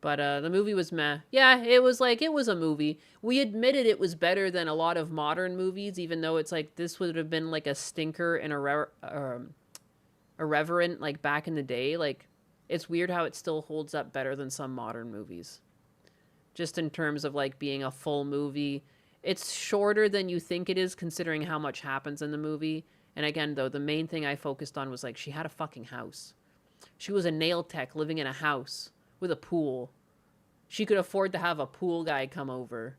But the movie was meh. Yeah, it was like, it was a movie. We admitted it was better than a lot of modern movies, even though it's like, this would have been like a stinker and irreverent like back in the day. Like, it's weird how it still holds up better than some modern movies. Just in terms of like being a full movie. It's shorter than you think it is considering how much happens in the movie. And again, though, the main thing I focused on was like, she had a fucking house. She was a nail tech living in a house with a pool. She could afford to have a pool guy come over.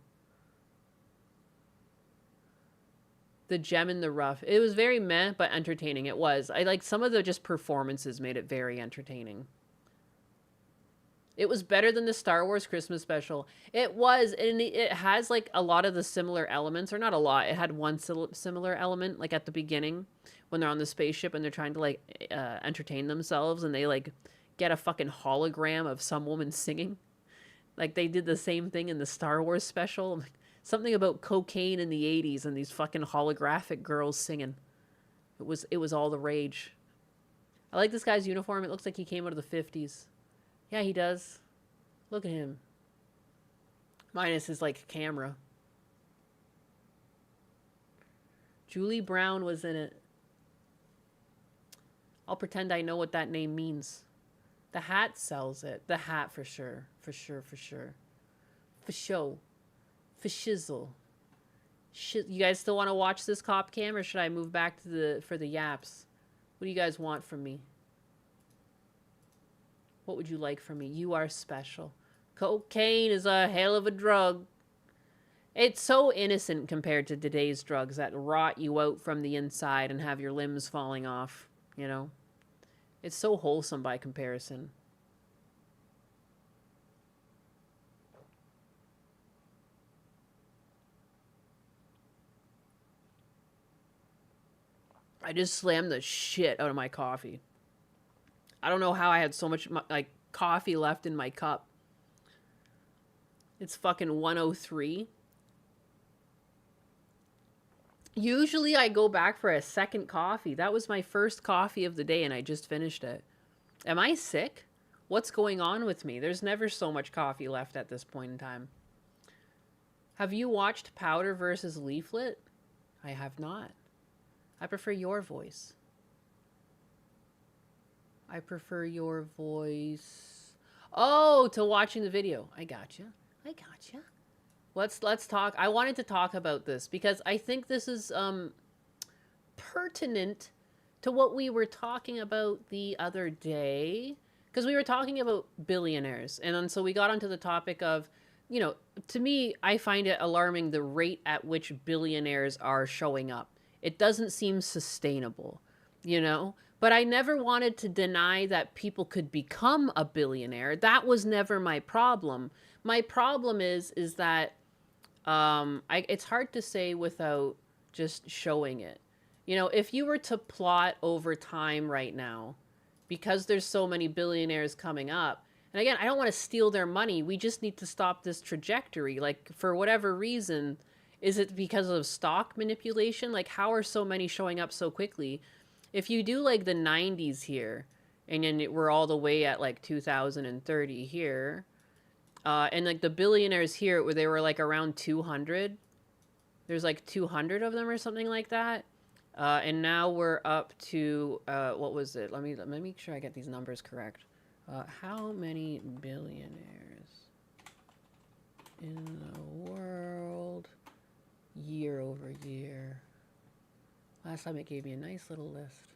The gem in the rough. It was very meh, but entertaining. It was. I like some of the just performances made it very entertaining. It was better than the Star Wars Christmas special. It was, and it has like a lot of the similar elements, or not a lot. It had one similar element, like at the beginning when they're on the spaceship and they're trying to like entertain themselves, and they like get a fucking hologram of some woman singing. Like they did the same thing in the Star Wars special. Something about cocaine in the 80s and these fucking holographic girls singing. It was all the rage. I like this guy's uniform. It looks like he came out of the 50s. Yeah, he does. Look at him. Minus his, like, camera. Julie Brown was in it. I'll pretend I know what that name means. The Hat sells it. The Hat for sure. For sure, for sure. For show. For shizzle. You guys still want to watch this cop cam, or should I move back to for the yaps? What do you guys want from me? What would you like from me? You are special. Cocaine is a hell of a drug. It's so innocent compared to today's drugs that rot you out from the inside and have your limbs falling off, you know? It's so wholesome by comparison. I just slammed the shit out of my coffee. I don't know how I had so much like coffee left in my cup. It's fucking 1:03. Usually I go back for a second coffee. That was my first coffee of the day and I just finished it. Am I sick? What's going on with me? There's never so much coffee left at this point in time. Have you watched Powder versus Leaflet? I have not. I prefer your voice. I prefer your voice. Oh, to watching the video. I gotcha. I gotcha. Let's talk. I wanted to talk about this because I think this is pertinent to what we were talking about the other day. Because we were talking about billionaires. And then so we got onto the topic of, you know, to me, I find it alarming the rate at which billionaires are showing up. It doesn't seem sustainable, you know? But I never wanted to deny that people could become a billionaire. That was never my problem. My problem is that it's hard to say without just showing it. You know, if you were to plot over time right now, because there's so many billionaires coming up, and again, I don't want to steal their money. We just need to stop this trajectory. Like, for whatever reason, is it because of stock manipulation? Like, how are so many showing up so quickly? If you do, like, the 90s here, and then we're all the way at, like, 2030 here, and, like, the billionaires here, where they were, like, around 200. There's, like, 200 of them or something like that. And now we're up to, what was it? Let me make sure I get these numbers correct. How many billionaires in the world year over year? Last time it gave me a nice little list.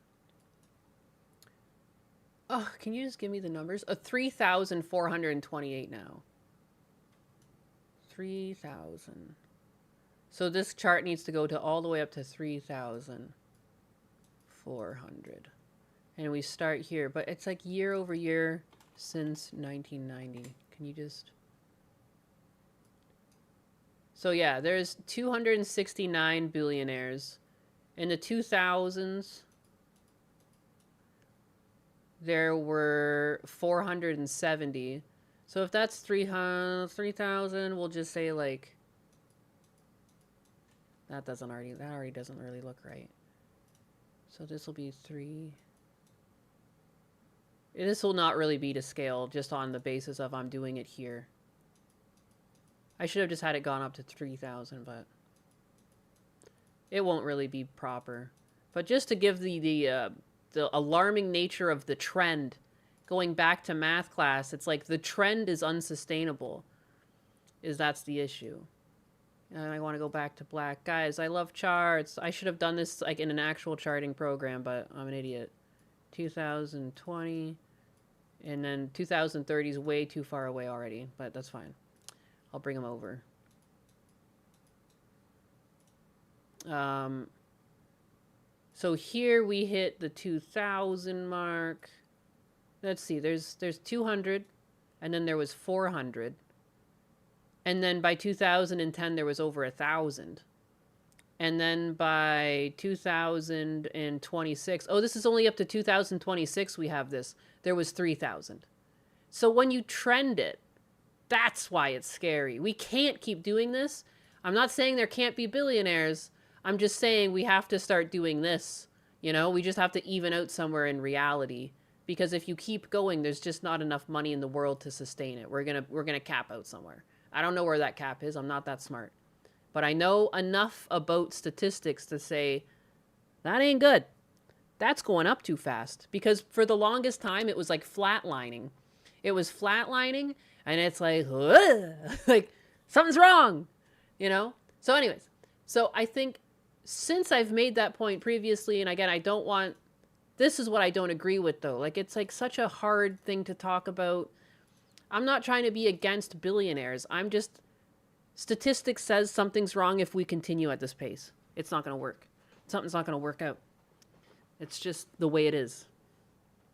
Oh, can you just give me the numbers? 3,428 now. 3,000. So this chart needs to go to all the way up to 3,400. And we start here, but it's like year over year since 1990. Can you just... So yeah, there's 269 billionaires. In the 2000s, there were 470. So if that's 3,000, we'll just say like... That already doesn't really look right. So this will be 3... This will not really be to scale, just on the basis of I'm doing it here. I should have just had it gone up to 3,000, but it won't really be proper. But just to give the alarming nature of the trend, going back to math class, it's like the trend is unsustainable. That's the issue. And I want to go back to black. Guys, I love charts. I should have done this like in an actual charting program, but I'm an idiot. 2020. And then 2030 is way too far away already, but that's fine. I'll bring them over. So here we hit the 2000 mark. Let's see, there's 200, and then there was 400. And then by 2010, there was over 1,000. And then by 2026, oh, this is only up to 2026 we have this. There was 3,000. So when you trend it, that's why it's scary. We can't keep doing this. I'm not saying there can't be billionaires. I'm just saying we have to start doing this. You know, we just have to even out somewhere in reality. Because if you keep going, there's just not enough money in the world to sustain it. We're gonna cap out somewhere. I don't know where that cap is. I'm not that smart. But I know enough about statistics to say that ain't good. That's going up too fast. Because for the longest time, it was like flatlining. It was flatlining, and it's like, like something's wrong, you know? So anyways, so I think since I've made that point previously, and again, I don't want, this is what I don't agree with though. Like, it's like such a hard thing to talk about. I'm not trying to be against billionaires. I'm just, statistics says something's wrong if we continue at this pace. It's not going to work. Something's not going to work out. It's just the way it is.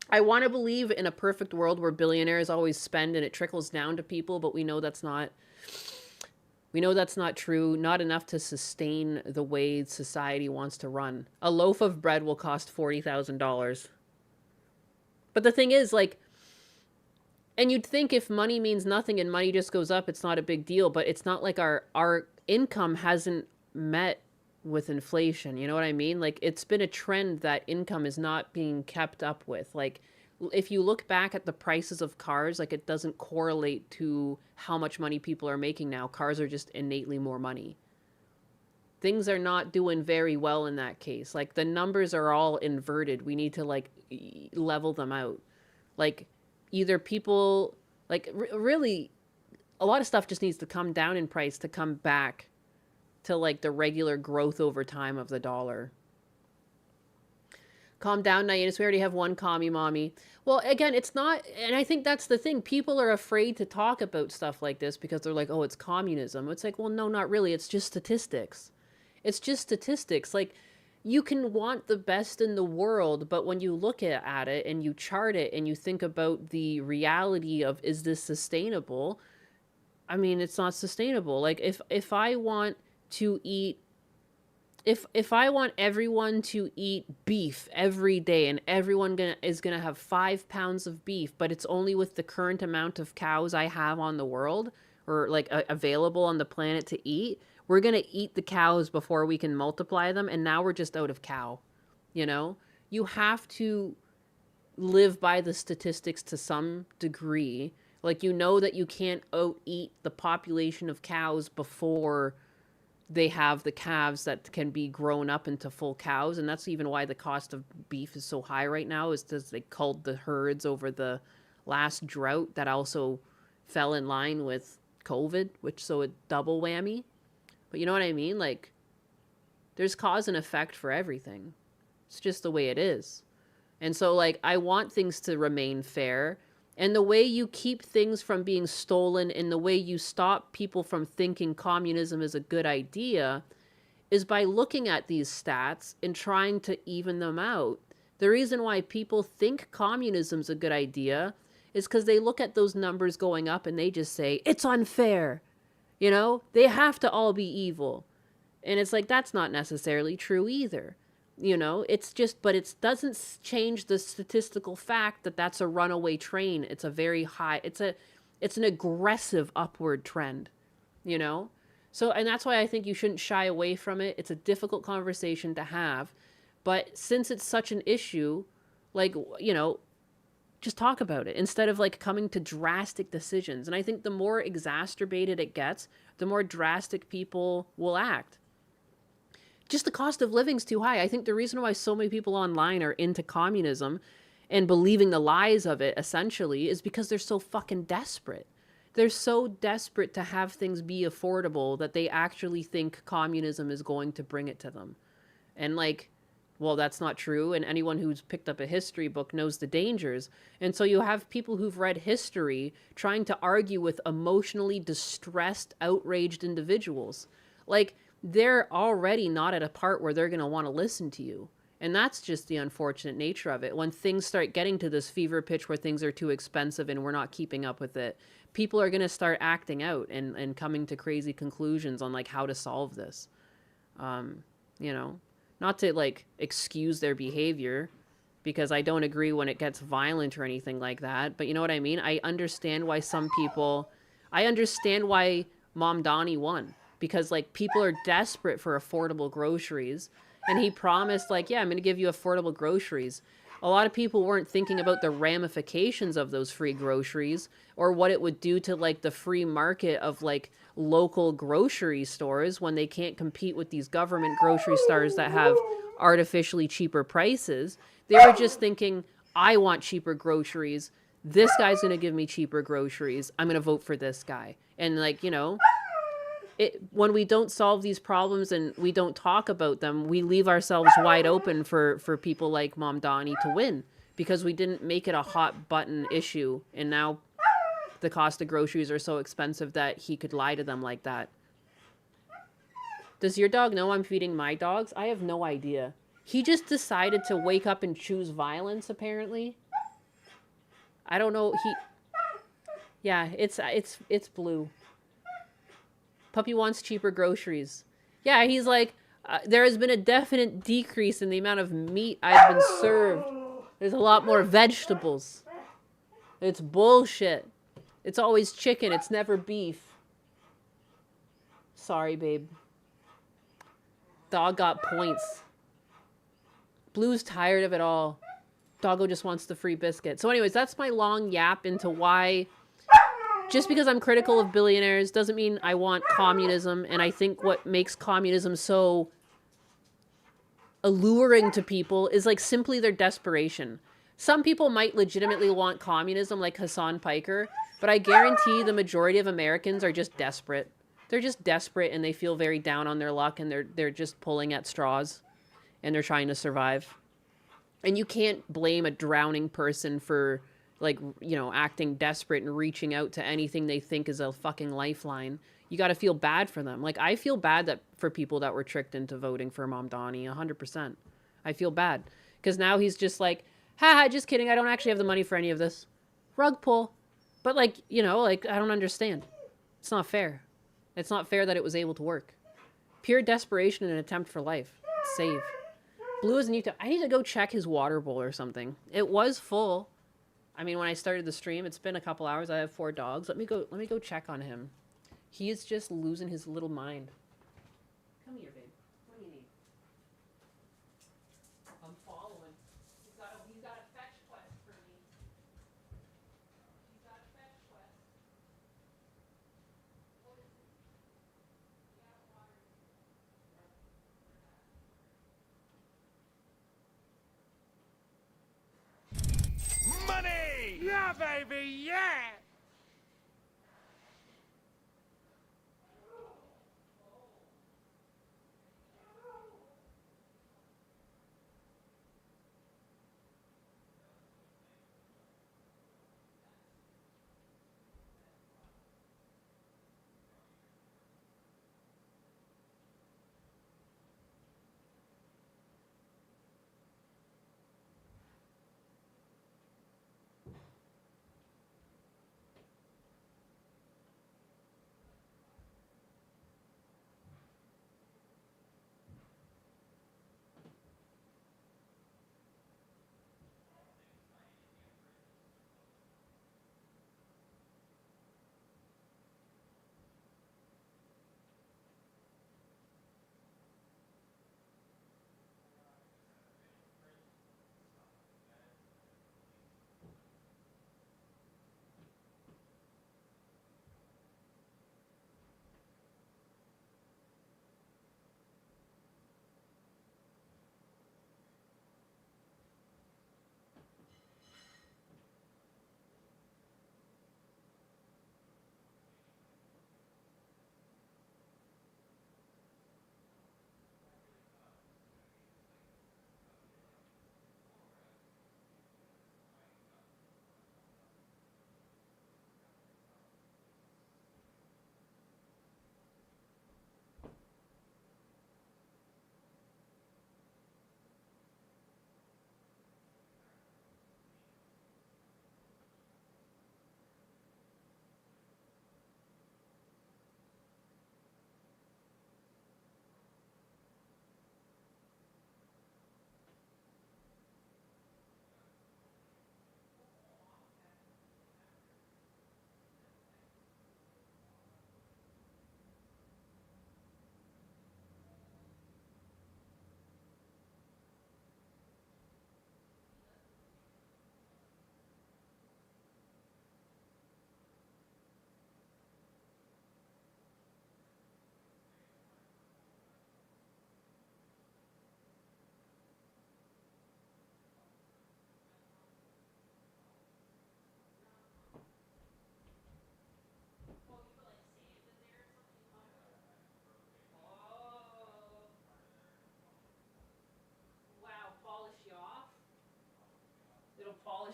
I want to believe in a perfect world where billionaires always spend and it trickles down to people, but we know that's not true. Not enough to sustain the way society wants to run. A loaf of bread will cost $40,000. But the thing is, like, and you'd think if money means nothing and money just goes up, it's not a big deal, but it's not like our income hasn't met with inflation. You know what I mean? Like, it's been a trend that income is not being kept up with. Like, if you look back at the prices of cars, like, it doesn't correlate to how much money people are making now. Cars are just innately more money. Things are not doing very well in that case. Like, the numbers are all inverted. We need to, like, level them out. Like, either people, like, really, a lot of stuff just needs to come down in price to come back to like the regular growth over time of the dollar. Calm down, Nyanus. We already have one commie mommy. Well, again, it's not, and I think that's the thing. People are afraid to talk about stuff like this because they're like, oh, it's communism. It's like, well, no, not really. It's just statistics. It's just statistics. Like, you can want the best in the world, but when you look at it and you chart it and you think about the reality of, is this sustainable? I mean, it's not sustainable. Like, if I want to eat, if I want everyone to eat beef every day and everyone is gonna have 5 pounds of beef, but it's only with the current amount of cows I have on the world or like available on the planet to eat, we're gonna eat the cows before we can multiply them, and now we're just out of cow. You know, you have to live by the statistics to some degree. Like, you know that you can't out-eat the population of cows before they have the calves that can be grown up into full cows. And that's even why the cost of beef is so high right now, is because they culled the herds over the last drought that also fell in line with COVID, which, so a double whammy. But you know what I mean? Like, there's cause and effect for everything. It's just the way it is. And so, like, I want things to remain fair. And the way you keep things from being stolen and the way you stop people from thinking communism is a good idea is by looking at these stats and trying to even them out. The reason why people think communism's a good idea is because they look at those numbers going up and they just say, it's unfair. You know, they have to all be evil. And it's like, that's not necessarily true either. You know, it's just, but it doesn't change the statistical fact that that's a runaway train. It's a very high, it's an aggressive upward trend, you know? So, and that's why I think you shouldn't shy away from it. It's a difficult conversation to have, but since it's such an issue, like, you know, just talk about it instead of like coming to drastic decisions. And I think the more exacerbated it gets, the more drastic people will act. Just the cost of living's too high. I think the reason why so many people online are into communism and believing the lies of it essentially is because they're so fucking desperate. They're so desperate to have things be affordable that they actually think communism is going to bring it to them. And like, well, that's not true. And anyone who's picked up a history book knows the dangers. And so you have people who've read history trying to argue with emotionally distressed, outraged individuals. Like, they're already not at a part where they're going to want to listen to you. And that's just the unfortunate nature of it. When things start getting to this fever pitch where things are too expensive and we're not keeping up with it, people are going to start acting out and coming to crazy conclusions on like how to solve this. You know, not to like excuse their behavior, because I don't agree when it gets violent or anything like that. But you know what I mean? I understand why I understand why Mom Donnie won. Because, like, people are desperate for affordable groceries. And he promised, like, yeah, I'm going to give you affordable groceries. A lot of people weren't thinking about the ramifications of those free groceries or what it would do to like the free market of like local grocery stores when they can't compete with these government grocery stores that have artificially cheaper prices. They were just thinking, I want cheaper groceries. This guy's going to give me cheaper groceries. I'm going to vote for this guy. And like, you know, when we don't solve these problems and we don't talk about them, we leave ourselves wide open for people like Mom Donnie to win because we didn't make it a hot button issue. And now the cost of groceries are so expensive that he could lie to them like that. Does your dog know I'm feeding my dogs? I have no idea. He just decided to wake up and choose violence, apparently. I don't know. Yeah, it's Blue. Puppy wants cheaper groceries. Yeah, he's like, there has been a definite decrease in the amount of meat I've been served. There's a lot more vegetables. It's bullshit. It's always chicken. It's never beef. Sorry, babe. Dog got points. Blue's tired of it all. Doggo just wants the free biscuit. So anyways, that's my long yap into why... Just because I'm critical of billionaires doesn't mean I want communism. And I think what makes communism so alluring to people is like simply their desperation. Some people might legitimately want communism like Hassan Piker, but I guarantee the majority of Americans are just desperate. They're just desperate and they feel very down on their luck and they're just pulling at straws and they're trying to survive. And you can't blame a drowning person for... like, you know, acting desperate and reaching out to anything they think is a fucking lifeline. You got to feel bad for them. Like, I feel bad that for people that were tricked into voting for Mom Donnie, 100%. I feel bad. Because now he's just like, haha, just kidding. I don't actually have the money for any of this. Rug pull. But, like, you know, like, I don't understand. It's not fair. It's not fair that it was able to work. Pure desperation and an attempt for life. Save. Blue is new to... I need to go check his water bowl or something. It was full. I mean, when I started the stream, it's been a couple hours. I have 4 dogs. Let me go check on him. He is just losing his little mind. Come here, babe. What do you need? I'm following. He's got a fetch quest for me. He's got a fetch quest. Money! Yeah, baby, yeah!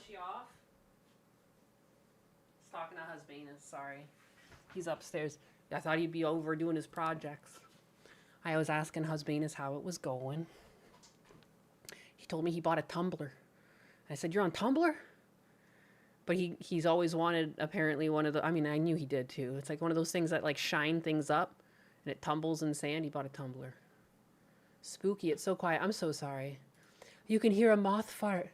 she off? He's talking to Husbanus, sorry. He's upstairs. I thought he'd be over doing his projects. I was asking Husbanus how it was going. He told me he bought a tumbler. I said, "You're on Tumblr?" But he's always wanted, apparently, one of the... I mean, I knew he did, too. It's like one of those things that, like, shine things up, and it tumbles in sand. He bought a tumbler. Spooky. It's so quiet. I'm so sorry. You can hear a moth fart.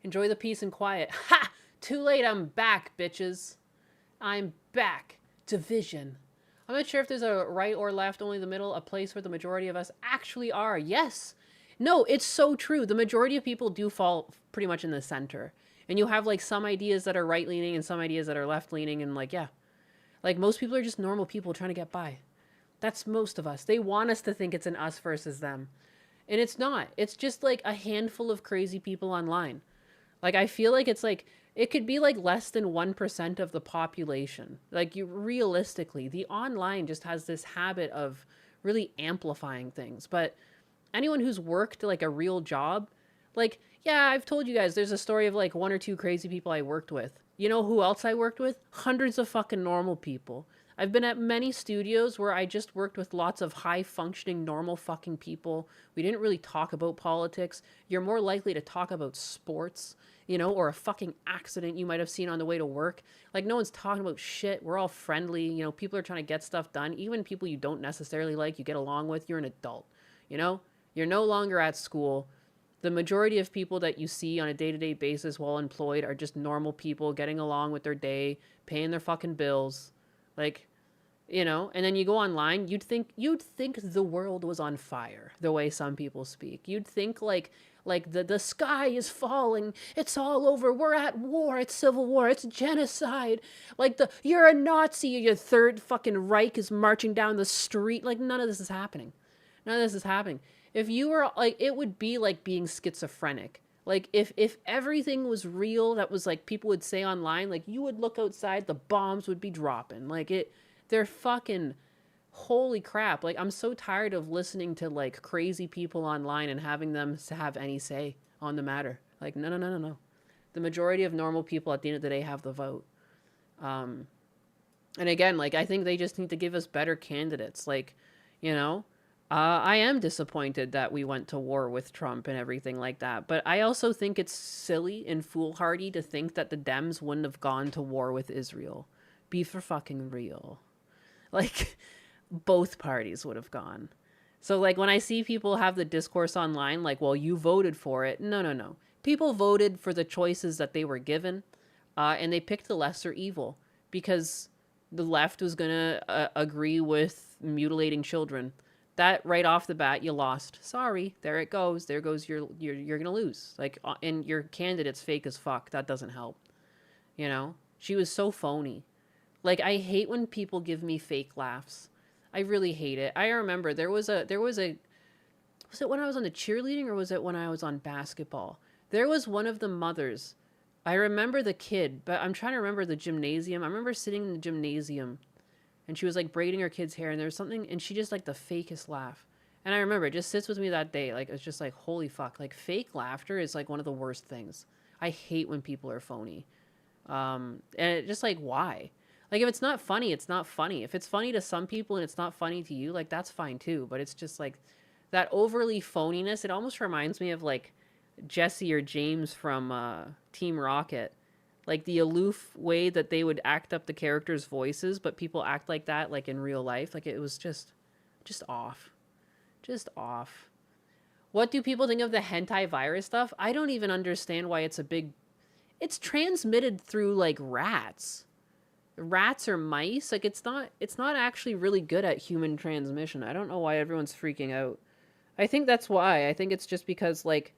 Enjoy the peace and quiet. Ha! Too late. I'm back, bitches. I'm back. Division. I'm not sure if there's a right or left, only the middle, a place where the majority of us actually are. Yes. No, it's so true. The majority of people do fall pretty much in the center. And you have, like, some ideas that are right-leaning and some ideas that are left-leaning. And, like, yeah. Like, most people are just normal people trying to get by. That's most of us. They want us to think it's an us versus them. And it's not. It's just, like, a handful of crazy people online. Like, I feel like it's, like... It could be, like, less than 1% of the population. Like, realistically, the online just has this habit of really amplifying things. But anyone who's worked, like, a real job... Like, yeah, I've told you guys, there's a story of, like, 1 or 2 crazy people I worked with. You know who else I worked with? Hundreds of fucking normal people. I've been at many studios where I just worked with lots of high-functioning, normal fucking people. We didn't really talk about politics. You're more likely to talk about sports, you know, or a fucking accident you might have seen on the way to work. Like, no one's talking about shit. We're all friendly. You know, people are trying to get stuff done. Even people you don't necessarily like, you get along with, you're an adult, you know? You're no longer at school. The majority of people that you see on a day-to-day basis while employed are just normal people getting along with their day, paying their fucking bills. Like, you know, and then you go online, you'd think the world was on fire, the way some people speak. You'd think like the sky is falling, it's all over, we're at war, it's civil war, it's genocide. Like you're a Nazi, your third fucking Reich is marching down the street. Like, none of this is happening. None of this is happening. If you were, like, it would be like being schizophrenic. Like, if everything was real, that was, like, people would say online, like, you would look outside, the bombs would be dropping. Like, they're fucking, holy crap. Like, I'm so tired of listening to, like, crazy people online and having them have any say on the matter. Like, no. The majority of normal people at the end of the day have the vote. And again, like, I think they just need to give us better candidates. Like, you know... I am disappointed that we went to war with Trump and everything like that. But I also think it's silly and foolhardy to think that the Dems wouldn't have gone to war with Israel. Be for fucking real. Like, both parties would have gone. So, like, when I see people have the discourse online, like, well, you voted for it. No. People voted for the choices that they were given, and they picked the lesser evil because the left was going to agree with mutilating children. That right off the bat, you lost. Sorry, there it goes. There goes you're gonna lose. Like, and your candidate's fake as fuck. That doesn't help. You know, she was so phony. Like, I hate when people give me fake laughs. I really hate it. I remember there was a was it when I was on the cheerleading or was it when I was on basketball? There was one of the mothers. I remember the kid, but I'm trying to remember the gymnasium. I remember sitting in the gymnasium. And she was, like, braiding her kid's hair, and there was something, and she just, like, the fakest laugh. And I remember, it just sits with me that day. Like, it's just like, holy fuck. Like, fake laughter is, like, one of the worst things. I hate when people are phony. And it just, like, why? Like, if it's not funny, it's not funny. If it's funny to some people and it's not funny to you, like, that's fine, too. But it's just, like, that overly phoniness, it almost reminds me of, like, Jesse or James from Team Rocket. Like, the aloof way that they would act up the characters' voices, but people act like that, like, in real life. Like, it was just off. Just off. What do people think of the hentai virus stuff? I don't even understand why it's a big... It's transmitted through, like, rats. Rats or mice. Like, it's not actually really good at human transmission. I don't know why everyone's freaking out. I think that's why. I think it's just because, like...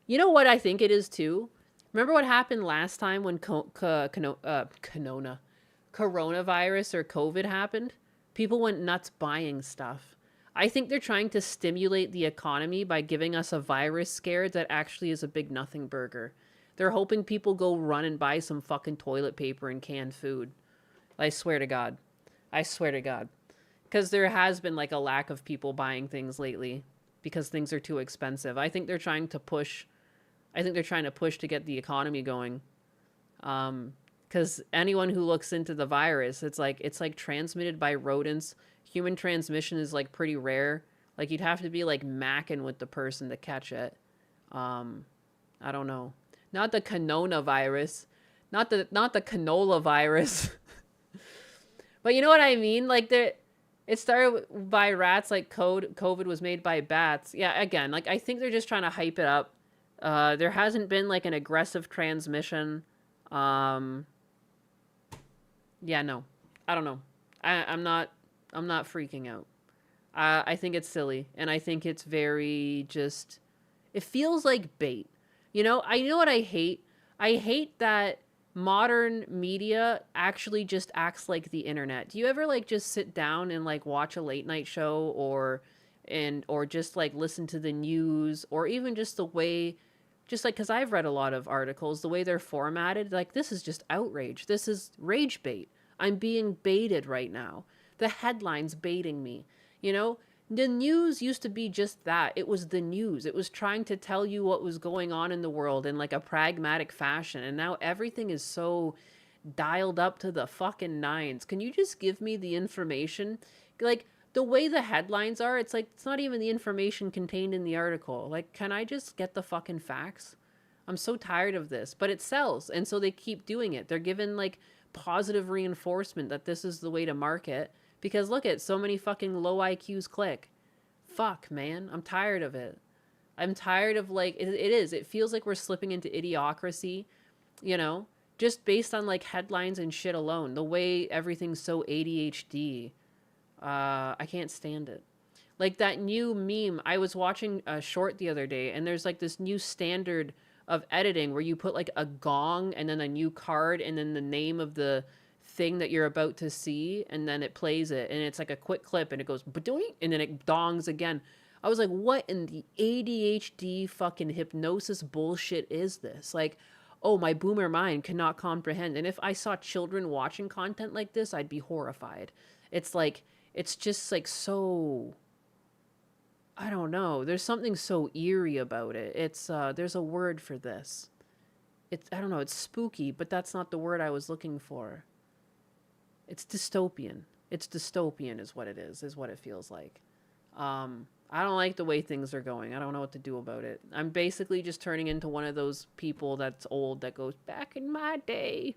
You know what I think it is, too? Remember what happened last time when coronavirus or COVID happened? People went nuts buying stuff. I think they're trying to stimulate the economy by giving us a virus scare that actually is a big nothing burger. They're hoping people go run and buy some fucking toilet paper and canned food. I swear to God. I swear to God. Because there has been, like, a lack of people buying things lately because things are too expensive. I think they're trying to push I think they're trying to push to get the economy going. Because anyone who looks into the virus, it's like transmitted by rodents. Human transmission is like pretty rare. Like you'd have to be like macking with the person to catch it. I don't know. Not the Canona virus. Not the canola virus. But you know what I mean? Like it started by rats, like COVID was made by bats. Yeah, again, like I think they're just trying to hype it up. There hasn't been like an aggressive transmission. Yeah, no. I don't know. I'm not freaking out. I think it's silly, and I think it's very just, it feels like bait. You know what I hate? I hate that modern media actually just acts like the internet. Do you ever like just sit down and like watch a late night show or just like listen to the news, or even just the way, just like, because I've read a lot of articles, the way they're formatted, like this is just outrage. This is rage bait. I'm being baited right now. The headline's baiting me. You know, the news used to be just that. It was the news. It was trying to tell you what was going on in the world in like a pragmatic fashion. And now everything is so dialed up to the fucking nines. Can you just give me the information? Like the way the headlines are, it's like, it's not even the information contained in the article. Like, can I just get the fucking facts? I'm so tired of this, but it sells. And so they keep doing it. They're given like positive reinforcement that this is the way to market. Because look at so many fucking low IQs click. Fuck, man. I'm tired of it. I'm tired of like, it is. It feels like we're slipping into idiocracy, you know, just based on like headlines and shit alone. The way everything's so ADHD. I can't stand it. Like that new meme. I was watching a short the other day, and there's like this new standard of editing where you put like a gong and then a new card and then the name of the thing that you're about to see, and then it plays it, and it's like a quick clip, and it goes ba-doink, and then it dongs again. I was like, what in the ADHD fucking hypnosis bullshit is this? Like, oh, my boomer mind cannot comprehend. And if I saw children watching content like this, I'd be horrified. It's like, it's just like so, I don't know. There's something so eerie about it. It's there's a word for this. It's, I don't know, it's spooky, but that's not the word I was looking for. It's dystopian. It's dystopian is what it is what it feels like. I don't like the way things are going. I don't know what to do about it. I'm basically just turning into one of those people that's old that goes, back in my day,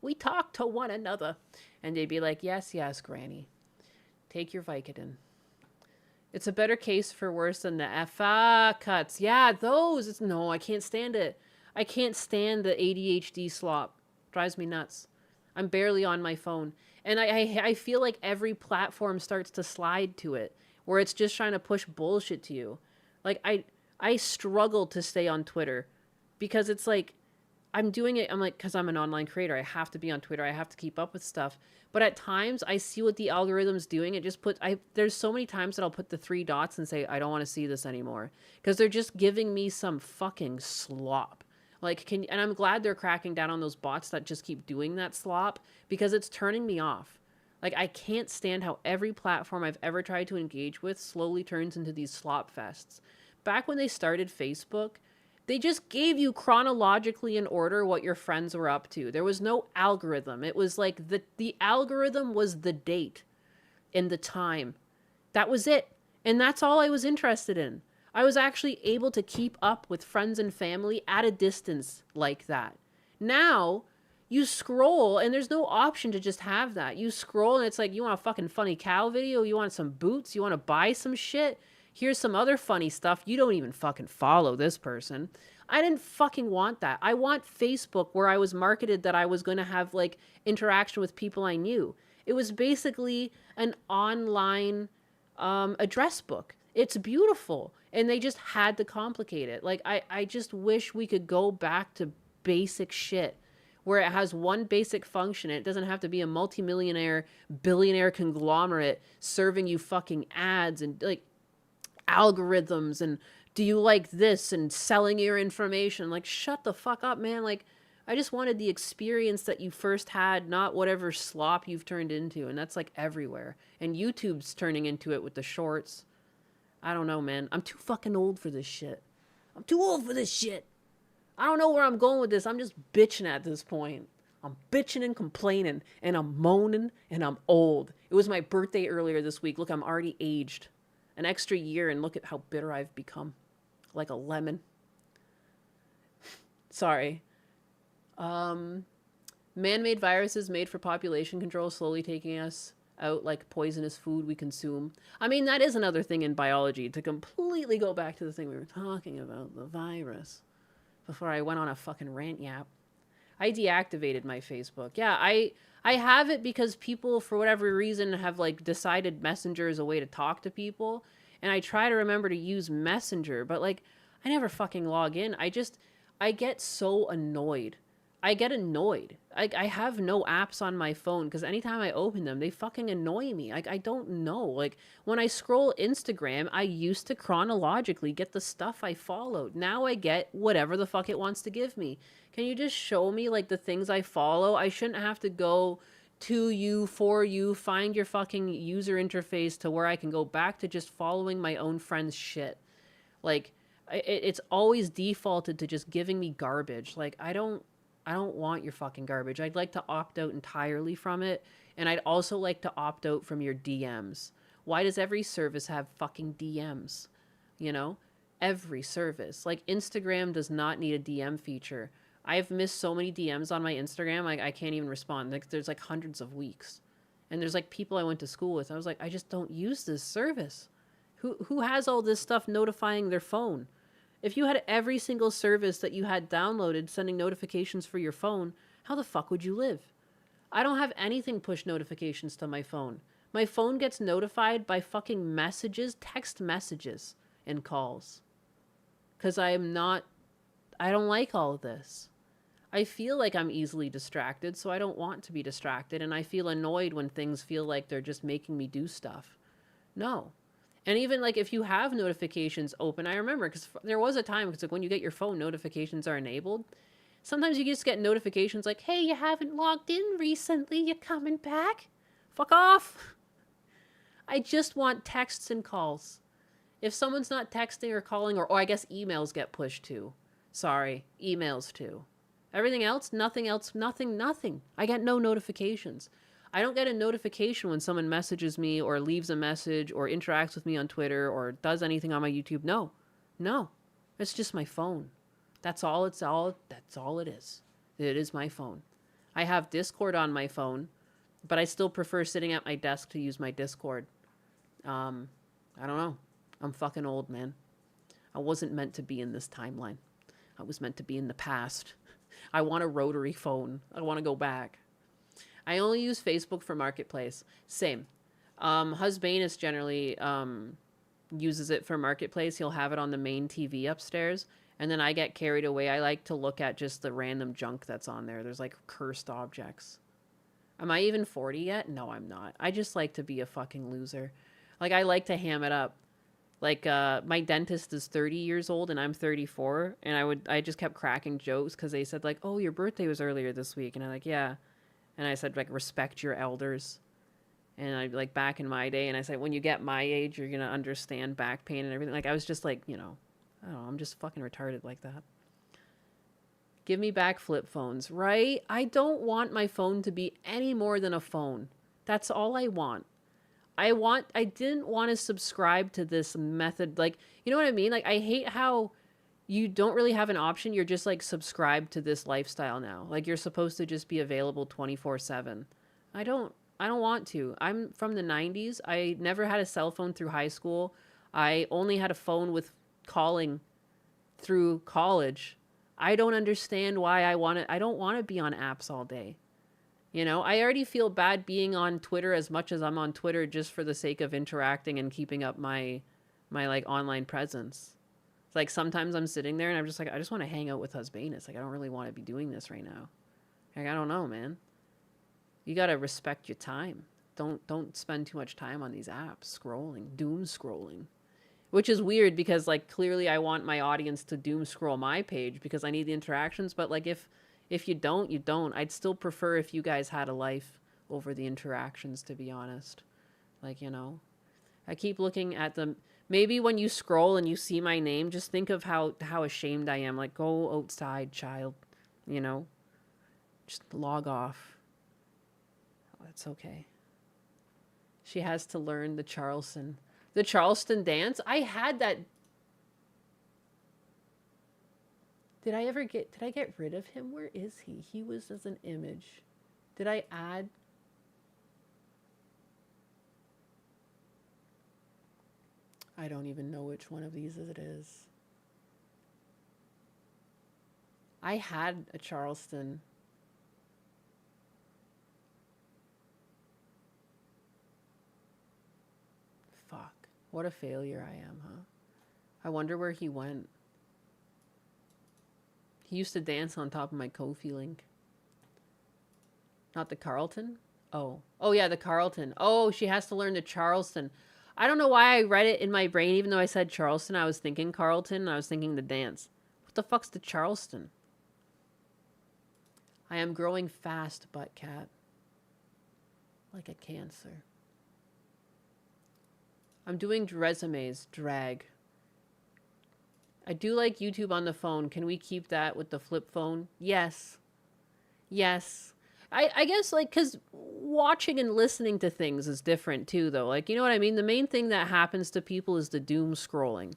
we talked to one another. And they'd be like, yes, yes, Granny. Take your Vicodin. It's a better case for worse than the FA cuts. Yeah, those. It's, no, I can't stand it. I can't stand the ADHD slop. Drives me nuts. I'm barely on my phone. And I feel like every platform starts to slide to it, where it's just trying to push bullshit to you. Like, I struggle to stay on Twitter because it's like, I'm doing it, I'm like, because I'm an online creator, I have to be on Twitter, I have to keep up with stuff. But at times, I see what the algorithm's doing, it just puts, there's so many times that I'll put the 3 dots and say, I don't want to see this anymore. Because they're just giving me some fucking slop. Like, and I'm glad they're cracking down on those bots that just keep doing that slop, because it's turning me off. Like, I can't stand how every platform I've ever tried to engage with slowly turns into these slop fests. Back when they started Facebook, they just gave you chronologically in order what your friends were up to. There was no algorithm. It was like the algorithm was the date and the time. That was it. And that's all I was interested in. I was actually able to keep up with friends and family at a distance like that. Now, you scroll and there's no option to just have that. You scroll and it's like, you want a fucking funny cow video? You want some boots? You want to buy some shit? Here's some other funny stuff. You don't even fucking follow this person. I didn't fucking want that. I want Facebook where I was marketed that I was going to have like interaction with people I knew. It was basically an online address book. It's beautiful. And they just had to complicate it. Like, I just wish we could go back to basic shit where it has one basic function. It doesn't have to be a multimillionaire, billionaire conglomerate serving you fucking ads and like algorithms and do you like this and selling your information. Like, shut the fuck up, man. Like, I just wanted the experience that you first had, not whatever slop you've turned into. And that's like everywhere. And YouTube's turning into it with the shorts. I don't know, man. I'm too fucking old for this shit. I'm too old for this shit. I don't know where I'm going with this. I'm just bitching at this point. I'm bitching and complaining, and I'm moaning, and I'm old. It was my birthday earlier this week. Look, I'm already aged. An extra year, and look at how bitter I've become. Like a lemon. Sorry. Man-made viruses made for population control slowly taking us out like poisonous food we consume. I mean, that is another thing in biology, to completely go back to the thing we were talking about, the virus, before I went on a fucking rant yap. I deactivated my Facebook. Yeah, I have it because people, for whatever reason, have like decided Messenger is a way to talk to people, and I try to remember to use Messenger, but like, I never fucking log in. I get so annoyed. I get annoyed. I have no apps on my phone because anytime I open them, they fucking annoy me. Like, I don't know. Like, when I scroll Instagram, I used to chronologically get the stuff I followed. Now I get whatever the fuck it wants to give me. Can you just show me, like, the things I follow? I shouldn't have to go to you, for you, find your fucking user interface to where I can go back to just following my own friends' shit. Like, it's always defaulted to just giving me garbage. Like, I don't want your fucking garbage. I'd like to opt out entirely from it. And I'd also like to opt out from your DMs. Why does every service have fucking DMs? You know? Every service. Like, Instagram does not need a DM feature. I've missed so many DMs on my Instagram, I can't even respond. Like, there's like hundreds of weeks. And there's like people I went to school with. I was like, I just don't use this service. Who has all this stuff notifying their phone? If you had every single service that you had downloaded sending notifications for your phone, how the fuck would you live? I don't have anything push notifications to my phone. My phone gets notified by fucking messages, text messages, and calls. Because I don't like all of this. I feel like I'm easily distracted, so I don't want to be distracted, and I feel annoyed when things feel like they're just making me do stuff. No. And even like if you have notifications open, I remember because there was a time, because like when you get your phone, notifications are enabled. Sometimes you just get notifications like, hey, you haven't logged in recently. You coming back? Fuck off. I just want texts and calls. If someone's not texting or calling, or I guess emails get pushed too. Sorry, emails too. Everything else, nothing else, nothing. I get no notifications. I don't get a notification when someone messages me or leaves a message or interacts with me on Twitter or does anything on my YouTube. No. It's just my phone. That's all it is. It is my phone. I have Discord on my phone, but I still prefer sitting at my desk to use my Discord. I don't know. I'm fucking old, man. I wasn't meant to be in this timeline. I was meant to be in the past. I want a rotary phone. I want to go back. I only use Facebook for Marketplace. Same. Husbanus generally uses it for Marketplace. He'll have it on the main TV upstairs. And then I get carried away. I like to look at just the random junk that's on there. There's like cursed objects. Am I even 40 yet? No, I'm not. I just like to be a fucking loser. Like, I like to ham it up. Like, my dentist is 30 years old and I'm 34. And I just kept cracking jokes because they said like, oh, your birthday was earlier this week. And I'm like, yeah. And I said, like, respect your elders. And I, like, back in my day, and I said, when you get my age, you're going to understand back pain and everything. Like, I was just like, you know, I don't know, I'm just fucking retarded like that. Give me back flip phones, right? I don't want my phone to be any more than a phone. That's all I want. I didn't want to subscribe to this method. Like, you know what I mean? Like, I hate how you don't really have an option. You're just like subscribed to this lifestyle now. Like, you're supposed to just be available 24/7. I don't want to. I'm from the 90s. I never had a cell phone through high school. I only had a phone with calling through college. I don't understand why I don't want to be on apps all day. You know, I already feel bad being on Twitter as much as I'm on Twitter just for the sake of interacting and keeping up my like online presence. Like, sometimes I'm sitting there and I'm just like, I just want to hang out with Husbanus. Like, I don't really want to be doing this right now. Like, I don't know, man. You got to respect your time. Don't spend too much time on these apps scrolling, doom scrolling. Which is weird because, like, clearly I want my audience to doom scroll my page because I need the interactions. But, like, if you don't, you don't. I'd still prefer if you guys had a life over the interactions, to be honest. Like, you know. I keep looking at Maybe when you scroll and you see my name, just think of how ashamed I am. Like, go outside, child. You know? Just log off. Oh, that's okay. She has to learn the Charleston. The Charleston dance? I had that. Did I get rid of him? Where is he? He was as an image. Did I add? I don't even know which one of these it is. I had a Charleston. Fuck. What a failure I am, huh? I wonder where he went. He used to dance on top of my Ko-fi link. Not the Carlton? Oh. Oh, yeah, the Carlton. Oh, she has to learn the Charleston. I don't know why I read it in my brain, even though I said Charleston. I was thinking Carlton, and I was thinking the dance. What the fuck's the Charleston? I am growing fast, butt cat. Like a cancer. I'm doing resumes. Drag. I do like YouTube on the phone. Can we keep that with the flip phone? Yes. Yes. I guess, like, because watching and listening to things is different, too, though. Like, you know what I mean? The main thing that happens to people is the doom scrolling.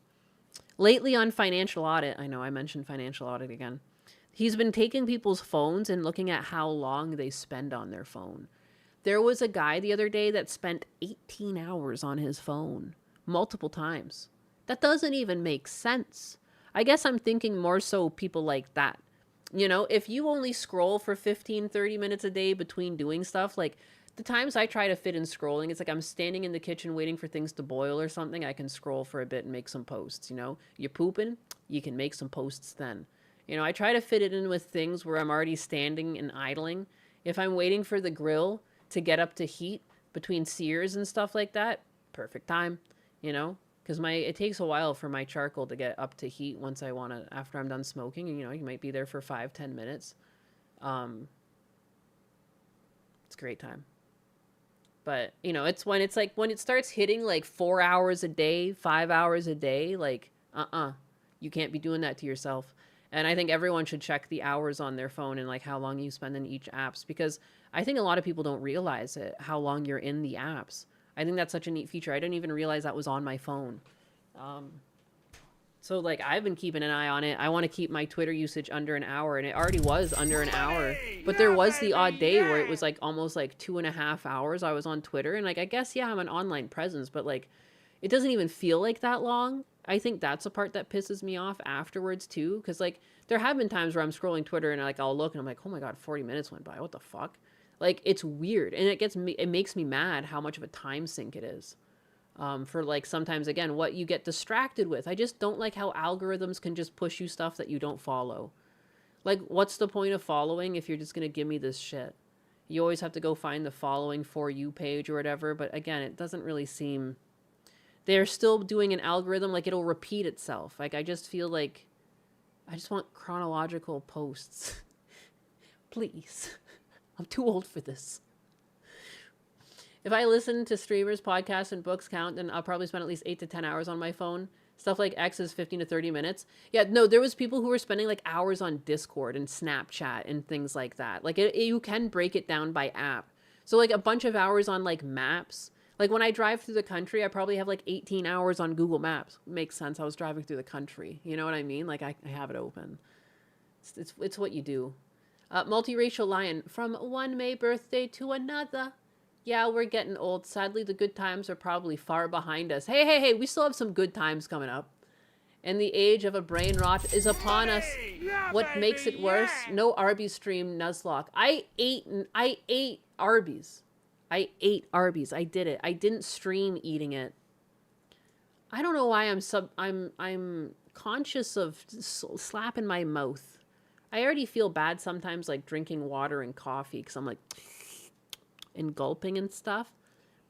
Lately on Financial Audit, I know I mentioned Financial Audit again, he's been taking people's phones and looking at how long they spend on their phone. There was a guy the other day that spent 18 hours on his phone. Multiple times. That doesn't even make sense. I guess I'm thinking more so people like that. You know, if you only scroll for 15, 30 minutes a day between doing stuff, like the times I try to fit in scrolling, it's like I'm standing in the kitchen waiting for things to boil or something. I can scroll for a bit and make some posts, you know. You're pooping, you can make some posts then. You know, I try to fit it in with things where I'm already standing and idling. If I'm waiting for the grill to get up to heat between sears and stuff like that, perfect time, you know. Because it takes a while for my charcoal to get up to heat once I want to, after I'm done smoking. And, you know, you might be there for 5-10 minutes. It's a great time. But, you know, it's when it starts hitting like 4 hours a day, 5 hours a day, like, you can't be doing that to yourself. And I think everyone should check the hours on their phone and like how long you spend in each apps, because I think a lot of people don't realize it, how long you're in the apps. I think that's such a neat feature. I didn't even realize that was on my phone. So, like, I've been keeping an eye on it. I want to keep my Twitter usage under an hour, and it already was under an hour. But there was the odd day where it was, like, almost, like, 2.5 hours I was on Twitter. And, like, I guess, yeah, I'm an online presence, but, like, it doesn't even feel like that long. I think that's a part that pisses me off afterwards, too. Because, like, there have been times where I'm scrolling Twitter, and, like, I'll look, and I'm like, oh, my God, 40 minutes went by. What the fuck? Like, it's weird, and it makes me mad how much of a time sink it is. For, like, sometimes, again, what you get distracted with. I just don't like how algorithms can just push you stuff that you don't follow. Like, what's the point of following if you're just going to give me this shit? You always have to go find the following For You page or whatever, but again, it doesn't really seem... They're still doing an algorithm, like, it'll repeat itself. Like, I just feel like I just want chronological posts. Please. I'm too old for this. If I listen to streamers, podcasts, and books count, then I'll probably spend at least 8 to 10 hours on my phone. Stuff like X is 15 to 30 minutes. Yeah, no, there was people who were spending like hours on Discord and Snapchat and things like that. Like you can break it down by app. So like a bunch of hours on like maps. Like when I drive through the country, I probably have like 18 hours on Google Maps. Makes sense. I was driving through the country. You know what I mean? Like I have it open. It's what you do. Multiracial Lion, from one May birthday to another. Yeah, we're getting old. Sadly, the good times are probably far behind us. Hey, we still have some good times coming up. And the age of a brain rot is upon us. Yeah, What baby, makes it worse? yeah. No Arby's stream, Nuzlocke. I ate Arby's. I did it. I didn't stream eating it. I don't know why I'm conscious of slapping my mouth. I already feel bad sometimes, like drinking water and coffee, because I'm like, and gulping and stuff.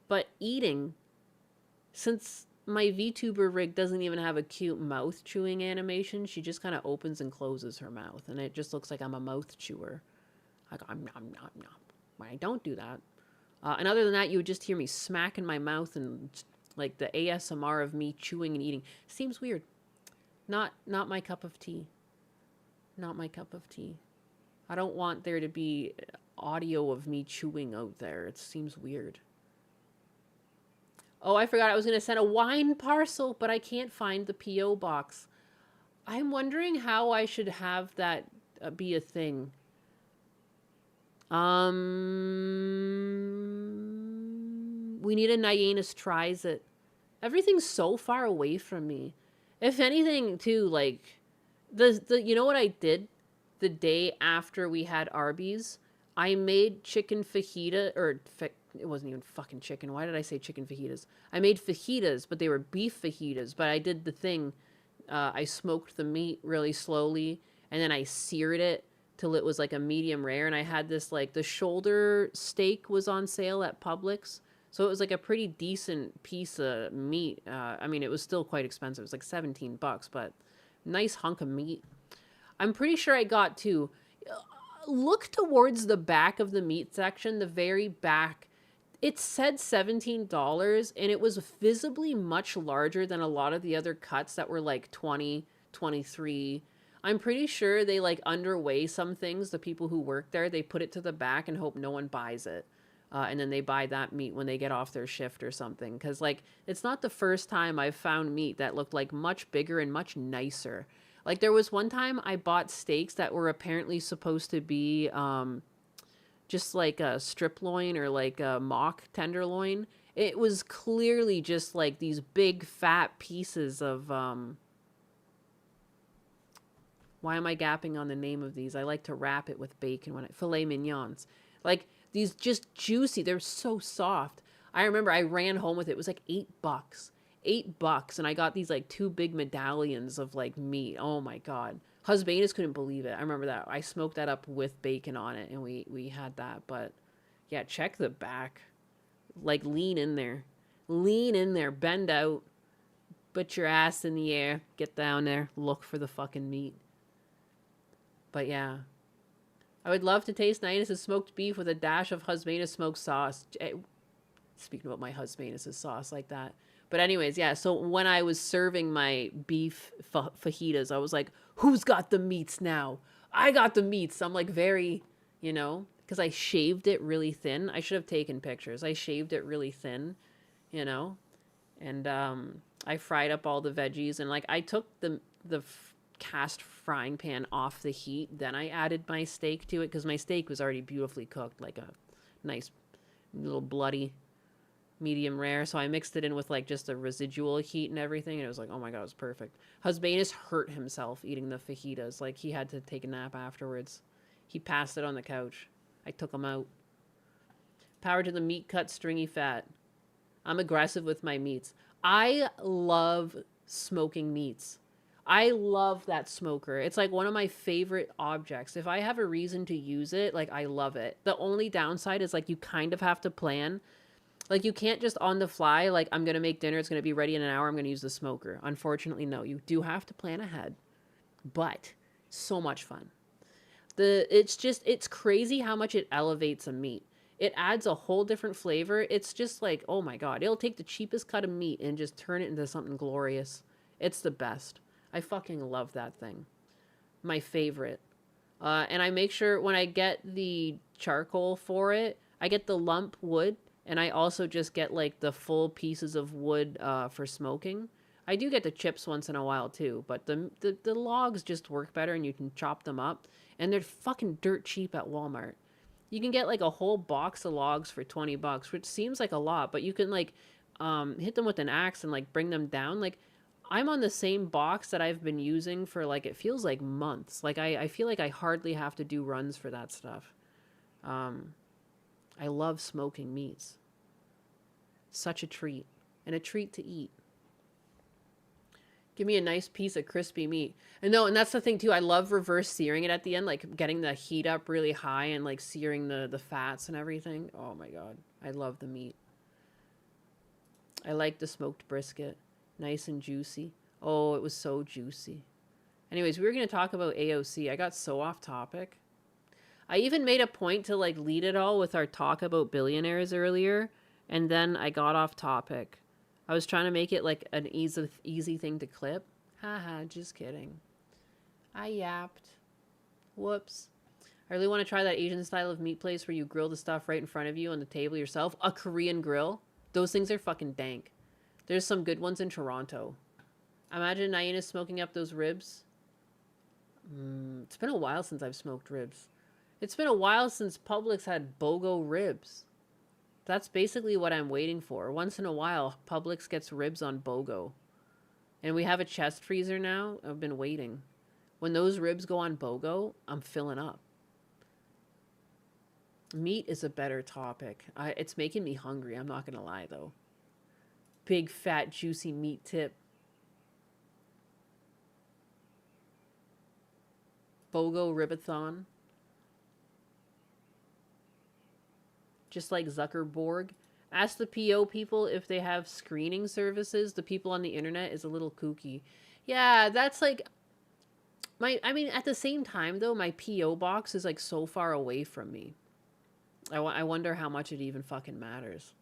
But eating, since my VTuber rig doesn't even have a cute mouth chewing animation, she just kind of opens and closes her mouth, and it just looks like I'm a mouth chewer. Like, I'm. I don't do that. And other than that, you would just hear me smacking my mouth and Like the ASMR of me chewing and eating. Seems weird. Not my cup of tea. Not my cup of tea. I don't want there to be audio of me chewing out there. It seems weird. Oh, I forgot I was going to send a wine parcel, but I can't find the P.O. box. I'm wondering how I should have that be a thing. We need a Nyanus tries it. Everything's so far away from me. If anything, too, like, you know what I did the day after we had Arby's? I made chicken fajita, it wasn't even fucking chicken. Why did I say chicken fajitas? I made fajitas, but they were beef fajitas. But I did the thing. I smoked the meat really slowly, and then I seared it till it was like a medium rare. And I had this, like, the shoulder steak was on sale at Publix. So it was like a pretty decent piece of meat. I mean, it was still quite expensive. It was like $17, but nice hunk of meat. I'm pretty sure I got to look towards the back of the meat section, the very back. It said $17, and it was visibly much larger than a lot of the other cuts that were like 20, 23. I'm pretty sure they like underweigh some things. The people who work there, they put it to the back and hope no one buys it. And then they buy that meat when they get off their shift or something. Because, like, it's not the first time I've found meat that looked, like, much bigger and much nicer. Like, there was one time I bought steaks that were apparently supposed to be just, like, a strip loin or, like, a mock tenderloin. It was clearly just, like, these big, fat pieces of... Why am I gapping on the name of these? I like to wrap it with bacon when filet mignons. Like... These just juicy. They're so soft. I remember I ran home with it. It was like $8. $8. And I got these like 2 big medallions of like meat. Oh my God. Husbanus couldn't believe it. I remember that. I smoked that up with bacon on it and we had that. But yeah, check the back. Like lean in there. Lean in there. Bend out. Put your ass in the air. Get down there. Look for the fucking meat. But yeah. I would love to taste Nyanus' smoked beef with a dash of Husbanus smoked sauce. Speaking about my Husbanus' sauce like that. But anyways, yeah, so when I was serving my beef fajitas, I was like, who's got the meats now? I got the meats. I'm like very, you know, because I shaved it really thin. I should have taken pictures. I shaved it really thin, you know, and I fried up all the veggies. And like I took the cast frying pan off the heat, then I added my steak to it because my steak was already beautifully cooked, like a nice little bloody medium rare. So I mixed it in with like just the residual heat and everything, and it was like, oh my God, it was perfect. Husbanus hurt himself eating the fajitas. Like he had to take a nap afterwards. He passed it on the couch. I took him out. Power to the meat cut stringy fat. I'm aggressive with my meats. I love smoking meats. I love that smoker. It's like one of my favorite objects. If I have a reason to use it, like I love it. The only downside is like you kind of have to plan. Like you can't just on the fly, like I'm going to make dinner, it's going to be ready in an hour, I'm going to use the smoker. Unfortunately, no. You do have to plan ahead. But so much fun. It's crazy how much it elevates a meat. It adds a whole different flavor. It's just like, oh my God. It'll take the cheapest cut of meat and just turn it into something glorious. It's the best. I fucking love that thing. My favorite. And I make sure when I get the charcoal for it, I get the lump wood, and I also just get like the full pieces of wood for smoking. I do get the chips once in a while too, but the logs just work better and you can chop them up. And they're fucking dirt cheap at Walmart. You can get like a whole box of logs for $20, which seems like a lot, but you can like hit them with an axe and like bring them down. Like I'm on the same box that I've been using for like, it feels like months. Like I feel like I hardly have to do runs for that stuff. I love smoking meats. Such a treat. And a treat to eat. Give me a nice piece of crispy meat. And that's the thing too. I love reverse searing it at the end, like getting the heat up really high and like searing the fats and everything. Oh my God. I love the meat. I like the smoked brisket. Nice and juicy. Oh, it was so juicy. Anyways, we were going to talk about AOC. I got so off topic. I even made a point to like lead it all with our talk about billionaires earlier. And then I got off topic. I was trying to make it like an easy thing to clip. Haha, just kidding. I yapped. Whoops. I really want to try that Asian style of meat place where you grill the stuff right in front of you on the table yourself. A Korean grill. Those things are fucking dank. There's some good ones in Toronto. Imagine Naina smoking up those ribs. It's been a while since I've smoked ribs. It's been a while since Publix had BOGO ribs. That's basically what I'm waiting for. Once in a while, Publix gets ribs on BOGO. And we have a chest freezer now. I've been waiting. When those ribs go on BOGO, I'm filling up. Meat is a better topic. It's making me hungry. I'm not going to lie, though. Big, fat, juicy meat tip. BOGO ribathon. Just like Zuckerberg. Ask the PO people if they have screening services. The people on the internet is a little kooky. Yeah, that's like... I mean, at the same time, though, my PO box is like so far away from me. I wonder how much it even fucking matters.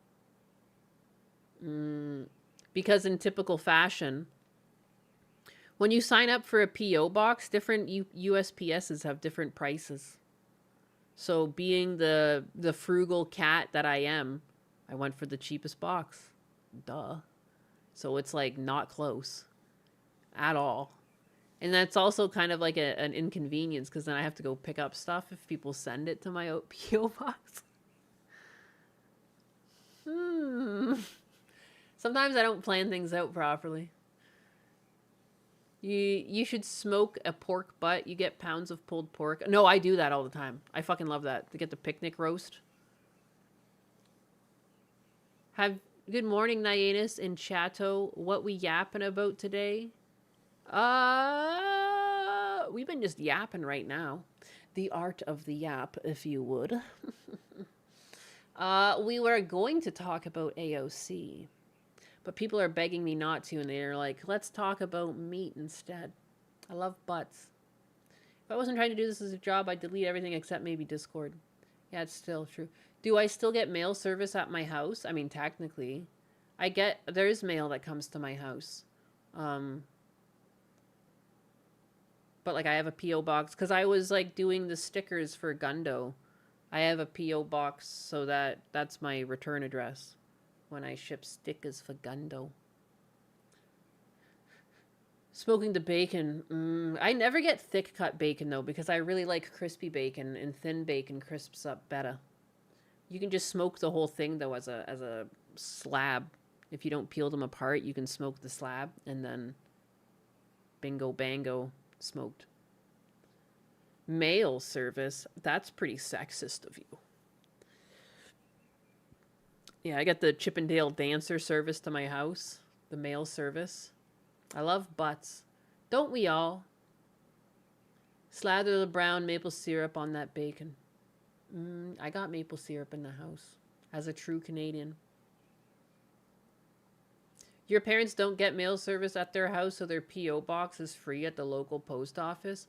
Because in typical fashion, when you sign up for a PO box, different USPSs have different prices. So being the frugal cat that I am, I went for the cheapest box. Duh. So it's like not close at all. And that's also kind of like an inconvenience because then I have to go pick up stuff if people send it to my PO box. Sometimes I don't plan things out properly. You should smoke a pork butt. You get pounds of pulled pork. No, I do that all the time. I fucking love that. To get the picnic roast. Good morning, Nyannis and Chateau. What we yapping about today? We've been just yapping right now. The art of the yap, if you would. We were going to talk about AOC, but people are begging me not to, and they're like, let's talk about meat instead. I love butts. If I wasn't trying to do this as a job, I'd delete everything except maybe Discord. Yeah, it's still true. Do I still get mail service at my house? I mean, technically. There is mail that comes to my house. But like I have a PO box because I was like doing the stickers for Gundo. I have a PO box so that's my return address when I ship stickers for Gundo. Smoking the bacon. I never get thick cut bacon though because I really like crispy bacon, and thin bacon crisps up better. You can just smoke the whole thing though as a slab. If you don't peel them apart, you can smoke the slab and then bingo bango. Smoked. Mail service. That's pretty sexist of you. Yeah, I got the Chippendale Dancer service to my house. The mail service. I love butts. Don't we all? Slather the brown maple syrup on that bacon. I got maple syrup in the house. As a true Canadian. Your parents don't get mail service at their house, so their P.O. box is free at the local post office?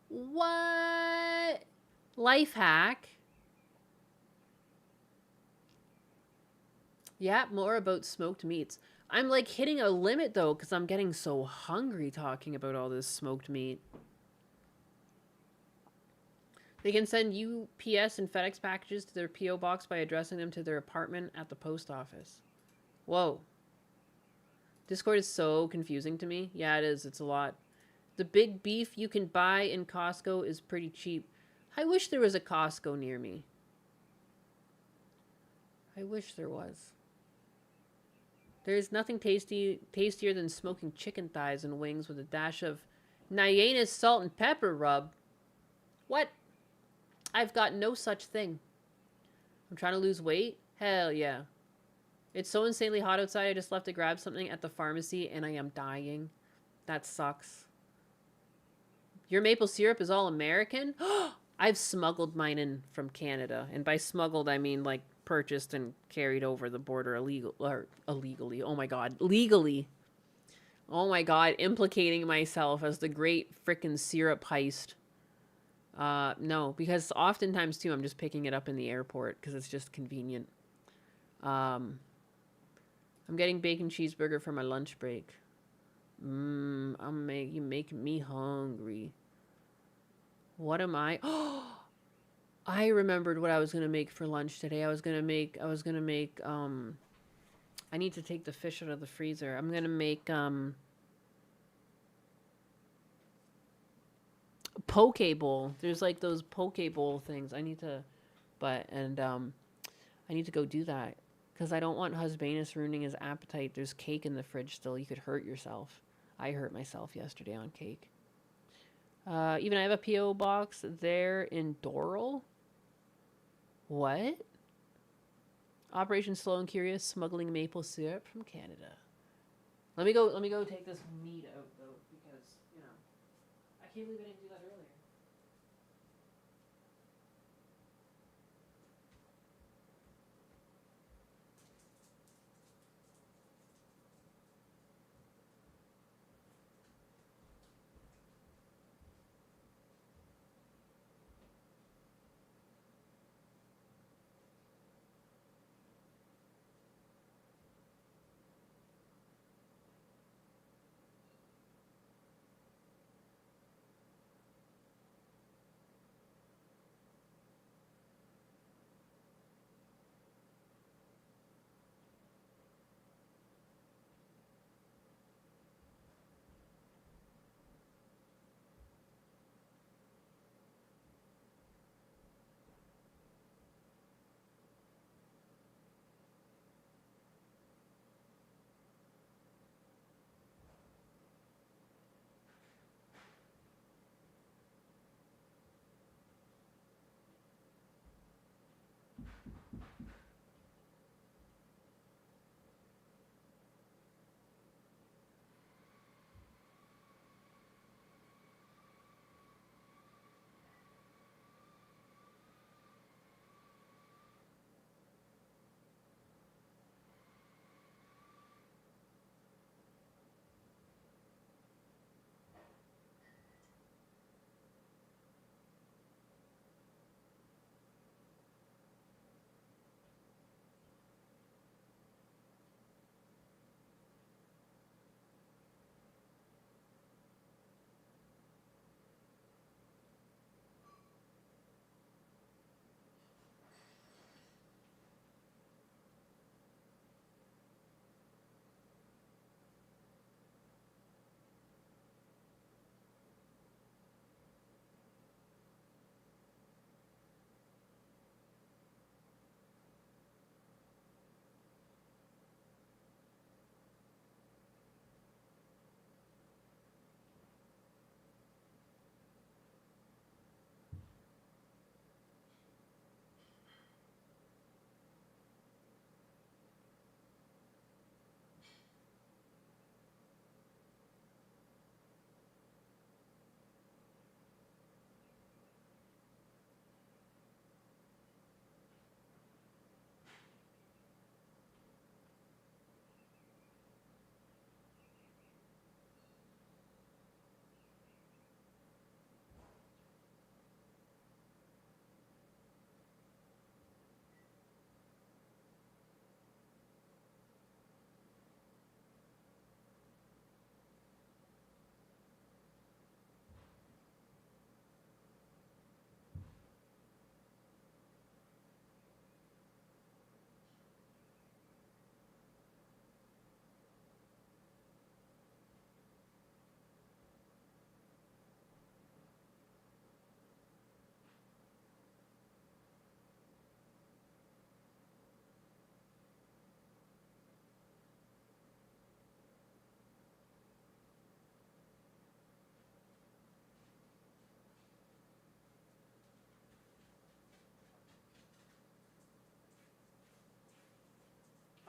What? Life hack. Yeah, more about smoked meats. I'm like hitting a limit though, because I'm getting so hungry talking about all this smoked meat. They can send UPS and FedEx packages to their P.O. box by addressing them to their apartment at the post office. Whoa. Discord is so confusing to me. Yeah, it is. It's a lot. The big beef you can buy in Costco is pretty cheap. I wish there was a Costco near me. I wish there was. There's nothing tastier than smoking chicken thighs and wings with a dash of Nyannis salt and pepper rub. What? I've got no such thing. I'm trying to lose weight? Hell yeah. It's so insanely hot outside, I just left to grab something at the pharmacy and I am dying. That sucks. Your maple syrup is all American? I've smuggled mine in from Canada. And by smuggled, I mean like purchased and carried over the border illegally. Oh my god. Legally. Oh my god. Implicating myself as the great frickin' syrup heist. No, because oftentimes too, I'm just picking it up in the airport because it's just convenient. I'm getting bacon cheeseburger for my lunch break. You making me hungry. What am I? Oh, I remembered what I was gonna make for lunch today. I need to take the fish out of the freezer. I'm gonna make poke bowl. There's like those poke bowl things. I need to go do that because I don't want Husbanus ruining his appetite. There's cake in the fridge still. You could hurt yourself. I hurt myself yesterday on cake. Even I have a P.O. box there in Doral. What? Operation Slow and Curious, smuggling maple syrup from Canada. Let me go take this meat out though, because I can't believe I didn't do that earlier.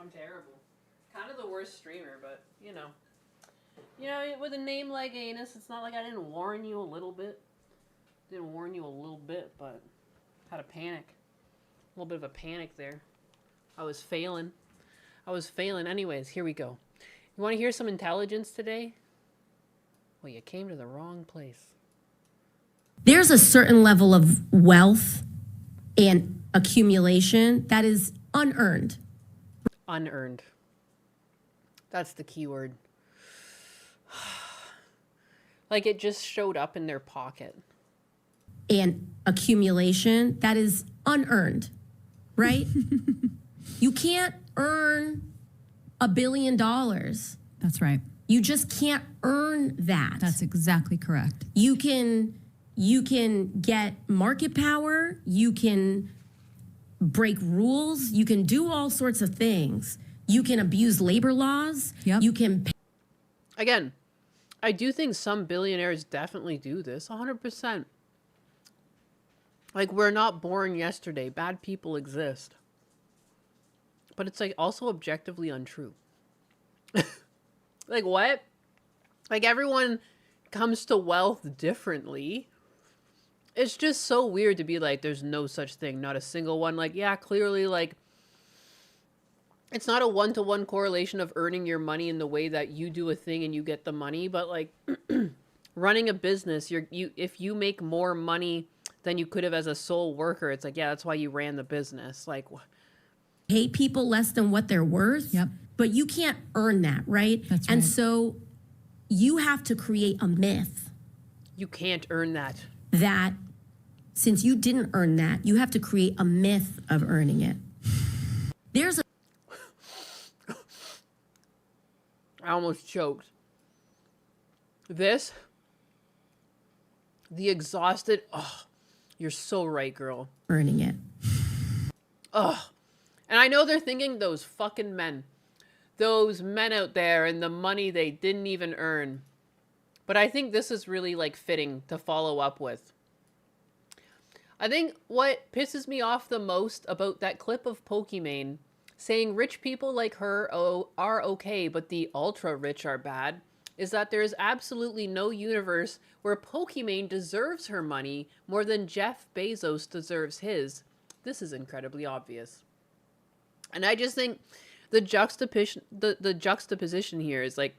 I'm terrible. Kind of the worst streamer, but with a name like Anus, it's not like I didn't warn you a little bit. But had a panic. A little bit of a panic there. I was failing. Anyways, here we go. You want to hear some intelligence today? Well, you came to the wrong place. There's a certain level of wealth and accumulation that is unearned. Unearned. That's the key word. Like it just showed up in their pocket. And accumulation that is unearned, right? You can't earn $1 billion. That's right. You just can't earn that. That's exactly correct. You can get market power, you can break rules, you can do all sorts of things. You can abuse labor laws. Yep. You can Again, I do think some billionaires definitely do this, 100%. Like, we're not born yesterday. Bad people exist. But it's, like, also objectively untrue. Like, what? Like, everyone comes to wealth differently. It's just so weird to be like, there's no such thing. Not a single one. Like, yeah, clearly, like, it's not a one-to-one correlation of earning your money in the way that you do a thing and you get the money. But, like, running a business, if you make more money than you could have as a sole worker, it's like, yeah, that's why you ran the business. Like, pay people less than what they're worth. Yep. But you can't earn that, right? That's right. And so you have to create a myth you can't earn that. that since you didn't earn that, you have to create a myth of earning it. There's a I almost choked. The exhausted, oh, you're so right, girl. earning it. Ugh. And I know they're thinking those fucking men. Those men out there and the money they didn't even earn. But I think this is really, like, fitting to follow up with. I think what pisses me off the most about that clip of Pokimane saying rich people like her are okay, but the ultra-rich are bad, is that there is absolutely no universe where Pokimane deserves her money more than Jeff Bezos deserves his. This is incredibly obvious. And I just think the juxtaposition here is like,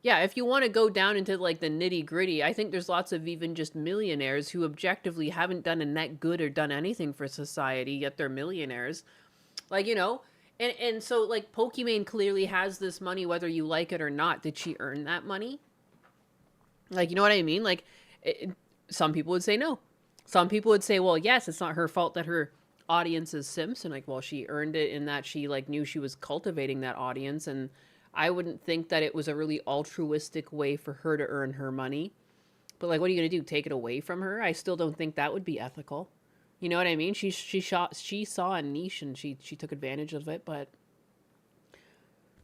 yeah, if you want to go down into like the nitty gritty, I think there's lots of even just millionaires who objectively haven't done a net good or done anything for society, yet they're millionaires. Like, you know, and so like Pokimane clearly has this money whether you like it or not. Did she earn that money? Like, you know what I mean? Like, some people would say no. Some people would say, well, yes, it's not her fault that her audience is simps, and like, well, she earned it in that she like knew she was cultivating that audience, and I wouldn't think that it was a really altruistic way for her to earn her money. But like, what are you gonna do? Take it away from her? I still don't think that would be ethical. You know what I mean? She saw a niche and she took advantage of it. But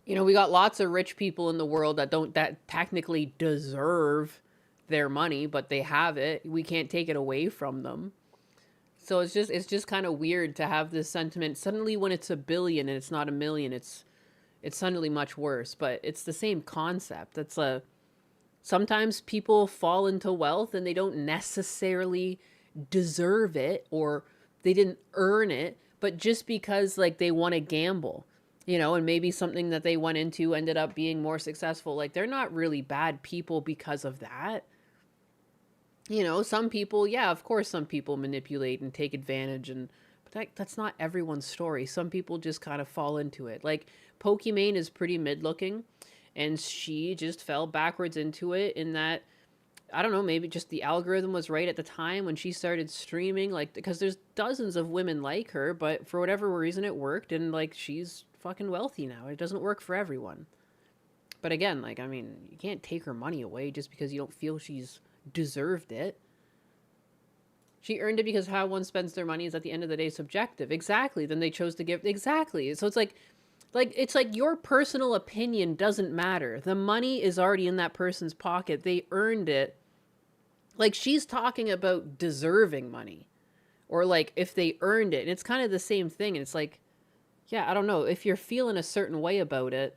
you know, we got lots of rich people in the world that technically deserve their money, but they have it. We can't take it away from them. So it's just kind of weird to have this sentiment suddenly when it's $1 billion and it's not $1 million. It's suddenly much worse, but it's the same concept. Sometimes people fall into wealth and they don't necessarily deserve it or they didn't earn it, but just because like they want to gamble, you know, and maybe something that they went into ended up being more successful. Like, they're not really bad people because of that. You know, some people, yeah, of course, some people manipulate and take advantage, but that's not everyone's story. Some people just kind of fall into it. Like, Pokimane is pretty mid-looking, and she just fell backwards into it in that, I don't know, maybe just the algorithm was right at the time when she started streaming, like, because there's dozens of women like her, but for whatever reason it worked, and, like, she's fucking wealthy now. It doesn't work for everyone. But again, like, I mean, you can't take her money away just because you don't feel she's deserved it. She earned it because how one spends their money is at the end of the day subjective. Exactly. Then they chose to give. Exactly. So it's like your personal opinion doesn't matter. The money is already in that person's pocket. They earned it. Like, she's talking about deserving money, or like if they earned it. And it's kind of the same thing. And it's like, yeah, I don't know if you're feeling a certain way about it,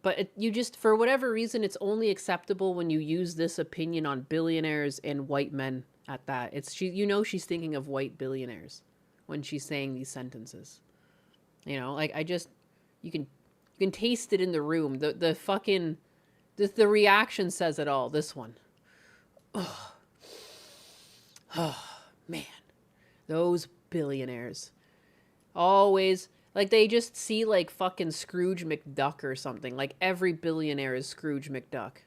but you just, for whatever reason, it's only acceptable when you use this opinion on billionaires and white men at that. She's thinking of white billionaires when she's saying these sentences. You know, like, you can taste it in the room. The fucking, the reaction says it all. This one. Oh, man. Those billionaires. Always, Like, they just see, like, fucking Scrooge McDuck or something. Like, every billionaire is Scrooge McDuck.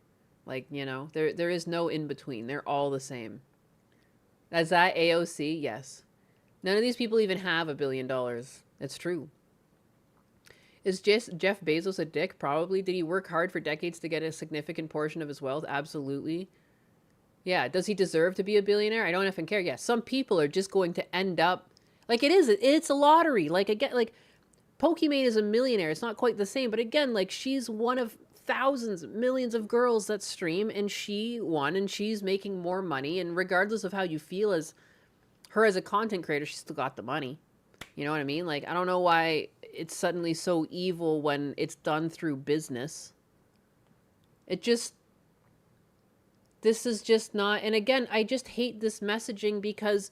Like, you know, there is no in-between. They're all the same. Is that AOC? Yes. None of these people even have $1 billion. It's true. Is Jeff Bezos a dick? Probably. Did he work hard for decades to get a significant portion of his wealth? Absolutely. Yeah. Does he deserve to be a billionaire? I don't even care. Yeah. Some people are just going to end up... Like, it's a lottery. Like, again, like, Pokimane is a millionaire. It's not quite the same. But again, like, she's one of thousands, millions of girls that stream, and she won, and she's making more money. And regardless of how you feel as her as a content creator, she still got the money. You know what I mean? Like, I don't know why it's suddenly so evil when it's done through business. This is just not... And again, I just hate this messaging because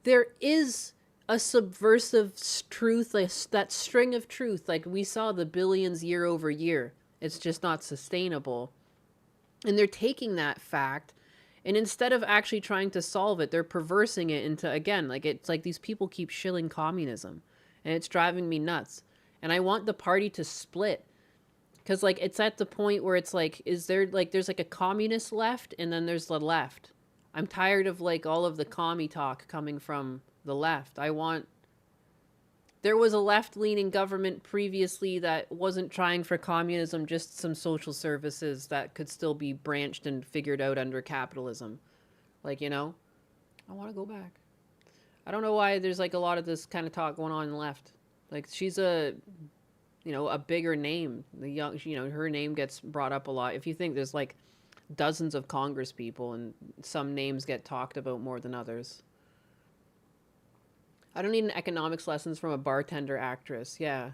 there is a subversive truth, like that string of truth. Like, we saw the billions year over year. It's just not sustainable. And they're taking that fact, and instead of actually trying to solve it, they're perversing it into, again, like, it's like these people keep shilling communism, and it's driving me nuts. And I want the party to split, because, like, it's at the point where it's like, is there, like, there's like a communist left, and then there's the left. I'm tired of, like, all of the commie talk coming from the left. There was a left-leaning government previously that wasn't trying for communism, just some social services that could still be branched and figured out under capitalism. Like, you know, I want to go back. I don't know why there's, like, a lot of this kind of talk going on in the left. Like, she's a bigger name. Her name gets brought up a lot. If you think there's, like, dozens of Congress people and some names get talked about more than others. I don't need an economics lessons from a bartender actress. Yeah.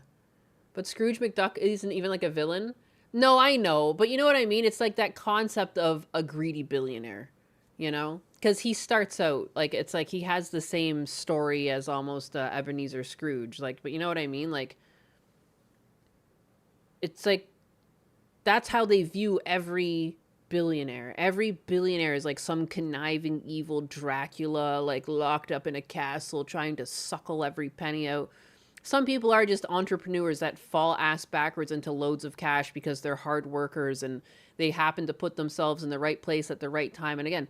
But Scrooge McDuck isn't even like a villain. No, I know. But you know what I mean? It's like that concept of a greedy billionaire, you know? Because he starts out, like, it's like he has the same story as almost Ebenezer Scrooge. Like, but you know what I mean? Like, it's like, that's how they view every billionaire. Every billionaire is like some conniving evil Dracula, like locked up in a castle trying to suckle every penny out. Some people are just entrepreneurs that fall ass backwards into loads of cash because they're hard workers and they happen to put themselves in the right place at the right time. And again,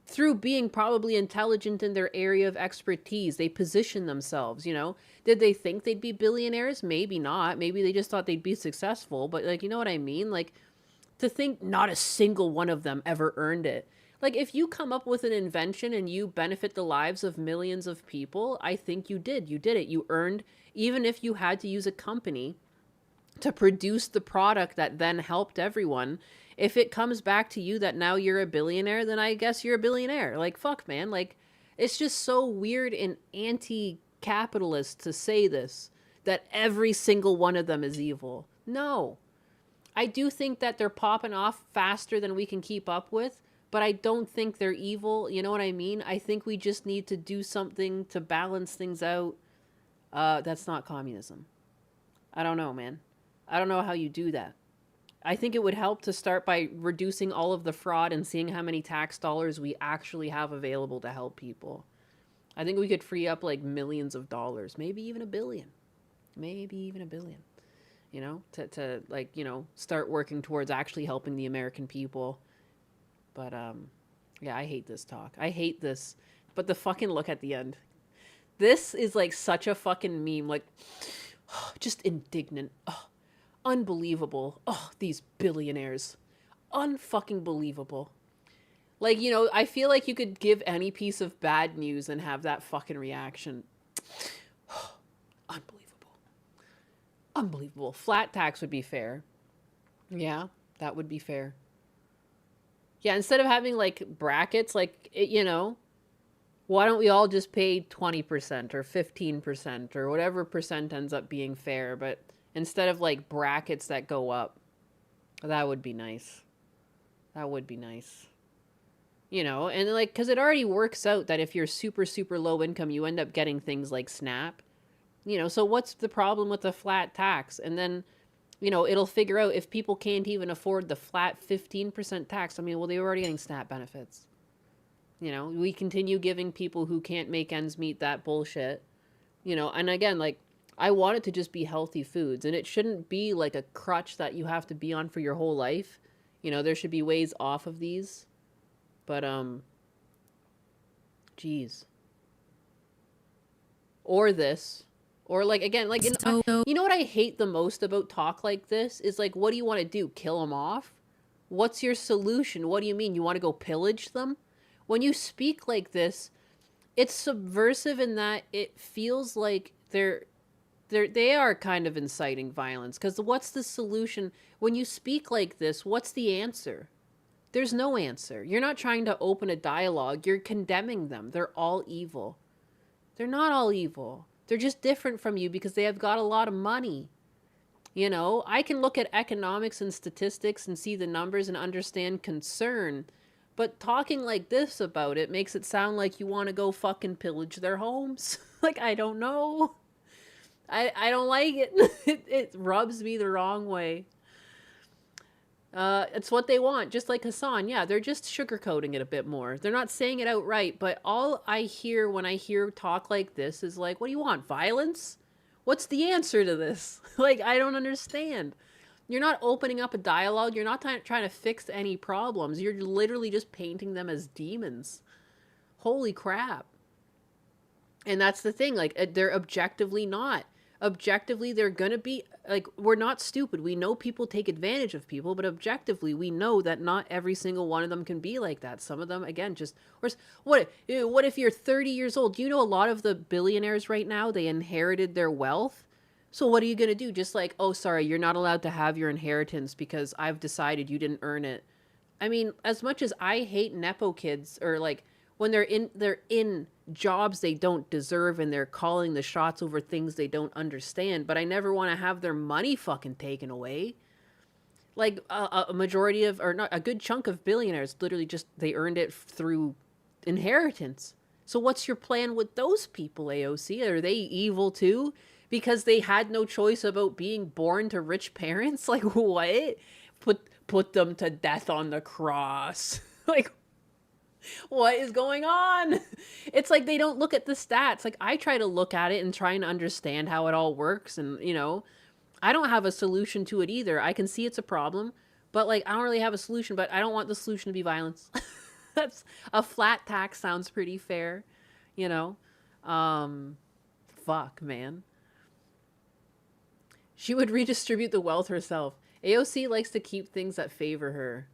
through being probably intelligent in their area of expertise, they position themselves, you know? Did they think they'd be billionaires? Maybe not. Maybe they just thought they'd be successful. But, like, you know what I mean? Like, to think not a single one of them ever earned it. Like, if you come up with an invention and you benefit the lives of millions of people, I think you did. You did it. You earned, even if you had to use a company to produce the product that then helped everyone. If it comes back to you that now you're a billionaire, then I guess you're a billionaire. Like, fuck, man. Like, it's just so weird and anti-capitalist to say this, that every single one of them is evil. No. I do think that they're popping off faster than we can keep up with, but I don't think they're evil. You know what I mean? I think we just need to do something to balance things out. That's not communism. I don't know, man. I don't know how you do that. I think it would help to start by reducing all of the fraud and seeing how many tax dollars we actually have available to help people. I think we could free up like millions of dollars, maybe even $1 billion. Maybe even $1 billion. You know, to like, you know, start working towards actually helping the American people. But, yeah, I hate this talk. I hate this. But the fucking look at the end. This is like such a fucking meme. Like, just indignant. Oh, unbelievable. Oh, these billionaires. Unfucking believable. Like, you know, I feel like you could give any piece of bad news and have that fucking reaction. Unbelievable. Unbelievable. Flat tax would be fair. Yeah, that would be fair. Yeah, instead of having, like, brackets, like, you know, why don't we all just pay 20% or 15% or whatever percent ends up being fair? But instead of, like, brackets that go up, that would be nice. That would be nice. You know, and, like, because it already works out that if you're super, super low income, you end up getting things like SNAP. You know, so what's the problem with the flat tax? And then, you know, it'll figure out if people can't even afford the flat 15% tax. I mean, well, they were already getting SNAP benefits. You know, we continue giving people who can't make ends meet that bullshit. You know, and again, like, I want it to just be healthy foods, and it shouldn't be like a crutch that you have to be on for your whole life. You know, there should be ways off of these. But, geez. Or this. Or, like, again, like, you know what I hate the most about talk like this? Is, like, what do you want to do? Kill them off? What's your solution? What do you mean? You want to go pillage them? When you speak like this, it's subversive in that it feels like they are kind of inciting violence. Because what's the solution? When you speak like this, what's the answer? There's no answer. You're not trying to open a dialogue. You're condemning them. They're all evil. They're not all evil. They're just different from you because they have got a lot of money. You know, I can look at economics and statistics and see the numbers and understand concern. But talking like this about it makes it sound like you want to go fucking pillage their homes. Like, I don't know. I don't like it. It rubs me the wrong way. It's what they want, just like Hassan. Yeah, they're just sugarcoating it a bit more. They're not saying it outright, but all I hear when I hear talk like this is like, what do you want, violence? What's the answer to this? Like, I don't understand. You're not opening up a dialogue. You're not trying to fix any problems. You're literally just painting them as demons. Holy crap. And that's the thing. Like, they're objectively not. Objectively, they're going to be, like, we're not stupid. We know people take advantage of people, but objectively, we know that not every single one of them can be like that. Some of them, again, just, or what if you're 30 years old? Do you know a lot of the billionaires right now, they inherited their wealth? So what are you going to do? Just like, oh, sorry, you're not allowed to have your inheritance because I've decided you didn't earn it. I mean, as much as I hate Nepo kids, or like when they're in jobs they don't deserve and they're calling the shots over things they don't understand, but I never want to have their money fucking taken away. Like a majority of, or not, a good chunk of billionaires literally just, they earned it through inheritance. So what's your plan with those people, AOC? Are they evil too? Because they had no choice about being born to rich parents? Like, what? Put them to death on the cross. Like, what is going on? It's like they don't look at the stats. Like, I try to look at it and try and understand how it all works. And, you know, I don't have a solution to it either. I can see it's a problem, but, like, I don't really have a solution, but I don't want the solution to be violence. That's a flat tax sounds pretty fair, you know? Fuck, man. She would redistribute the wealth herself. AOC likes to keep things that favor her.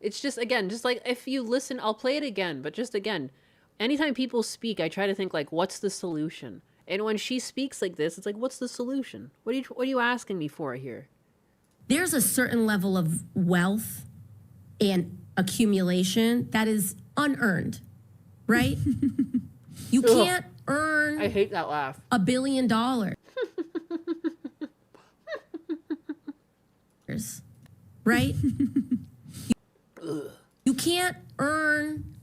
It's just, again, just like if you listen, I'll play it again, but just again, anytime people speak, I try to think like, what's the solution? And when she speaks like this, it's like, what's the solution? What are you asking me for here? There's a certain level of wealth and accumulation that is unearned, right? You can't earn, I hate that laugh, $1 billion. Right? You can't earn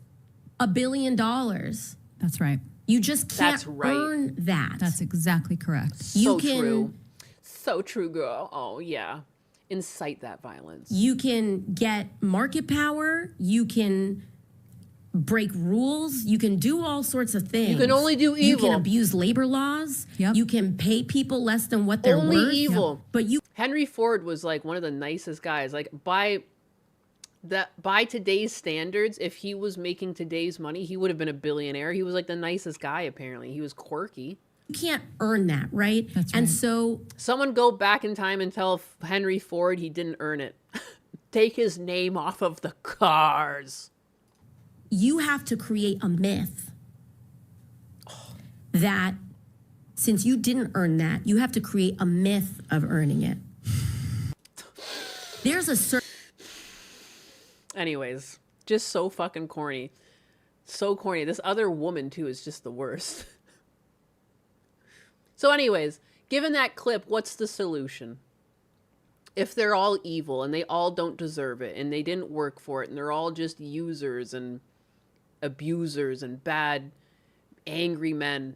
$1 billion. That's right. You just can't earn that. That's exactly correct. So true. So true, girl. Oh, yeah. Incite that violence. You can get market power. You can break rules. You can do all sorts of things. You can only do evil. You can abuse labor laws. Yep. You can pay people less than what they're only worth. Evil. Yep. But Henry Ford was like one of the nicest guys. Like by today's standards, if he was making today's money, he would have been a billionaire. He was like the nicest guy, apparently. He was quirky. You can't earn that, right? That's and right. so someone go back in time and tell Henry Ford he didn't earn it. Take his name off of the cars. You have to create a myth that since you didn't earn that, you have to create a myth of earning it. There's a certain... Anyways, just so fucking corny. So corny. This other woman, too, is just the worst. So anyways, given that clip, what's the solution? If they're all evil and they all don't deserve it and they didn't work for it and they're all just users and abusers and bad, angry men,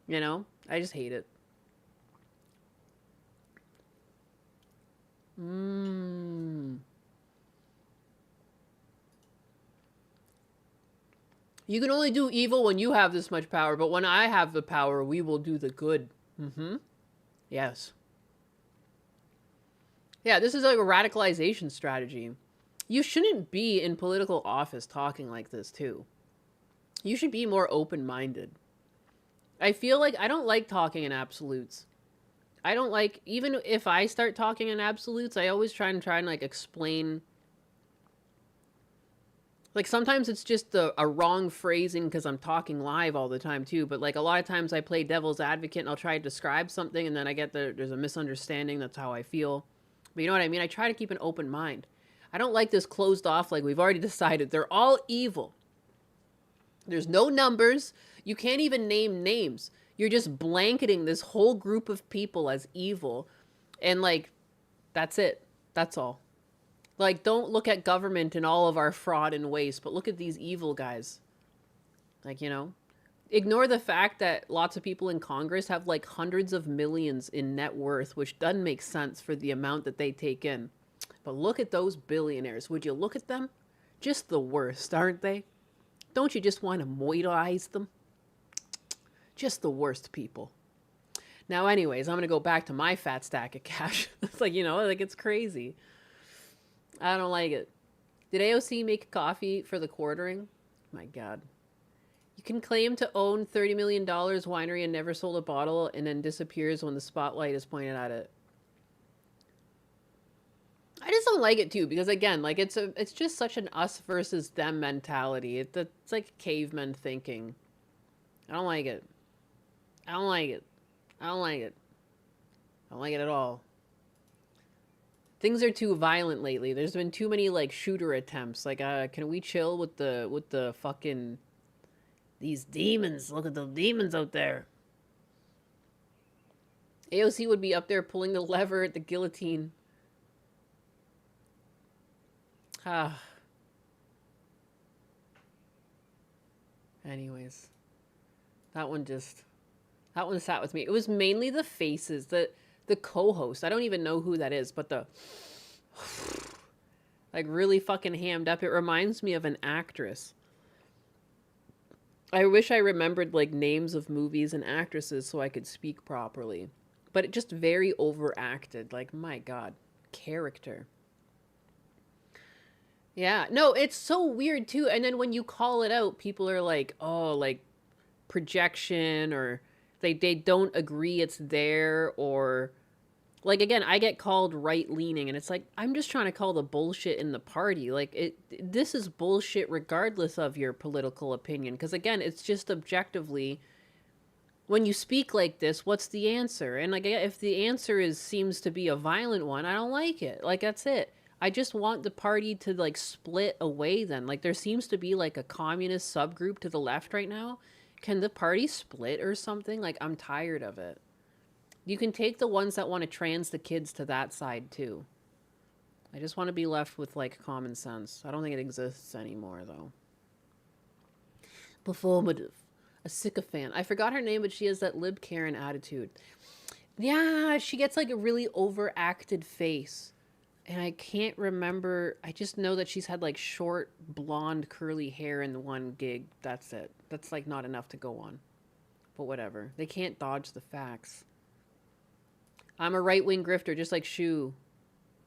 you know? I just hate it. You can only do evil when you have this much power, but when I have the power, we will do the good. Mm-hmm. Yes. Yeah, this is like a radicalization strategy. You shouldn't be in political office talking like this, too. You should be more open-minded. I feel like I don't like talking in absolutes. I don't like, even if I start talking in absolutes, I always try and like explain. Like sometimes it's just a wrong phrasing because I'm talking live all the time too. But like a lot of times I play devil's advocate and I'll try to describe something and then I get there's a misunderstanding. That's how I feel. But you know what I mean? I try to keep an open mind. I don't like this closed off like we've already decided. They're all evil. There's no numbers. You can't even name names. You're just blanketing this whole group of people as evil. And like, that's it. That's all. Like, don't look at government and all of our fraud and waste, but look at these evil guys. Like, you know, ignore the fact that lots of people in Congress have like hundreds of millions in net worth, which doesn't make sense for the amount that they take in. But look at those billionaires. Would you look at them? Just the worst, aren't they? Don't you just want to moidalize them? Just the worst people. Now, anyways, I'm going to go back to my fat stack of cash. It's like, you know, like it's crazy. I don't like it. Did AOC make coffee for the quartering? My God. You can claim to own $30 million winery and never sold a bottle and then disappears when the spotlight is pointed at it. I just don't like it too because again, like it's just such an us versus them mentality. It's like cavemen thinking. I don't like it. I don't like it. I don't like it. I don't like it at all. Things are too violent lately. There's been too many like shooter attempts. Like, can we chill with the fucking these demons? Look at the demons out there. AOC would be up there pulling the lever at the guillotine. Ah. Anyways, that one sat with me. It was mainly the faces, the co-host. I don't even know who that is, but the like really fucking hammed up. It reminds me of an actress. I wish I remembered like names of movies and actresses so I could speak properly. But it just very overacted. Like, my God, character. Yeah, no, it's so weird too. And then when you call it out, people are like, oh, like projection, or they don't agree it's there, or like, again, I get called right-leaning and it's like, I'm just trying to call the bullshit in the party. Like, this is bullshit regardless of your political opinion. Because again, it's just objectively, when you speak like this, what's the answer? And like, if the answer seems to be a violent one, I don't like it. Like, that's it. I just want the party to like split away then. Like there seems to be like a communist subgroup to the left right now. Can the party split or something? Like I'm tired of it. You can take the ones that want to trans the kids to that side too. I just want to be left with like common sense. I don't think it exists anymore though. Performative. A sycophant. I forgot her name, but she has that lib Karen attitude. Yeah, she gets like a really overacted face. And I can't remember. I just know that she's had like short, blonde, curly hair in the one gig. That's it. That's like not enough to go on. But whatever. They can't dodge the facts. I'm a right-wing grifter, just like Shu.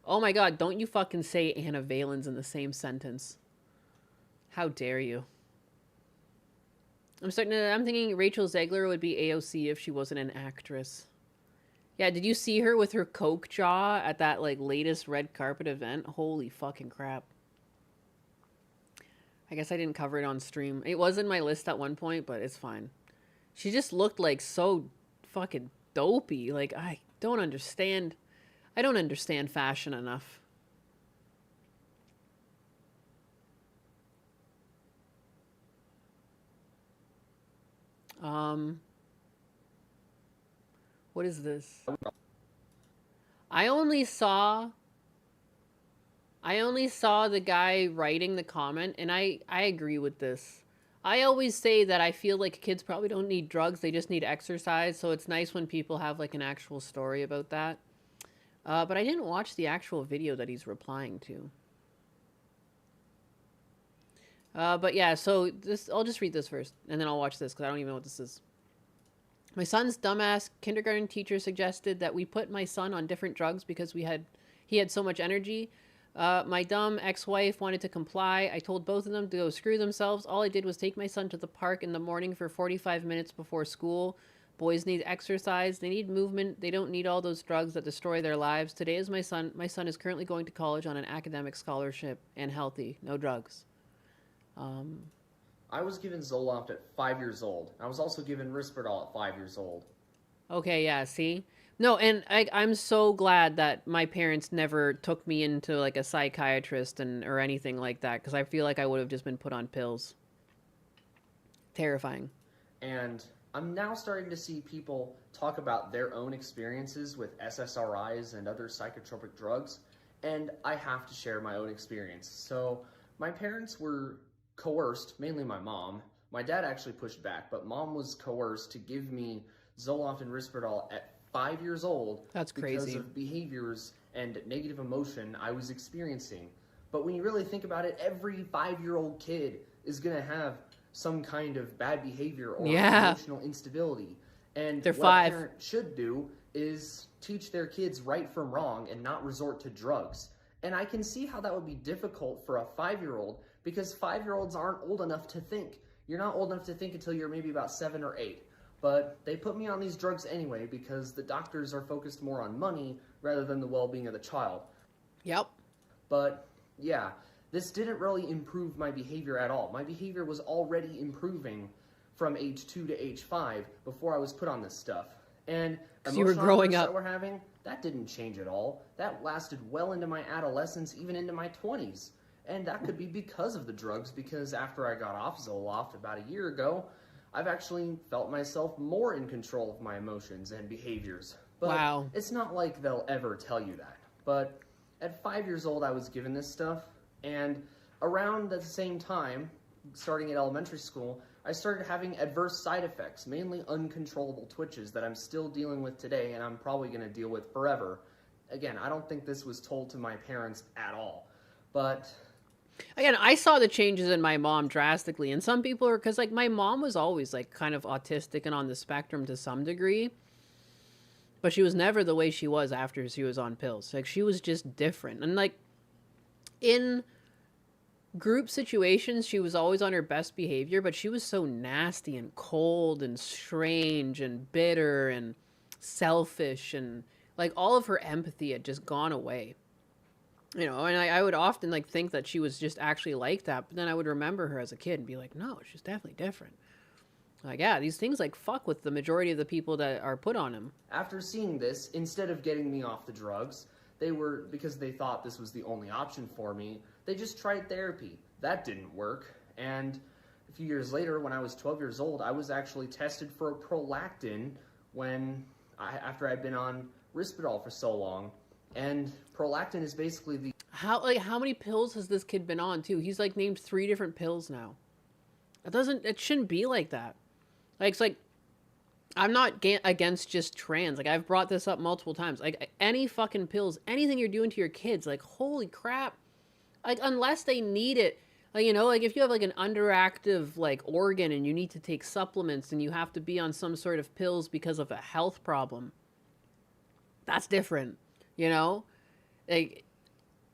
Oh my God, don't you fucking say Anna Valens in the same sentence. How dare you? I'm thinking Rachel Zegler would be AOC if she wasn't an actress. Yeah, did you see her with her coke jaw at that, like, latest red carpet event? Holy fucking crap. I guess I didn't cover it on stream. It was in my list at one point, but it's fine. She just looked, like, so fucking dopey. Like, I don't understand. I don't understand fashion enough. What is this? I only saw the guy writing the comment, and I agree with this. I always say that I feel like kids probably don't need drugs, they just need exercise, so it's nice when people have like an actual story about that. But I didn't watch the actual video that he's replying to. But yeah, so this I'll just read this first, and then I'll watch this because I don't even know what this is. My son's dumbass kindergarten teacher suggested that we put my son on different drugs because he had so much energy. My dumb ex-wife wanted to comply. I told both of them to go screw themselves. All I did was take my son to the park in the morning for 45 minutes before school. Boys need exercise. They need movement. They don't need all those drugs that destroy their lives. Today is my son. My son is currently going to college on an academic scholarship and healthy. No drugs. I was given Zoloft at 5 years old. I was also given Risperdal at 5 years old. Okay, yeah, see? No, and I'm so glad that my parents never took me into, like, a psychiatrist or anything like that, because I feel like I would have just been put on pills. Terrifying. And I'm now starting to see people talk about their own experiences with SSRIs and other psychotropic drugs, and I have to share my own experience. So, my parents were coerced, mainly my mom. My dad actually pushed back, but mom was coerced to give me Zoloft and Risperdal at 5 years old. That's crazy. Because of behaviors and negative emotion I was experiencing. But when you really think about it, every 5-year-old kid is going to have some kind of bad behavior or emotional instability. And they're what 5. a parent should do is teach their kids right from wrong and not resort to drugs. And I can see how that would be difficult for a 5-year-old because 5-year-olds aren't old enough to think. You're not old enough to think until you're maybe about 7 or 8. But they put me on these drugs anyway because the doctors are focused more on money rather than the well-being of the child. Yep. But yeah, this didn't really improve my behavior at all. My behavior was already improving from age 2 to age 5 before I was put on this stuff. And you were growing outbursts up. that we're having, that didn't change at all. That lasted well into my adolescence, even into my 20s. And that could be because of the drugs, because after I got off Zoloft about a year ago, I've actually felt myself more in control of my emotions and behaviors. But wow. It's not like they'll ever tell you that. But at 5 years old, I was given this stuff, and around the same time, starting at elementary school, I started having adverse side effects, mainly uncontrollable twitches that I'm still dealing with today, and I'm probably going to deal with forever. Again, I don't think this was told to my parents at all, but... Again, I saw the changes in my mom drastically, and some people are, because, like, my mom was always, like, kind of autistic and on the spectrum to some degree, but she was never the way she was after she was on pills. Like, she was just different, and, like, in group situations, she was always on her best behavior, but she was so nasty and cold and strange and bitter and selfish, and, like, all of her empathy had just gone away. You know, and I would often, like, think that she was just actually like that, but then I would remember her as a kid and be like, no, she's definitely different. Like, yeah, these things, like, fuck with the majority of the people that are put on them. After seeing this, instead of getting me off the drugs, because they thought this was the only option for me, they just tried therapy. That didn't work, and a few years later, when I was 12 years old, I was actually tested for a prolactin after I'd been on Risperdal for so long. And prolactin is basically the... How many pills has this kid been on, too? He's, like, named 3 different pills now. It shouldn't be like that. Like, it's like, I'm not against just trans. Like, I've brought this up multiple times. Like, any fucking pills, anything you're doing to your kids, like, holy crap. Like, unless they need it. Like, you know, like, if you have, like, an underactive, like, organ and you need to take supplements and you have to be on some sort of pills because of a health problem, that's different. You know, like,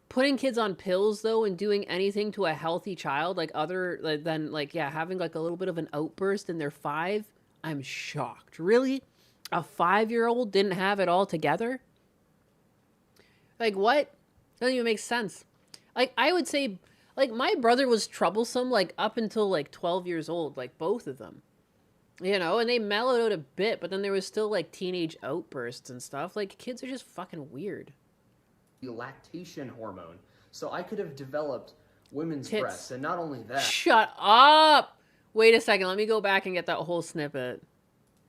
putting kids on pills, though, and doing anything to a healthy child, like, than, like, yeah, having, like, a little bit of an outburst and they're 5, I'm shocked. Really? A 5-year-old didn't have it all together? Like, what? Doesn't even make sense. Like, I would say, like, my brother was troublesome, like, up until, like, 12 years old, like, both of them. You know, and they mellowed out a bit, but then there was still, like, teenage outbursts and stuff. Like, kids are just fucking weird. The lactation hormone. So I could have developed women's Tits. breasts, and not only that... Shut up! Wait a second, let me go back and get that whole snippet.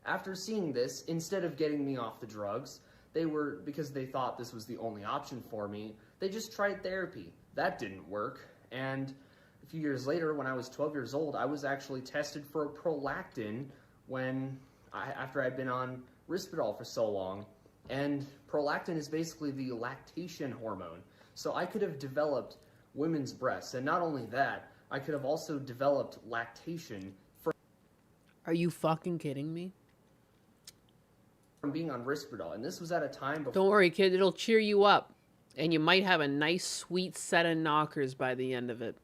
After seeing this, instead of getting me off the drugs, because they thought this was the only option for me, they just tried therapy. That didn't work, and... a few years later, when I was 12 years old, I was actually tested for a prolactin after I'd been on Risperdal for so long. And prolactin is basically the lactation hormone. So I could have developed women's breasts. And not only that, I could have also developed lactation Are you fucking kidding me? from being on Risperdal, and this was at a time before. Don't worry, kid. It'll cheer you up. And you might have a nice, sweet set of knockers by the end of it.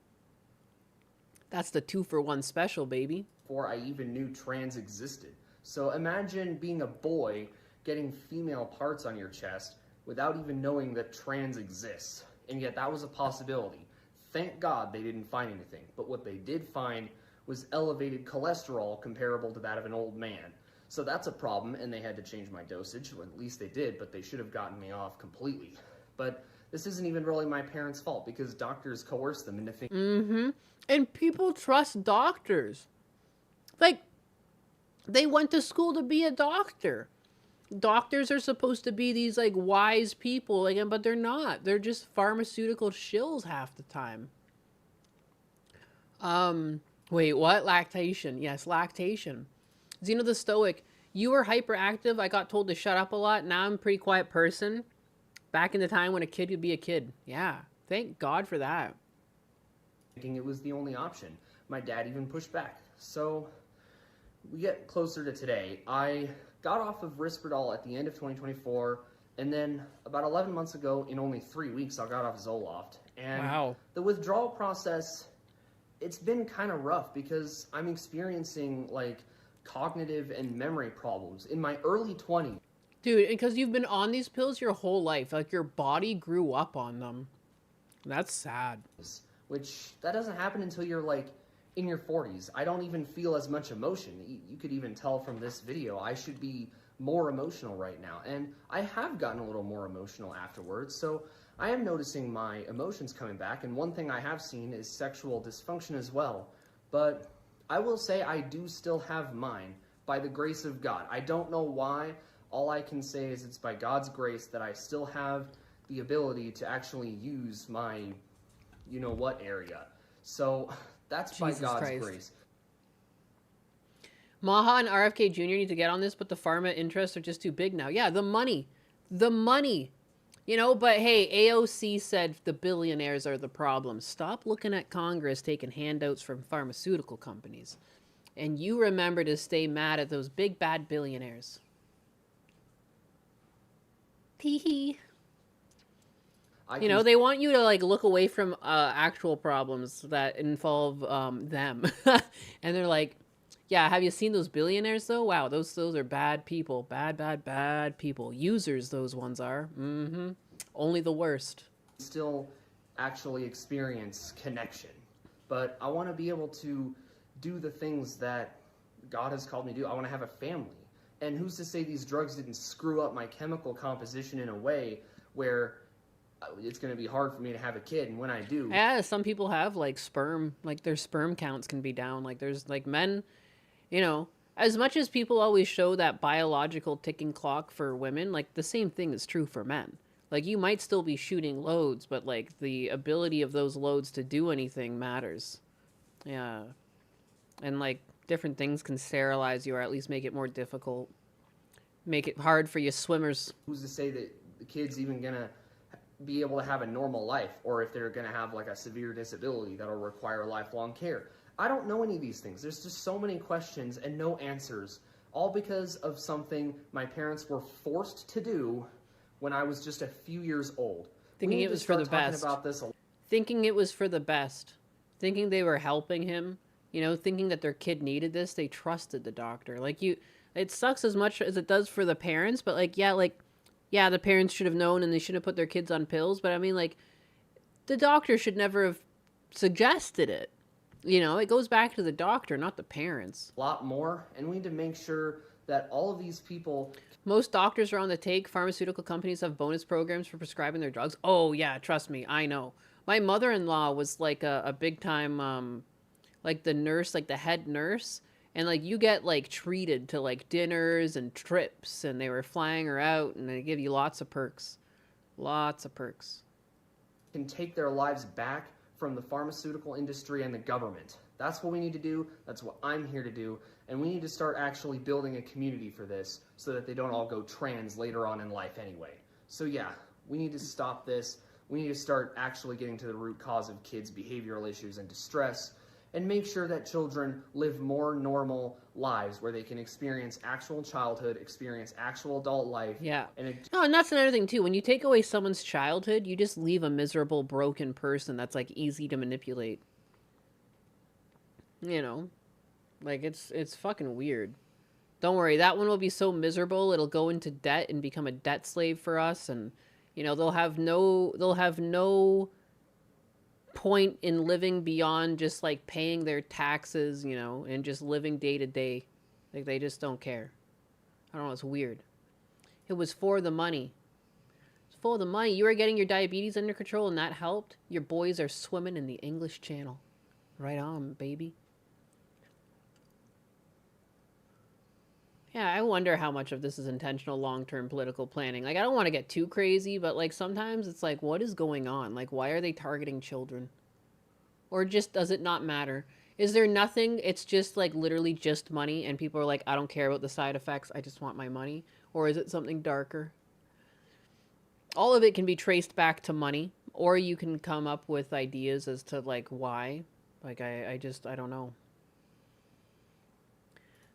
That's the 2-for-1 special, baby. Before I even knew trans existed. So imagine being a boy getting female parts on your chest without even knowing that trans exists. And yet that was a possibility. Thank God they didn't find anything. But what they did find was elevated cholesterol comparable to that of an old man. So that's a problem, and they had to change my dosage. Well, at least they did, but they should have gotten me off completely. But this isn't even really my parents' fault, because doctors coerced them into thinking... Mm-hmm. And people trust doctors. Like, they went to school to be a doctor. Doctors are supposed to be these, like, wise people, like, but they're not. They're just pharmaceutical shills half the time. Wait, what? Lactation. Yes, lactation. Xeno the Stoic. You were hyperactive. I got told to shut up a lot. Now I'm a pretty quiet person. Back in the time when a kid could be a kid. Yeah. Thank God for that. Thinking it was the only option. My dad even pushed back. So we get closer to today. I got off of Risperdal at the end of 2024, and then about 11 months ago, in only 3 weeks, I got off Zoloft. And wow. The withdrawal process, it's been kind of rough because I'm experiencing like cognitive and memory problems in my early 20s. Dude, because you've been on these pills your whole life. Like, your body grew up on them. That's sad. Which, that doesn't happen until you're like in your 40s. I don't even feel as much emotion. You could even tell from this video, I should be more emotional right now. And I have gotten a little more emotional afterwards, so I am noticing my emotions coming back. And one thing I have seen is sexual dysfunction as well. But I will say I do still have mine by the grace of God. I don't know why. All I can say is it's by God's grace that I still have the ability to actually use my you-know-what area. So that's by God's grace. Maha and RFK Jr. need to get on this, but the pharma interests are just too big now. Yeah, the money. The money. You know, but hey, AOC said the billionaires are the problem. Stop looking at Congress taking handouts from pharmaceutical companies. And you remember to stay mad at those big bad billionaires. Tee-hee. You know, they want you to, like, look away from actual problems that involve them. And they're like, yeah, have you seen those billionaires, though? Wow, those are bad people. Bad people. Users, those ones are. Mm-hmm. Only the worst. Still actually experience connection. But I want to be able to do the things that God has called me to do. I want to have a family. And who's to say these drugs didn't screw up my chemical composition in a way where it's going to be hard for me to have a kid, and when I do... Yeah, some people have, like, sperm, like, their sperm counts can be down. Like, there's, like, men, you know, as much as people always show that biological ticking clock for women, like, the same thing is true for men. Like, you might still be shooting loads, but, like, the ability of those loads to do anything matters. Yeah. And, like, different things can sterilize you, or at least make it more difficult. Make it hard for you swimmers. Who's to say that the kid's even going to be able to have a normal life, or if they're going to have like a severe disability that'll require lifelong care. I don't know any of these things. There's just so many questions and no answers, all because of something my parents were forced to do when I was just a few years old. Thinking it was for the best. Thinking it was for the best. Thinking they were helping him, you know, thinking that their kid needed this. They trusted the doctor. Like, it sucks as much as it does for the parents, but yeah, the parents should have known and they should have put their kids on pills. But I mean, like, the doctor should never have suggested it. You know, it goes back to the doctor, not the parents. A lot more, and we need to make sure that all of these people... Most doctors are on the take. Pharmaceutical companies have bonus programs for prescribing their drugs. Oh, yeah, trust me, I know. My mother-in-law was, like, a big-time, like, the nurse, like, the head nurse. And, like, you get, like, treated to, like, dinners and trips, and they were flying her out, and they give you lots of perks. Lots of perks. Can take their lives back from the pharmaceutical industry and the government. That's what we need to do. That's what I'm here to do. And we need to start actually building a community for this so that they don't all go trans later on in life anyway. So, yeah, we need to stop this. We need to start actually getting to the root cause of kids' behavioral issues and distress and make sure that children live more normal lives where they can experience actual childhood, experience actual adult life. Yeah. And No, and that's another thing too. When you take away someone's childhood, you just leave a miserable, broken person that's like easy to manipulate. You know, like it's fucking weird. Don't worry, that one will be so miserable it'll go into debt and become a debt slave for us, and you know they'll have no point in living beyond just like paying their taxes, you know, and just living day to day. Like they just don't care. I don't know, it's weird. It was for the money. It's for the money. You were getting your diabetes under control and that helped. Your boys are swimming in the English Channel. Right on, baby. Yeah, I wonder how much of this is intentional long-term political planning. Like, I don't want to get too crazy, but, like, sometimes it's like, what is going on? Like, why are they targeting children? Or just does it not matter? Is there nothing? It's just, like, literally just money, and people are like, I don't care about the side effects. I just want my money. Or is it something darker? All of it can be traced back to money, or you can come up with ideas as to, like, why. Like, I don't know.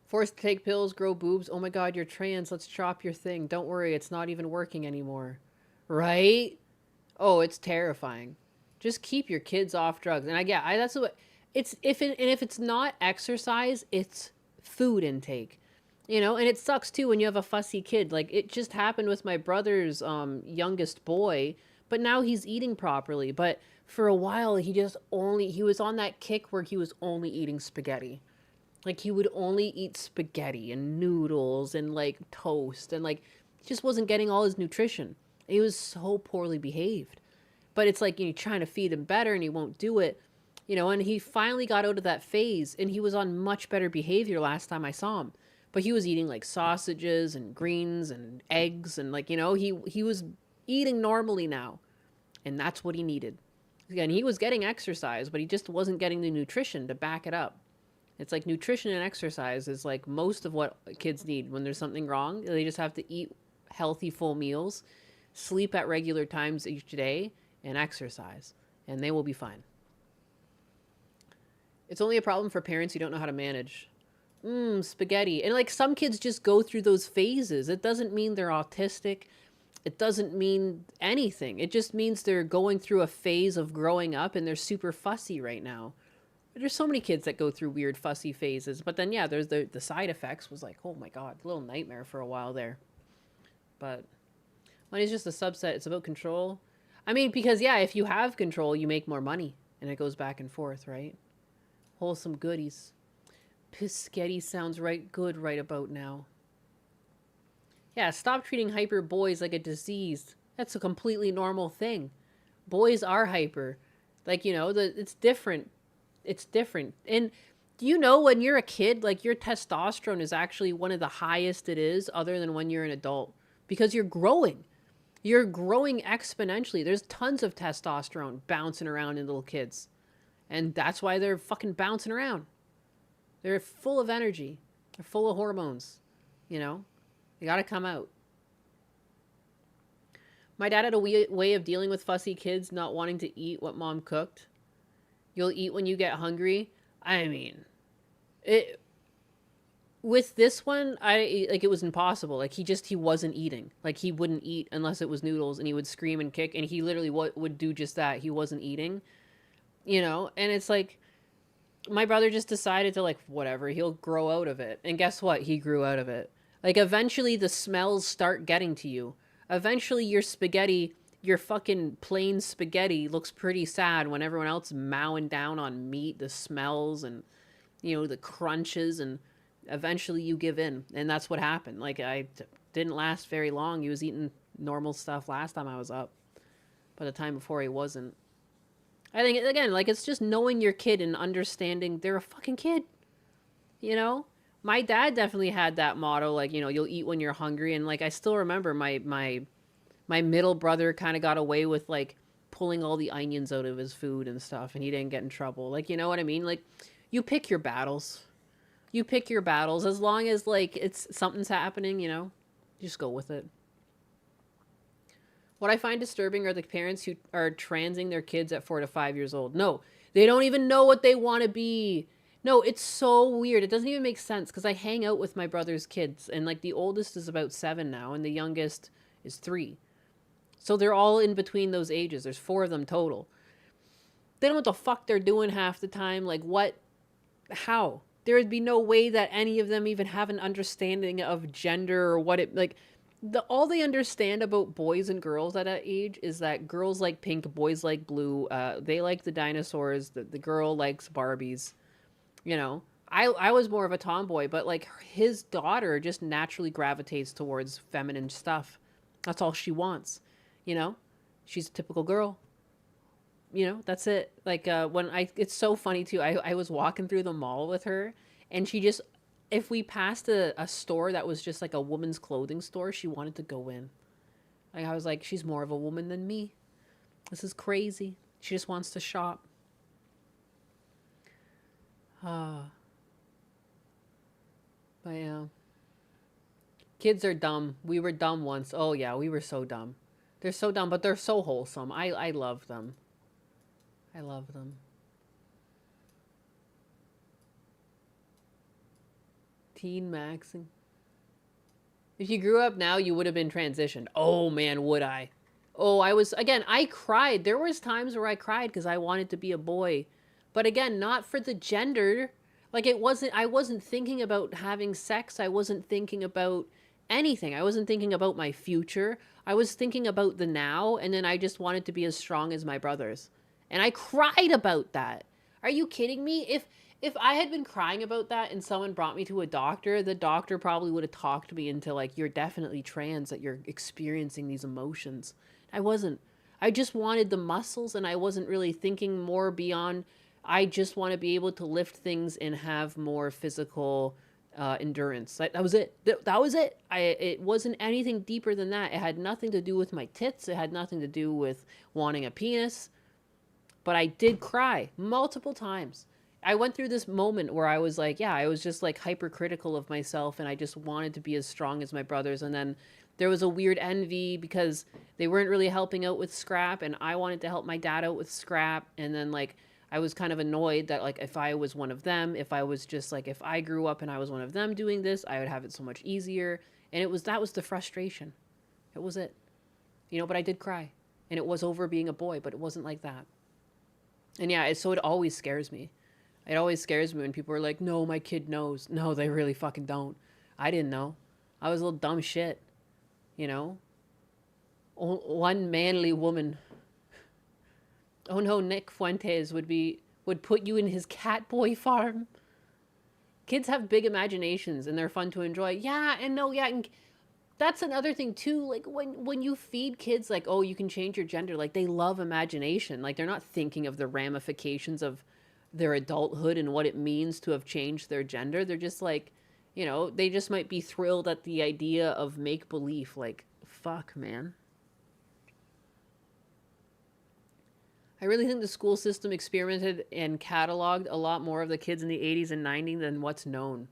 Forced to take pills, grow boobs. Oh my god, you're trans. Let's chop your thing. Don't worry, it's not even working anymore. Right? Oh, it's terrifying. Just keep your kids off drugs. And that's what it's if it's not exercise, it's food intake. You know, and it sucks too when you have a fussy kid. Like it just happened with my brother's youngest boy, but now he's eating properly. But for a while he was on that kick where he was only eating spaghetti. Like, he would only eat spaghetti and noodles and, like, toast. And, like, he just wasn't getting all his nutrition. He was so poorly behaved. But it's like, you're trying to feed him better and he won't do it. You know, and he finally got out of that phase. And he was on much better behavior last time I saw him. But he was eating, like, sausages and greens and eggs. And, like, you know, he was eating normally now. And that's what he needed. Again, he was getting exercise, but he just wasn't getting the nutrition to back it up. It's like nutrition and exercise is like most of what kids need when there's something wrong. They just have to eat healthy, full meals, sleep at regular times each day, and exercise. And they will be fine. It's only a problem for parents who don't know how to manage. Spaghetti. And like some kids just go through those phases. It doesn't mean they're autistic. It doesn't mean anything. It just means they're going through a phase of growing up and they're super fussy right now. There's so many kids that go through weird fussy phases, but then yeah, there's the side effects was like, oh my god, a little nightmare for a while there. But money's just a subset. It's about control. I mean, because yeah, if you have control, you make more money, and it goes back and forth, right? Wholesome goodies. Piscetti sounds right good right about now. Yeah, stop treating hyper boys like a disease. That's a completely normal thing. Boys are hyper. Like, you know, it's different. It's different. And do you know when you're a kid, like your testosterone is actually one of the highest it is other than when you're an adult because you're growing. You're growing exponentially. There's tons of testosterone bouncing around in little kids. And that's why they're fucking bouncing around. They're full of energy. They're full of hormones. You know? They gotta come out. My dad had a way of dealing with fussy kids not wanting to eat what mom cooked. You'll eat when you get hungry. I mean, with this one, it was impossible. Like he wasn't eating. Like he wouldn't eat unless it was noodles, and he would scream and kick, and he literally would do just that. He wasn't eating, you know. And it's like, my brother just decided to like whatever. He'll grow out of it, and guess what? He grew out of it. Like eventually, the smells start getting to you. Eventually, your spaghetti. Your fucking plain spaghetti looks pretty sad when everyone else is mowing down on meat, the smells and, you know, the crunches, and eventually you give in. And that's what happened. Like, didn't last very long. He was eating normal stuff last time I was up. But the time before he wasn't. I think, again, like, it's just knowing your kid and understanding they're a fucking kid. You know? My dad definitely had that motto, like, you know, you'll eat when you're hungry. And, like, I still remember my middle brother kind of got away with, like, pulling all the onions out of his food and stuff, and he didn't get in trouble. Like, you know what I mean? Like, you pick your battles. You pick your battles. As long as, like, something's happening, you know? Just go with it. What I find disturbing are the parents who are transing their kids at 4 to 5 years old. No, They don't even know what they want to be. No, it's so weird. It doesn't even make sense because I hang out with my brother's kids, and like the oldest is about 7 now, and the youngest is 3. So they're all in between those ages. There's 4 of them total. They don't know what the fuck they're doing half the time. Like what? How? There would be no way that any of them even have an understanding of gender or what it like. All they understand about boys and girls at that age is that girls like pink, boys like blue. They like the dinosaurs. The girl likes Barbies. You know, I was more of a tomboy, but like his daughter just naturally gravitates towards feminine stuff. That's all she wants. You know, she's a typical girl. You know, that's it. Like it's so funny too. I was walking through the mall with her, and she just, if we passed a store that was just like a woman's clothing store, she wanted to go in. Like I was like, she's more of a woman than me. This is crazy. She just wants to shop. But yeah. Kids are dumb. We were dumb once. Oh yeah, we were so dumb. They're so dumb, but they're so wholesome. I love them. I love them. Teen maxing. If you grew up now, you would have been transitioned. Oh man, would I? Oh, I cried. There was times where I cried because I wanted to be a boy. But again, not for the gender. Like I wasn't thinking about having sex. I wasn't thinking about anything. I wasn't thinking about my future. I was thinking about the now, and then I just wanted to be as strong as my brothers. And I cried about that. Are you kidding me? If I had been crying about that and someone brought me to a doctor, the doctor probably would have talked me into like, you're definitely trans, that you're experiencing these emotions. I wasn't. I just wanted the muscles, and I wasn't really thinking more beyond, I just want to be able to lift things and have more physical endurance. That was it. That was it. It wasn't anything deeper than that. It had nothing to do with my tits. It had nothing to do with wanting a penis. But I did cry multiple times. I went through this moment where I was like, yeah, I was just like hypercritical of myself, and I just wanted to be as strong as my brothers. And then there was a weird envy because they weren't really helping out with scrap, and I wanted to help my dad out with scrap. And then like I was kind of annoyed that like if I was one of them, if I was just like, if I grew up and I was one of them doing this, I would have it so much easier. And that was the frustration. It was it. You know, but I did cry, and it was over being a boy, but it wasn't like that. And yeah, so it always scares me. It always scares me when people are like, no, my kid knows. No, they really fucking don't. I didn't know. I was a little dumb shit. You know? One manly woman. Oh no, Nick Fuentes would put you in his cat boy farm. Kids have big imaginations, and they're fun to enjoy. Yeah, and no, yeah, and that's another thing too. Like when you feed kids like, oh, you can change your gender, like they love imagination. Like they're not thinking of the ramifications of their adulthood and what it means to have changed their gender. They're just like, you know, they just might be thrilled at the idea of make believe. Like, fuck, man. I really think the school system experimented and cataloged a lot more of the kids in the 80s and 90s than what's known.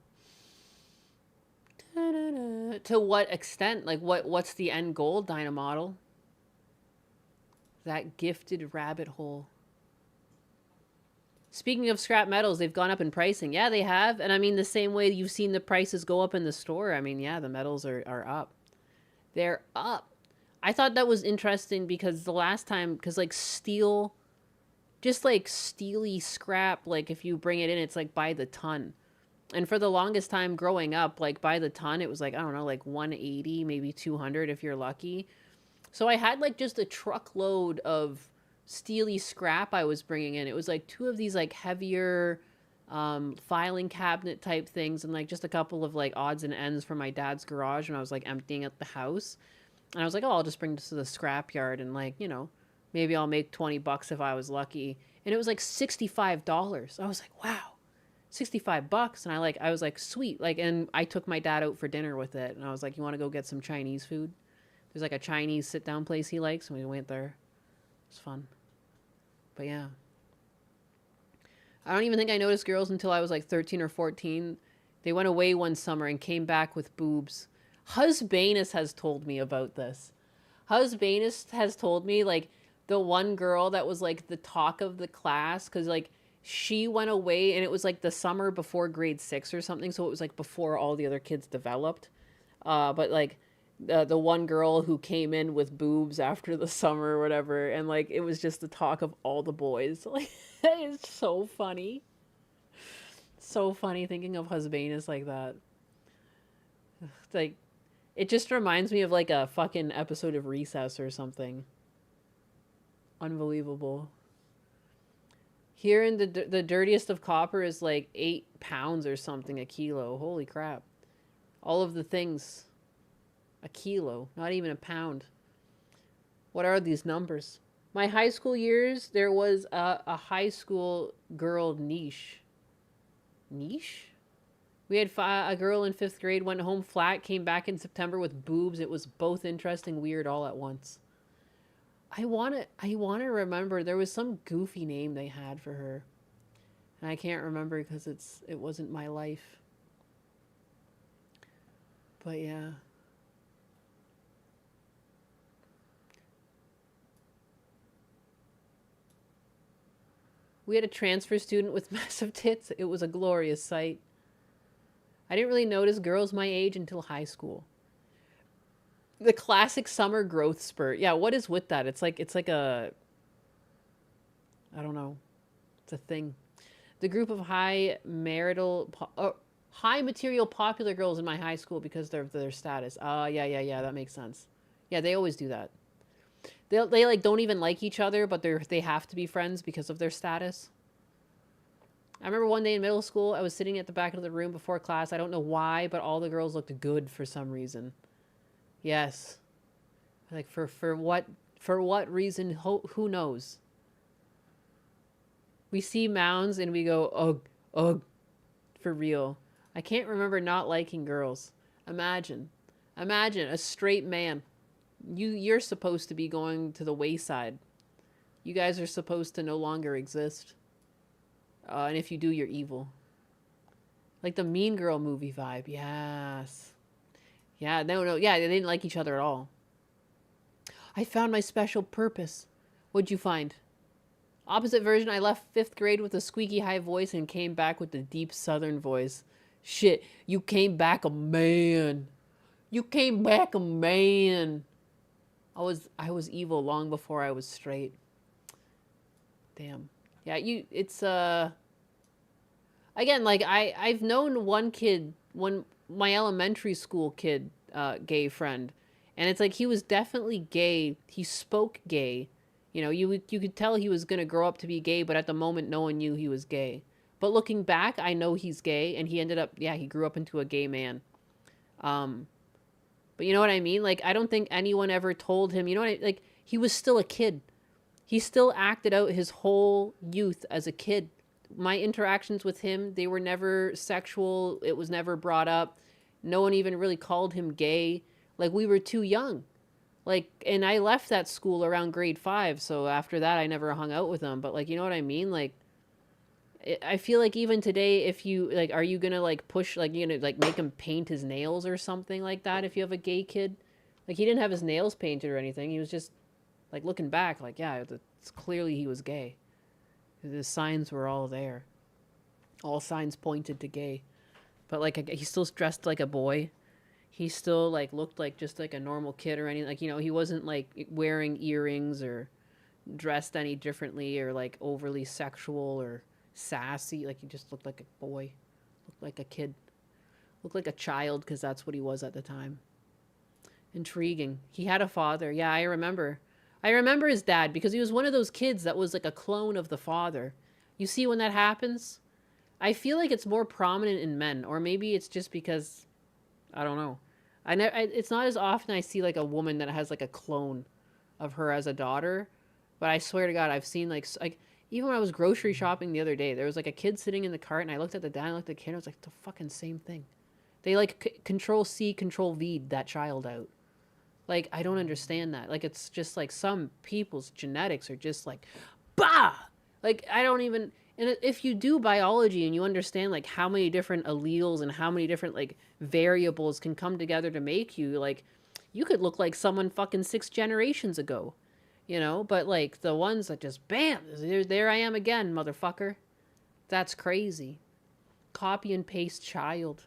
To what extent? Like, what's the end goal, Dynamodel? That gifted rabbit hole. Speaking of scrap metals, they've gone up in pricing. Yeah, they have. And I mean, the same way you've seen the prices go up in the store. I mean, yeah, the metals are up. They're up. I thought that was interesting because the last time, because like steel, just like steely scrap, like if you bring it in, it's like by the ton. And for the longest time growing up, like by the ton, it was like, I don't know, like 180, maybe 200 if you're lucky. So I had like just a truckload of steely scrap I was bringing in. It was like 2 of these like heavier filing cabinet type things, and like just a couple of like odds and ends from my dad's garage when I was like emptying out the house. And I was like, oh, I'll just bring this to the scrapyard and like, you know, maybe I'll make $20 if I was lucky. And it was like $65. I was like, wow, $65. And I was like, sweet. Like, and I took my dad out for dinner with it. And I was like, you want to go get some Chinese food? There's like a Chinese sit down place he likes. And we went there. It was fun. But yeah. I don't even think I noticed girls until I was like 13 or 14. They went away one summer and came back with boobs. Husbanus has told me about this. Husbanus has told me, like, the one girl that was like the talk of the class, because like she went away and it was like the summer before grade 6 or something, so it was like before all the other kids developed. But like the one girl who came in with boobs after the summer or whatever, and like it was just the talk of all the boys. Like it's so funny. So funny thinking of Husbanus like that. It's like it just reminds me of like a fucking episode of Recess or something. Unbelievable. Here in the dirtiest of copper is like 8 pounds or something a kilo. Holy crap. All of the things. A kilo, not even a pound. What are these numbers? My high school years, there was a high school girl niche. Niche? We had a girl in 5th grade, went home flat, came back in September with boobs. It was both interesting, weird, all at once. I want to remember, there was some goofy name they had for her. And I can't remember because it wasn't my life. But yeah. We had a transfer student with massive tits. It was a glorious sight. I didn't really notice girls my age until high school. The classic summer growth spurt. Yeah, what is with that? It's like a... I don't know. It's a thing. The group of high material popular girls in my high school because of their status. Yeah, that makes sense. Yeah, they always do that. They like don't even like each other, but they have to be friends because of their status. I remember one day in middle school, I was sitting at the back of the room before class. I don't know why, but all the girls looked good for some reason. Yes. Like for what reason? Who knows? We see mounds and we go, ugh, ugh, for real. I can't remember not liking girls. Imagine a straight man. You're supposed to be going to the wayside. You guys are supposed to no longer exist. And if you do, you're evil. Like the Mean Girl movie vibe. Yes. Yeah, no. Yeah, they didn't like each other at all. I found my special purpose. What'd you find? Opposite version, I left 5th grade with a squeaky high voice and came back with the deep southern voice. Shit, you came back a man. You came back a man. I was evil long before I was straight. Damn. Yeah, it's again, like I've known one kid, my elementary school kid, gay friend, and it's like he was definitely gay. He spoke gay. You know, you could tell he was gonna grow up to be gay, but at the moment no one knew he was gay. But looking back, I know he's gay, and he ended up, yeah, he grew up into a gay man. But you know what I mean? Like, I don't think anyone ever told him, you know what like, he was still a kid. He still acted out his whole youth as a kid. My interactions with him, they were never sexual. It was never brought up. No one even really called him gay. Like, we were too young. Like, and I left that school around grade 5, so after that, I never hung out with him. But, like, you know what I mean? Like, I feel like even today, if you, like, are you gonna, like, push, like, you know, like, make him paint his nails or something like that if you have a gay kid? Like, he didn't have his nails painted or anything. He was just, like, looking back, like, yeah, it's clearly he was gay. The signs were all there. All signs pointed to gay. But, like, he still dressed like a boy. He still, like, looked like just, like, a normal kid or anything. Like, you know, he wasn't, like, wearing earrings or dressed any differently or, like, overly sexual or sassy. Like, he just looked like a boy. Looked like a kid. Looked like a child because that's what he was at the time. Intriguing. He had a father. Yeah, I remember. I remember his dad because he was one of those kids that was like a clone of the father. You see when that happens? I feel like it's more prominent in men, or maybe it's just because, I don't know. It's not as often I see like a woman that has like a clone of her as a daughter, but I swear to God, I've seen like even when I was grocery shopping the other day, there was like a kid sitting in the cart, and I looked at the dad, and I looked at the kid, and I was like, the fucking same thing. They like Control C, Control V that child out. Like, I don't understand that. Like, it's just like some people's genetics are just like, bah! Like, I don't even... And if you do biology and you understand, like, how many different alleles and how many different, like, variables can come together to make you, like, you could look like someone fucking 6 generations ago. you know? But, like, the ones that just, bam, there I am again, motherfucker. That's crazy. Copy and paste child.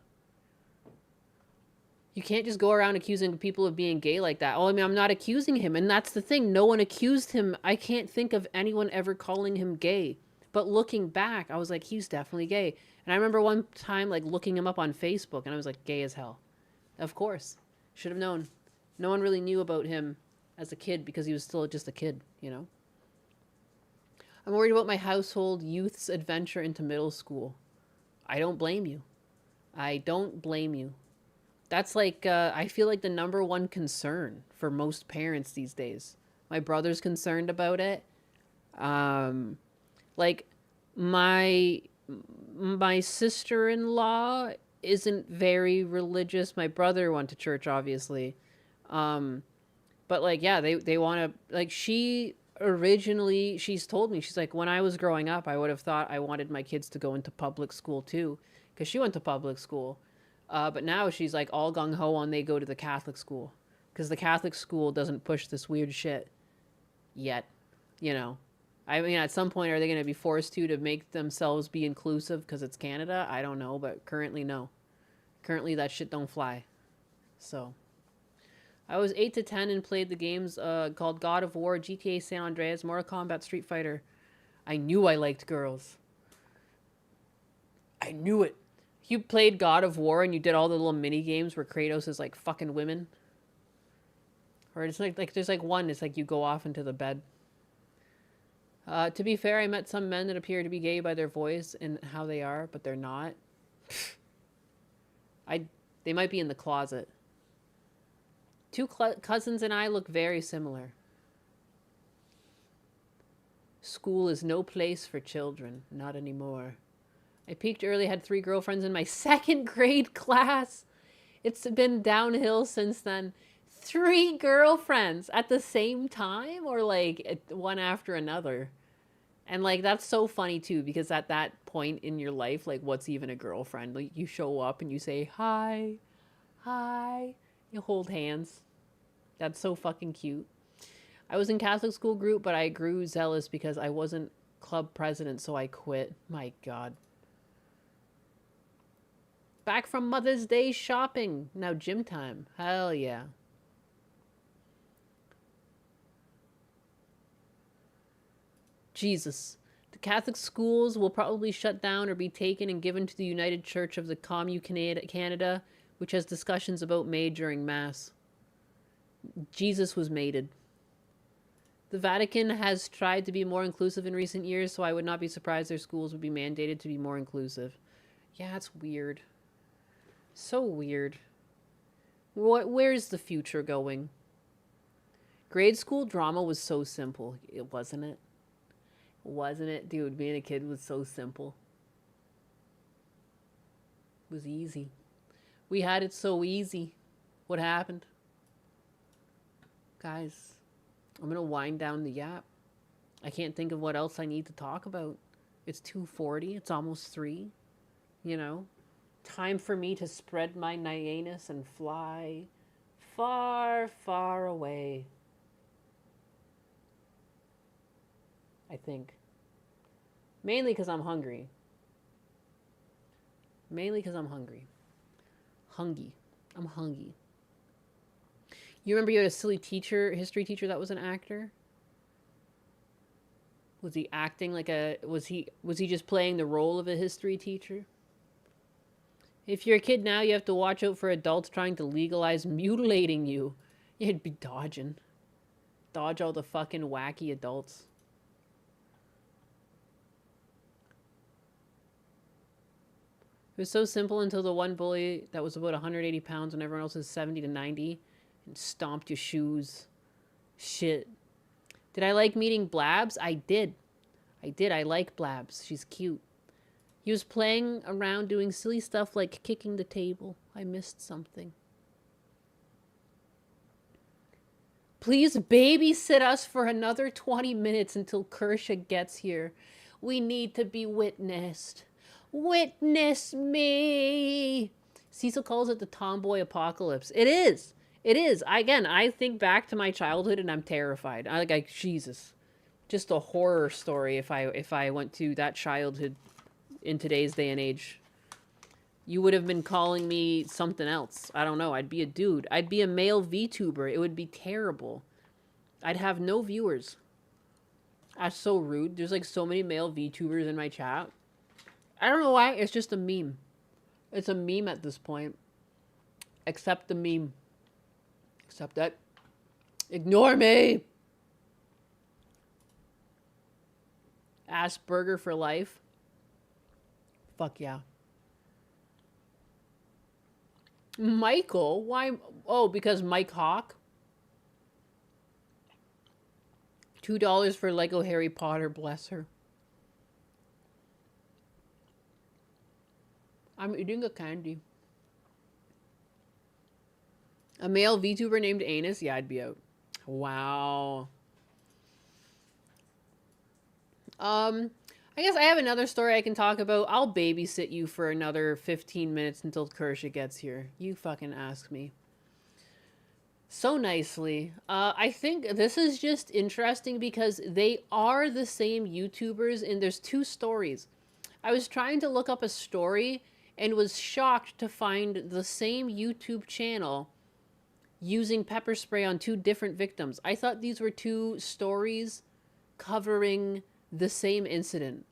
You can't just go around accusing people of being gay like that. Oh, I mean, I'm not accusing him. And that's the thing. No one accused him. I can't think of anyone ever calling him gay. But looking back, I was like, he's definitely gay. And I remember one time, like, looking him up on Facebook, and I was like, gay as hell. Of course. Should have known. No one really knew about him as a kid because he was still just a kid, you know? I'm worried about my household youth's adventure into middle school. I don't blame you. I don't blame you. That's like, I feel like the number one concern for most parents these days. My brother's concerned about it. Like, my sister-in-law isn't very religious. My brother went to church, obviously. But, like, yeah, they want to, like, she's told me, she's like, when I was growing up, I would have thought I wanted my kids to go into public school, too. Because she went to public school. But now she's like all gung-ho on they go to the Catholic school. Because the Catholic school doesn't push this weird shit yet, you know. I mean, at some point, are they going to be forced to make themselves be inclusive because it's Canada? I don't know, but currently, no. Currently, that shit don't fly. So, I was 8 to 10 and played the games called God of War, GTA San Andreas, Mortal Kombat, Street Fighter. I knew I liked girls. I knew it. You played God of War and you did all the little mini games where Kratos is like fucking women. Or it's like there's like one, it's like you go off into the bed. To be fair, I met some men that appear to be gay by their voice and how they are, but they're not. They might be in the closet. Two cousins and I look very similar. School is no place for children. Not anymore. I peaked early, had 3 girlfriends in my 2nd grade class. It's been downhill since then. 3 girlfriends at the same time, or like one after another. And like, that's so funny too, because at that point in your life, like, what's even a girlfriend? Like, you show up and you say, hi, hi, you hold hands. That's so fucking cute. I was in Catholic school group, but I grew zealous because I wasn't club president, so I quit. My God. Back from Mother's Day shopping. Now gym time. Hell yeah. Jesus. The Catholic schools will probably shut down or be taken and given to the United Church of the Commune Canada, which has discussions about May during Mass. Jesus was mated. The Vatican has tried to be more inclusive in recent years, so I would not be surprised their schools would be mandated to be more inclusive. Yeah, it's weird. So weird. Where's the future going? Grade school drama was so simple, wasn't it? Wasn't it? Dude, being a kid was so simple. It was easy. We had it so easy. What happened? Guys, I'm going to wind down the YAP. I can't think of what else I need to talk about. It's 2:40. It's almost 3. You know? Time for me to spread my anus and fly far, far away. I think. Mainly because I'm hungry. Mainly because I'm hungry. Hungry. I'm hungry. You remember you had a silly teacher, history teacher that was an actor? Was he acting like a... Was he just playing the role of a history teacher? If you're a kid now, you have to watch out for adults trying to legalize mutilating you. You'd be dodging. Dodge all the fucking wacky adults. It was so simple until the one bully that was about 180 pounds when everyone else was 70 to 90 and stomped your shoes. Shit. Did I like meeting Blabs? I did. I like Blabs. She's cute. He was playing around doing silly stuff like kicking the table. I missed something. Please babysit us for another 20 minutes until Kersha gets here. We need to be witnessed. Witness me. Cecil calls it the tomboy apocalypse. It is. It is. I think back to my childhood and I'm terrified. Jesus, just a horror story if I went to that childhood in today's day and age. You would have been calling me something else. I don't know. I'd be a dude. I'd be a male VTuber. It would be terrible. I'd have no viewers. That's so rude. There's like so many male VTubers in my chat. I don't know why. It's just a meme. It's a meme at this point. Accept the meme. Accept it. Ignore me. Asperger for life. Fuck yeah. Michael? Why? Oh, because Mike Hawk? $2 for Lego Harry Potter, bless her. I'm eating a candy. A male VTuber named Anus? Yeah, I'd be out. Wow. I guess I have another story I can talk about. I'll babysit you for another 15 minutes until Kersha gets here. You fucking ask me. So nicely. I think this is just interesting because they are the same YouTubers and there's two stories. I was trying to look up a story and was shocked to find the same YouTube channel using pepper spray on two different victims. I thought these were two stories covering the same incident.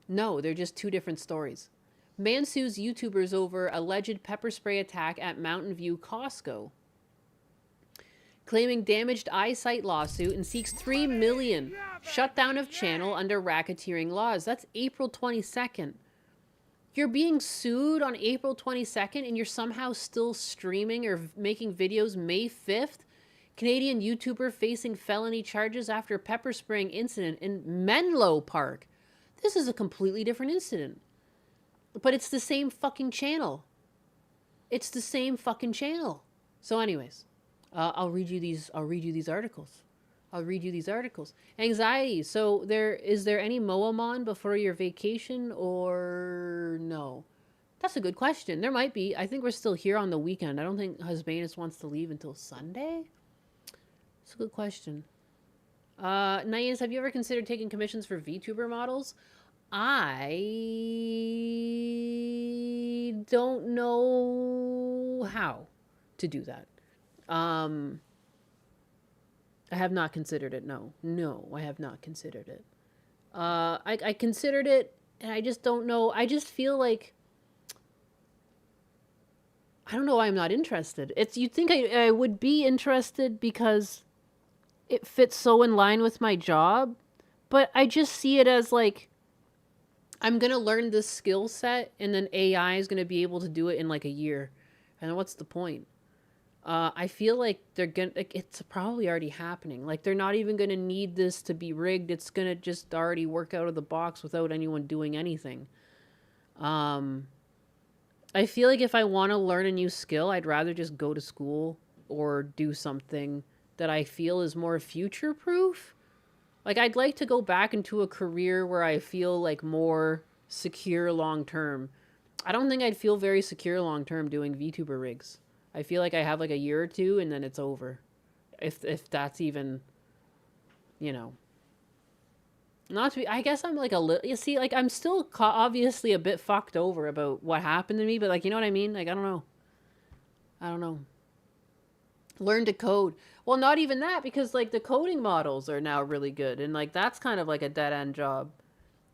No, they're just two different stories. Man sues YouTubers over alleged pepper spray attack at Mountain View Costco. Claiming damaged eyesight lawsuit and seeks $3 million shutdown of channel under racketeering laws. That's April 22nd. You're being sued on April 22nd and you're somehow still streaming or making videos May 5th? Canadian YouTuber facing felony charges after pepper spraying incident in Menlo Park. This is a completely different incident. But it's the same fucking channel. It's the same fucking channel. So anyways, I'll read you these articles. Anxiety. So is there any Moamon before your vacation or no? That's a good question. There might be. I think we're still here on the weekend. I don't think Husbanus wants to leave until Sunday. It's a good question. Nayas, have you ever considered taking commissions for VTuber models? I don't know how to do that. I have not considered it. No, I have not considered it. I considered it, and I just don't know. I just feel like I don't know why I'm not interested. You'd think I would be interested because it fits so in line with my job, but I just see it as like I'm gonna learn this skill set, and then AI is gonna be able to do it in like a year, and what's the point? I feel like it's probably already happening. Like they're not even gonna need this to be rigged. It's gonna just already work out of the box without anyone doing anything. I feel like if I want to learn a new skill, I'd rather just go to school or do something that I feel is more future-proof. Like I'd like to go back into a career where I feel like more secure long-term. I don't think I'd feel very secure long-term doing VTuber rigs. I feel like I have like a year or two and then it's over. If that's even, not to be, I guess I'm like a little, you see, like I'm still obviously a bit fucked over about what happened to me, but like, you know what I mean? Like, I don't know. Learn to code. Well, not even that, because like the coding models are now really good. And like, that's kind of like a dead end job.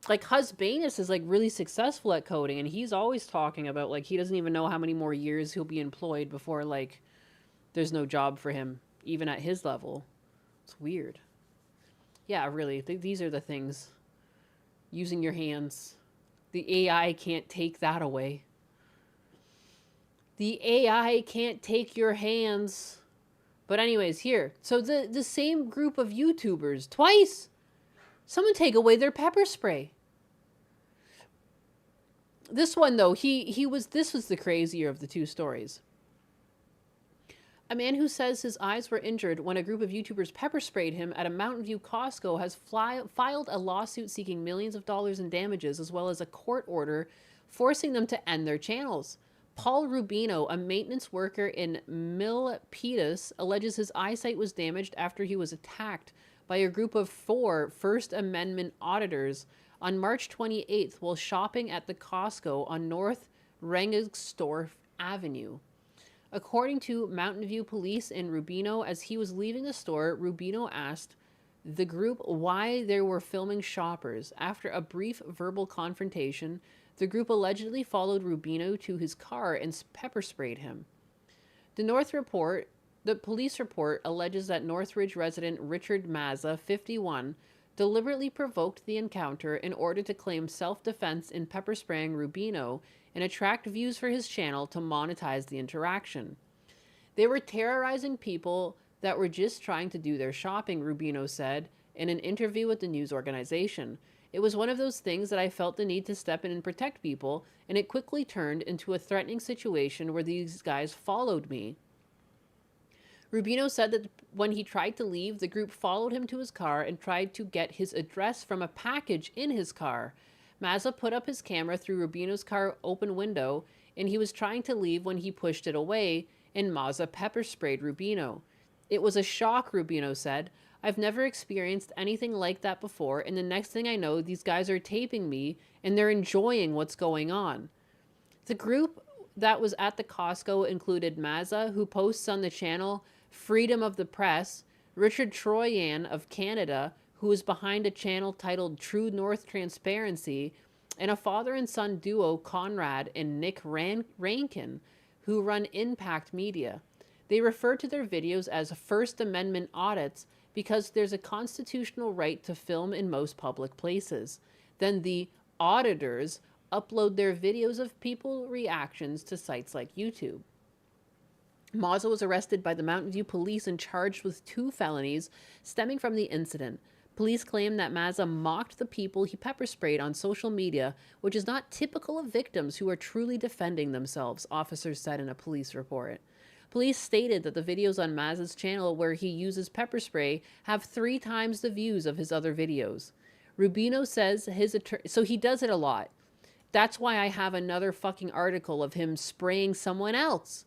Like Husbanus is like really successful at coding, and he's always talking about like he doesn't even know how many more years he'll be employed before like there's no job for him even at his level. It's weird. Yeah, really. These are the things. Using your hands. The AI can't take that away. The AI can't take your hands. But anyways, here. So the same group of YouTubers twice. Someone take away their pepper spray. This one though, this was the crazier of the two stories. A man who says his eyes were injured when a group of YouTubers pepper sprayed him at a Mountain View Costco has filed a lawsuit seeking millions of dollars in damages, as well as a court order forcing them to end their channels. Paul Rubino, a maintenance worker in Milpitas, alleges his eyesight was damaged after he was attacked by a group of 4 First Amendment auditors on March 28th while shopping at the Costco on North Rengstorff Avenue. According to Mountain View Police and Rubino, as he was leaving the store, Rubino asked the group why they were filming shoppers. After a brief verbal confrontation, the group allegedly followed Rubino to his car and pepper sprayed him. The police report alleges that Northridge resident Richard Mazza, 51, deliberately provoked the encounter in order to claim self-defense in pepper spraying Rubino and attract views for his channel to monetize the interaction. They were terrorizing people that were just trying to do their shopping, Rubino said in an interview with the news organization. It was one of those things that I felt the need to step in and protect people, and it quickly turned into a threatening situation where these guys followed me. Rubino said that when he tried to leave, the group followed him to his car and tried to get his address from a package in his car. Mazza put up his camera through Rubino's car open window, and he was trying to leave when he pushed it away, and Mazza pepper sprayed Rubino. It was a shock, Rubino said. I've never experienced anything like that before, and the next thing I know, these guys are taping me, and they're enjoying what's going on. The group that was at the Costco included Mazza, who posts on the channel Freedom of the Press, Richard Troyan of Canada, who is behind a channel titled True North Transparency, and a father and son duo, Conrad and Nick Rankin, who run Impact Media. They refer to their videos as First Amendment audits because there's a constitutional right to film in most public places. Then the auditors upload their videos of people reactions to sites like YouTube. Mazza was arrested by the Mountain View police and charged with 2 felonies stemming from the incident. Police claim that Mazza mocked the people he pepper sprayed on social media, which is not typical of victims who are truly defending themselves, officers said in a police report. Police stated that the videos on Mazza's channel where he uses pepper spray have 3 times the views of his other videos. Rubino says his attorney... So he does it a lot. That's why I have another fucking article of him spraying someone else.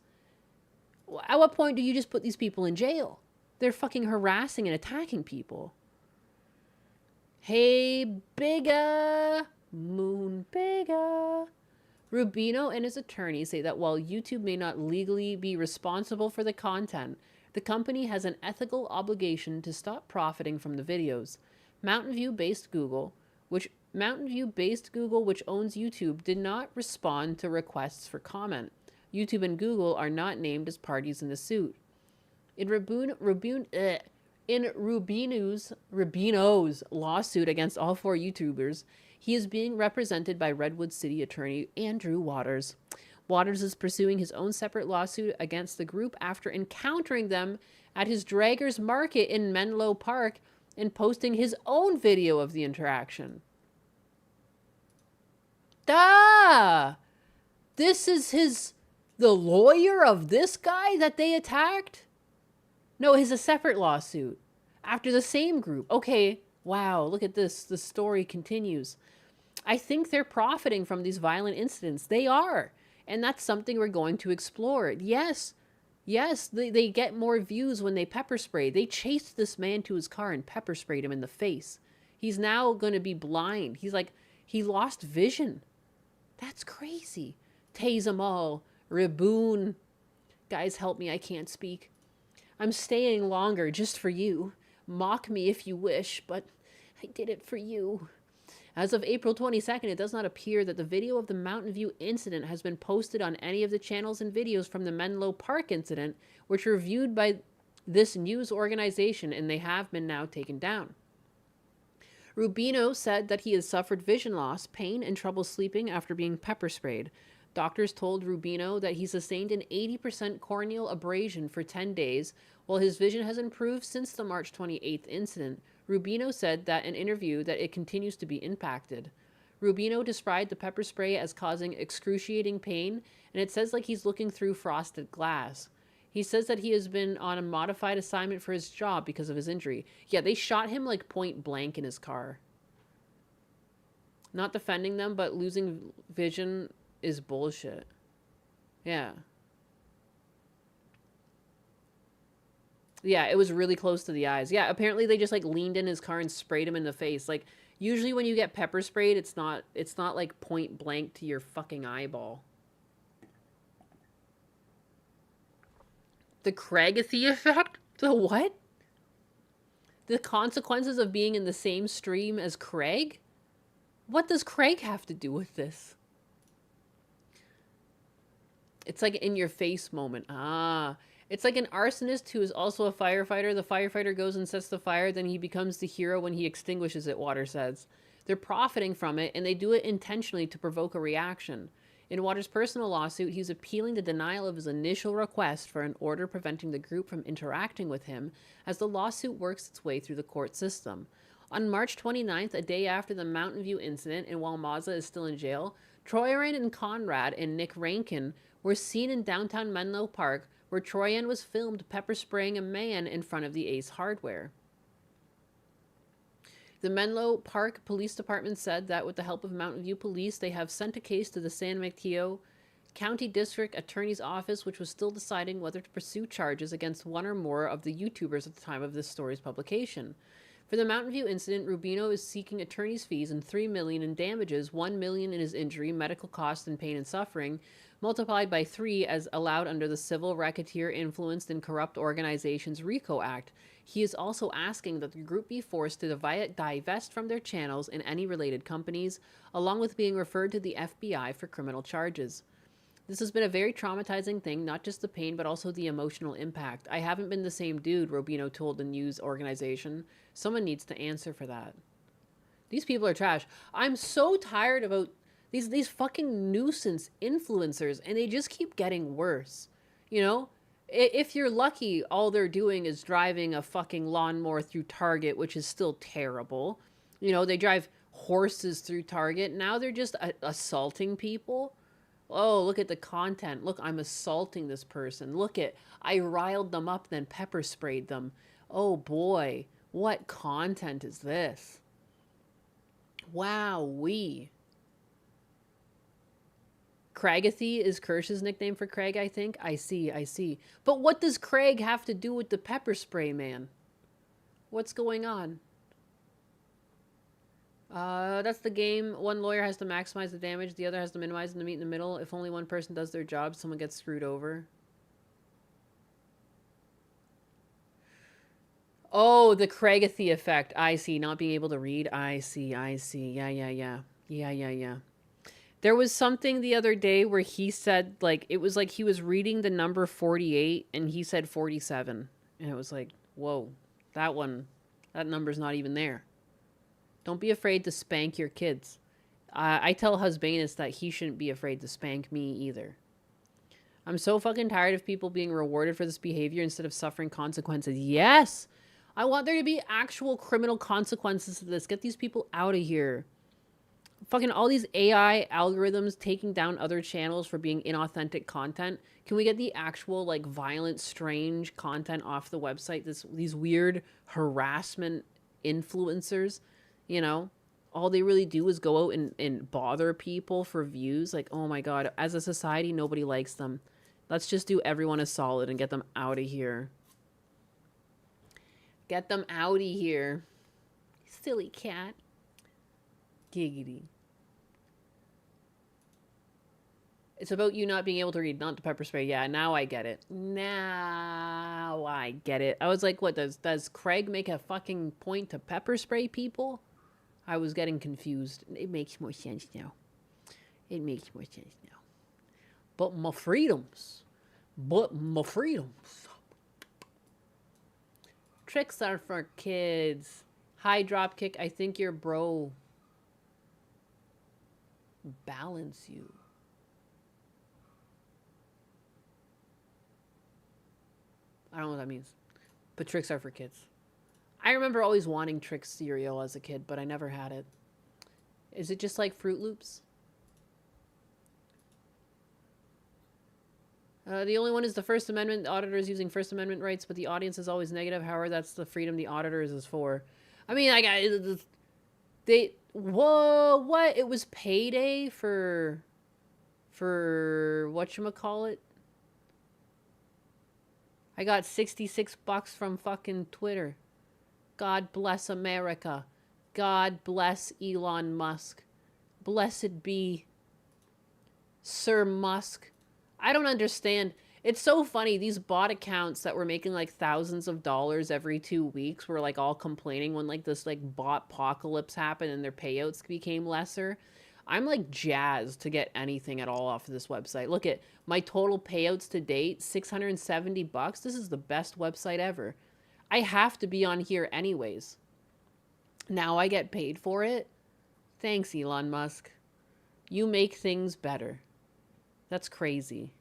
At what point do you just put these people in jail? They're fucking harassing and attacking people. Hey, bigger, moon bigger. Rubino and his attorney say that while YouTube may not legally be responsible for the content, the company has an ethical obligation to stop profiting from the videos. Mountain View-based Google, which owns YouTube, did not respond to requests for comment. YouTube and Google are not named as parties in the suit. In Rubino's lawsuit against all 4 YouTubers, he is being represented by Redwood City Attorney Andrew Waters. Waters is pursuing his own separate lawsuit against the group after encountering them at his Draggers Market in Menlo Park and posting his own video of the interaction. This is the lawyer of this guy that they attacked? No, it's a separate lawsuit. After the same group. Okay, wow, look at this. The story continues. I think they're profiting from these violent incidents. They are. And that's something we're going to explore. Yes, they get more views when they pepper spray. They chased this man to his car and pepper sprayed him in the face. He's now going to be blind. He lost vision. That's crazy. Tase them all. Riboon. Guys, help me. I can't speak. I'm staying longer just for you. Mock me if you wish, but I did it for you. As of April 22nd, it does not appear that the video of the Mountain View incident has been posted on any of the channels and videos from the Menlo Park incident, which were viewed by this news organization, and they have been now taken down. Rubino said that he has suffered vision loss, pain, and trouble sleeping after being pepper sprayed. Doctors told Rubino that he sustained an 80% corneal abrasion for 10 days, while his vision has improved since the March 28th incident. Rubino said that in an interview that it continues to be impacted. Rubino described the pepper spray as causing excruciating pain, and it says like he's looking through frosted glass. He says that he has been on a modified assignment for his job because of his injury. Yeah, they shot him like point blank in his car. Not defending them, but losing vision is bullshit. Yeah. Yeah, it was really close to the eyes. Yeah, apparently they just like leaned in his car and sprayed him in the face. Like usually when you get pepper sprayed, it's not like point blank to your fucking eyeball. The Craigathy effect? The what? The consequences of being in the same stream as Craig? What does Craig have to do with this? It's like in your face moment. Ah. It's like an arsonist who is also a firefighter. The firefighter goes and sets the fire, then he becomes the hero when he extinguishes it, Water says. They're profiting from it, and they do it intentionally to provoke a reaction. In Waters' personal lawsuit, he's appealing the denial of his initial request for an order preventing the group from interacting with him as the lawsuit works its way through the court system. On March 29th, a day after the Mountain View incident, and while Mazza is still in jail, Troyan and Conrad and Nick Rankin were seen in downtown Menlo Park, where Troyan was filmed pepper spraying a man in front of the Ace Hardware. The Menlo Park Police Department said that with the help of Mountain View Police, they have sent a case to the San Mateo County District Attorney's Office, which was still deciding whether to pursue charges against one or more of the YouTubers at the time of this story's publication. For the Mountain View incident, Rubino is seeking attorney's fees and $3 million in damages, $1 million in his injury, medical costs, and pain and suffering, multiplied by 3 as allowed under the Civil Racketeer Influenced and Corrupt Organizations RICO Act. He is also asking that the group be forced to divest from their channels and any related companies, along with being referred to the FBI for criminal charges. This has been a very traumatizing thing, not just the pain, but also the emotional impact. I haven't been the same dude, Rubino told the news organization. Someone needs to answer for that. These people are trash. I'm so tired about these fucking nuisance influencers, and they just keep getting worse. You know? If you're lucky, all they're doing is driving a fucking lawnmower through Target, which is still terrible. You know, they drive horses through Target. Now they're just assaulting people. Oh, look at the content. Look, I'm assaulting this person. Look at, I riled them up, then pepper sprayed them. Oh boy, what content is this? Wowee. Craigathy is Kirsch's nickname for Craig, I think. I see. But what does Craig have to do with the pepper spray man? What's going on? That's the game. One lawyer has to maximize the damage, the other has to minimize and to meet in the middle. If only one person does their job, someone gets screwed over. Oh, the Craigathy effect. I see. Not being able to read. I see. Yeah. There was something the other day where he said, like, it was like he was reading the number 48 and he said 47. And it was like, whoa, that number's not even there. Don't be afraid to spank your kids. I tell Husbanus that he shouldn't be afraid to spank me either. I'm so fucking tired of people being rewarded for this behavior instead of suffering consequences. Yes! I want there to be actual criminal consequences to this. Get these people out of here. Fucking all these AI algorithms taking down other channels for being inauthentic content. Can we get the actual, like, violent, strange content off the website? These weird harassment influencers, you know? All they really do is go out and bother people for views. Like, oh my god, as a society, nobody likes them. Let's just do everyone a solid and get them out of here. Get them out of here. Silly cat. Giggity. It's about you not being able to read, not the pepper spray. Yeah, now I get it. Now I get it. I was like, what, does Craig make a fucking point to pepper spray people? I was getting confused. It makes more sense now. But my freedoms. Tricks are for kids. Hi, Dropkick. I think your bro balance you. I don't know what that means. But tricks are for kids. I remember always wanting Trix cereal as a kid, but I never had it. Is it just like Fruit Loops? The only one is the First Amendment. The auditor is using First Amendment rights, but the audience is always negative. However, that's the freedom the auditors is for. I mean, what? It was payday for For whatchamacallit? I got 66 bucks from fucking Twitter. God bless America. God bless Elon Musk. Blessed be Sir Musk. I don't understand. It's so funny. These bot accounts that were making like thousands of dollars every 2 weeks were like all complaining when like this like bot apocalypse happened and their payouts became lesser. I'm like jazzed to get anything at all off of this website. Look at my total payouts to date, 670 bucks. This is the best website ever. I have to be on here anyways. Now I get paid for it. Thanks, Elon Musk. You make things better. That's crazy.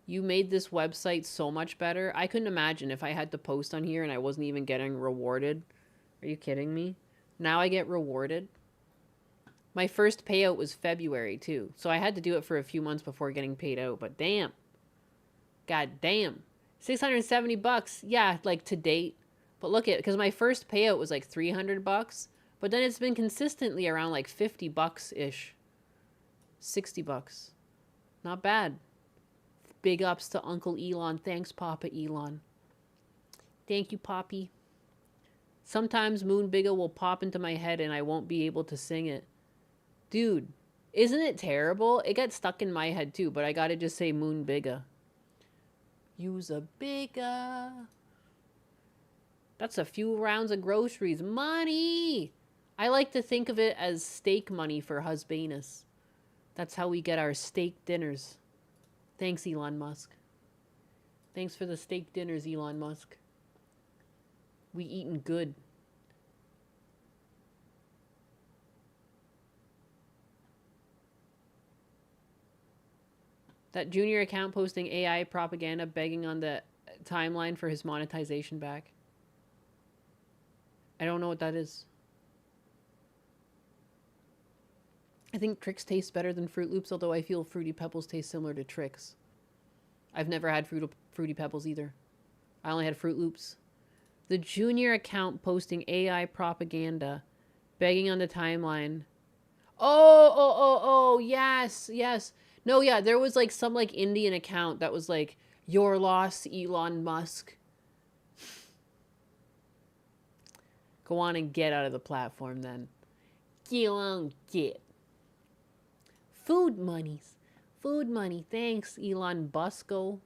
You made this website so much better. I couldn't imagine if I had to post on here and I wasn't even getting rewarded. Are you kidding me? Now I get rewarded. My first payout was February too. So I had to do it for a few months before getting paid out. But damn. God damn. 670 bucks. Yeah, like to date. But look at, because my first payout was like 300 bucks. But then it's been consistently around like 50 bucks-ish. 60 bucks. Not bad. Big ups to Uncle Elon. Thanks, Papa Elon. Thank you, Poppy. Sometimes Moon Bigga will pop into my head and I won't be able to sing it. Dude, isn't it terrible? It got stuck in my head too, but I gotta just say Moon Bigga. Use a bigga. That's a few rounds of groceries. Money! I like to think of it as steak money for husbanus. That's how we get our steak dinners. Thanks, Elon Musk. Thanks for the steak dinners, Elon Musk. We eatin' good. That junior account posting AI propaganda begging on the timeline for his monetization back. I don't know what that is. I think Trix tastes better than Fruit Loops, although I feel Fruity Pebbles taste similar to Trix. I've never had Fruity Pebbles either. I only had Fruit Loops. The junior account posting AI propaganda, begging on the timeline. Oh, yes, yes. No, yeah, there was like some like Indian account that was like, your loss, Elon Musk. Go on and get out of the platform then. Get on, get. Food monies. Food money. Thanks, Elon Busco.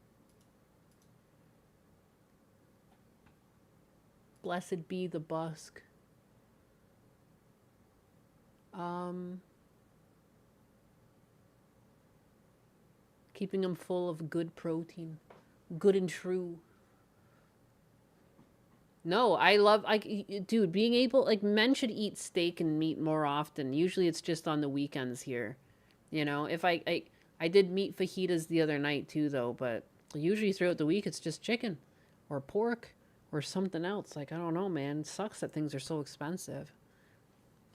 Blessed be the busk. Keeping them full of good protein. Good and true. No, I love, dude, being able, like, men should eat steak and meat more often. Usually it's just on the weekends here. You know, if I did meat fajitas the other night too, though, but usually throughout the week it's just chicken or pork or something else. Like, I don't know, man. It sucks that things are so expensive.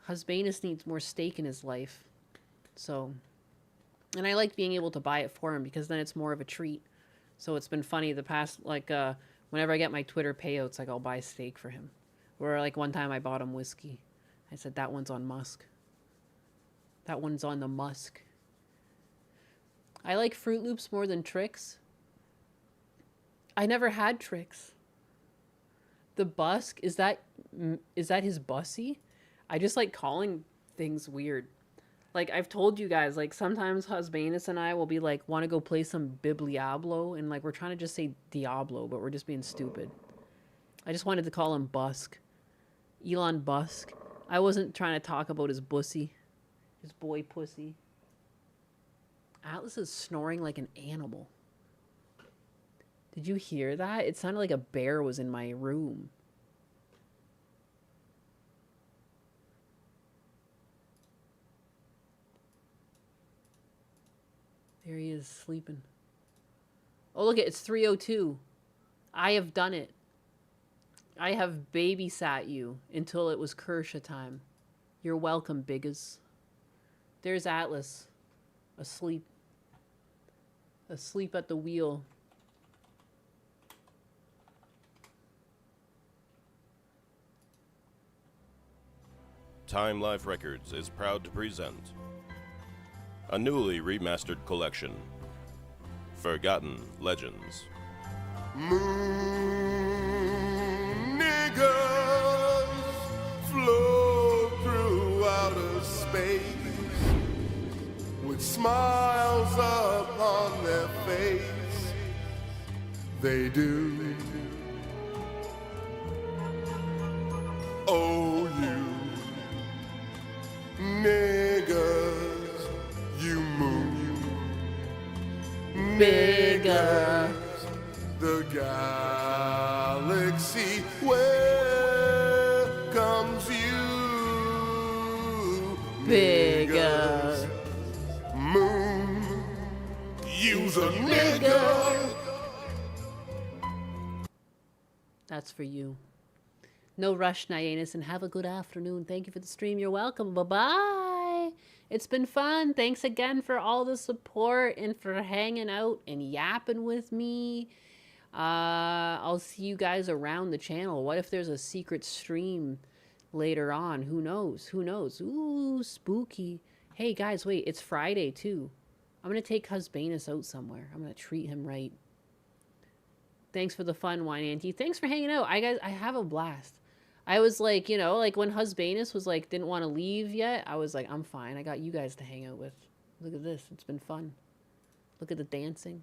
Husbanus needs more steak in his life. So, and I like being able to buy it for him because then it's more of a treat. So it's been funny the past, like, whenever I get my Twitter payouts, like, I'll buy steak for him. Or, like, one time I bought him whiskey. I said, that one's on Musk. That one's on the Musk. I like Fruit Loops more than Trix. I never had Trix. The Busk, is that his bussy? I just like calling things weird. Like, I've told you guys, like, sometimes Husbanus and I will be like, want to go play some Bibliablo, and like, we're trying to just say Diablo, but we're just being stupid. I just wanted to call him Busk. Elon Busk. I wasn't trying to talk about his bussy. His boy pussy. Atlas is snoring like an animal. Did you hear that? It sounded like a bear was in my room. There he is, sleeping. Oh, look, it's 3:02. I have done it. I have babysat you until it was Kersha time. You're welcome, biggas. There's Atlas, asleep. Asleep at the wheel. Time Life Records is proud to present a newly remastered collection. Forgotten Legends. Moon niggas flow through outer space with smiles upon their face. They do. Oh, you niggas, you move bigger. The galaxy welcomes you. Bigger. Moon, you's a nigga. That's for you. No rush, Nyanus, and have a good afternoon. Thank you for the stream. You're welcome. Bye-bye. It's been fun. Thanks again for all the support and for hanging out and yapping with me. I'll see you guys around the channel. What if there's a secret stream later on? Who knows? Who knows? Ooh, spooky. Hey, guys, wait. It's Friday, too. I'm going to take Husbanus out somewhere. I'm going to treat him right. Thanks for the fun, Wine Auntie. Thanks for hanging out. I have a blast. I was like, you know, like when Husbanus was like, didn't want to leave yet, I was like, I'm fine. I got you guys to hang out with. Look at this. It's been fun. Look at the dancing.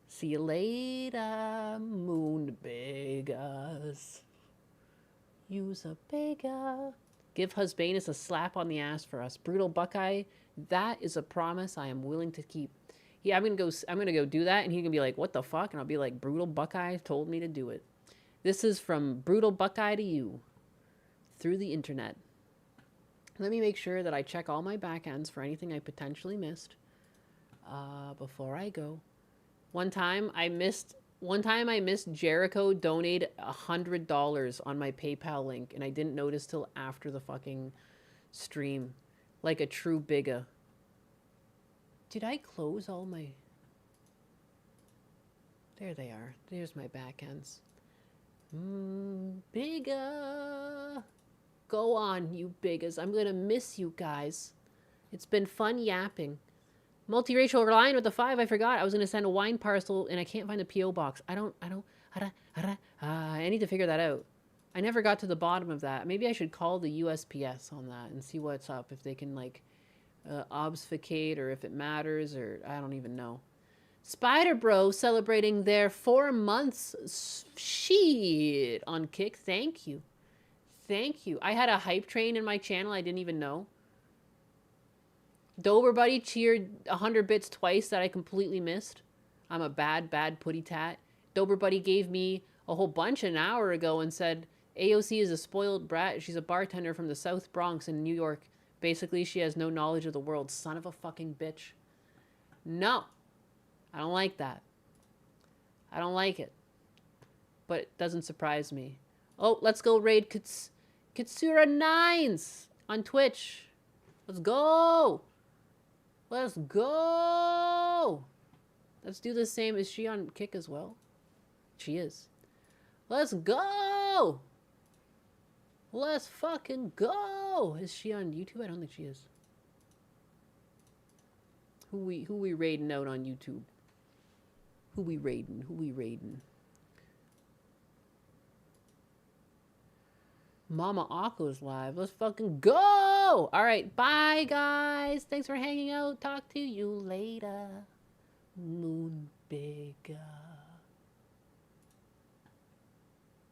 See you later, moon biggers. Use a bigger. Give Husbanus a slap on the ass for us. Brutal Buckeye, that is a promise I am willing to keep. Yeah, I'm gonna go do that, and he's gonna be like, what the fuck? And I'll be like, Brutal Buckeye told me to do it. This is from Brutal Buckeye to you. Through the internet. Let me make sure that I check all my backends for anything I potentially missed. Before I go. One time I missed Jericho donate $100 on my PayPal link, and I didn't notice till after the fucking stream. Like a true bigger. Did I close all my... There they are. There's my backends. Bigger. Go on, you biggers. I'm gonna miss you guys. It's been fun yapping. Multiracial Reliant with the 5. I forgot. I was gonna send a wine parcel and I can't find the P.O. box. I need to figure that out. I never got to the bottom of that. Maybe I should call the USPS on that and see what's up. If they can like obfuscate or if it matters or I don't even know. Spider Bro celebrating their 4 months shit on Kick. Thank you. Thank you. I had a hype train in my channel I didn't even know. Dober Buddy cheered 100 bits twice that I completely missed. I'm a bad putty tat. Dober Buddy gave me a whole bunch an hour ago and said, AOC is a spoiled brat. She's a bartender from the South Bronx in New York. Basically, she has no knowledge of the world. Son of a fucking bitch. No. I don't like that. I don't like it. But it doesn't surprise me. Oh, let's go raid Kitsura Nines on Twitch. Let's go. Let's go. Let's do the same. Is she on Kick as well? She is. Let's go. Let's fucking go. Is she on YouTube? I don't think she is. Who we raiding out on YouTube? Who we raiding? Who we raiding? Mama Aqua's live. Let's fucking go! All right, bye, guys. Thanks for hanging out. Talk to you later. Moon bigger.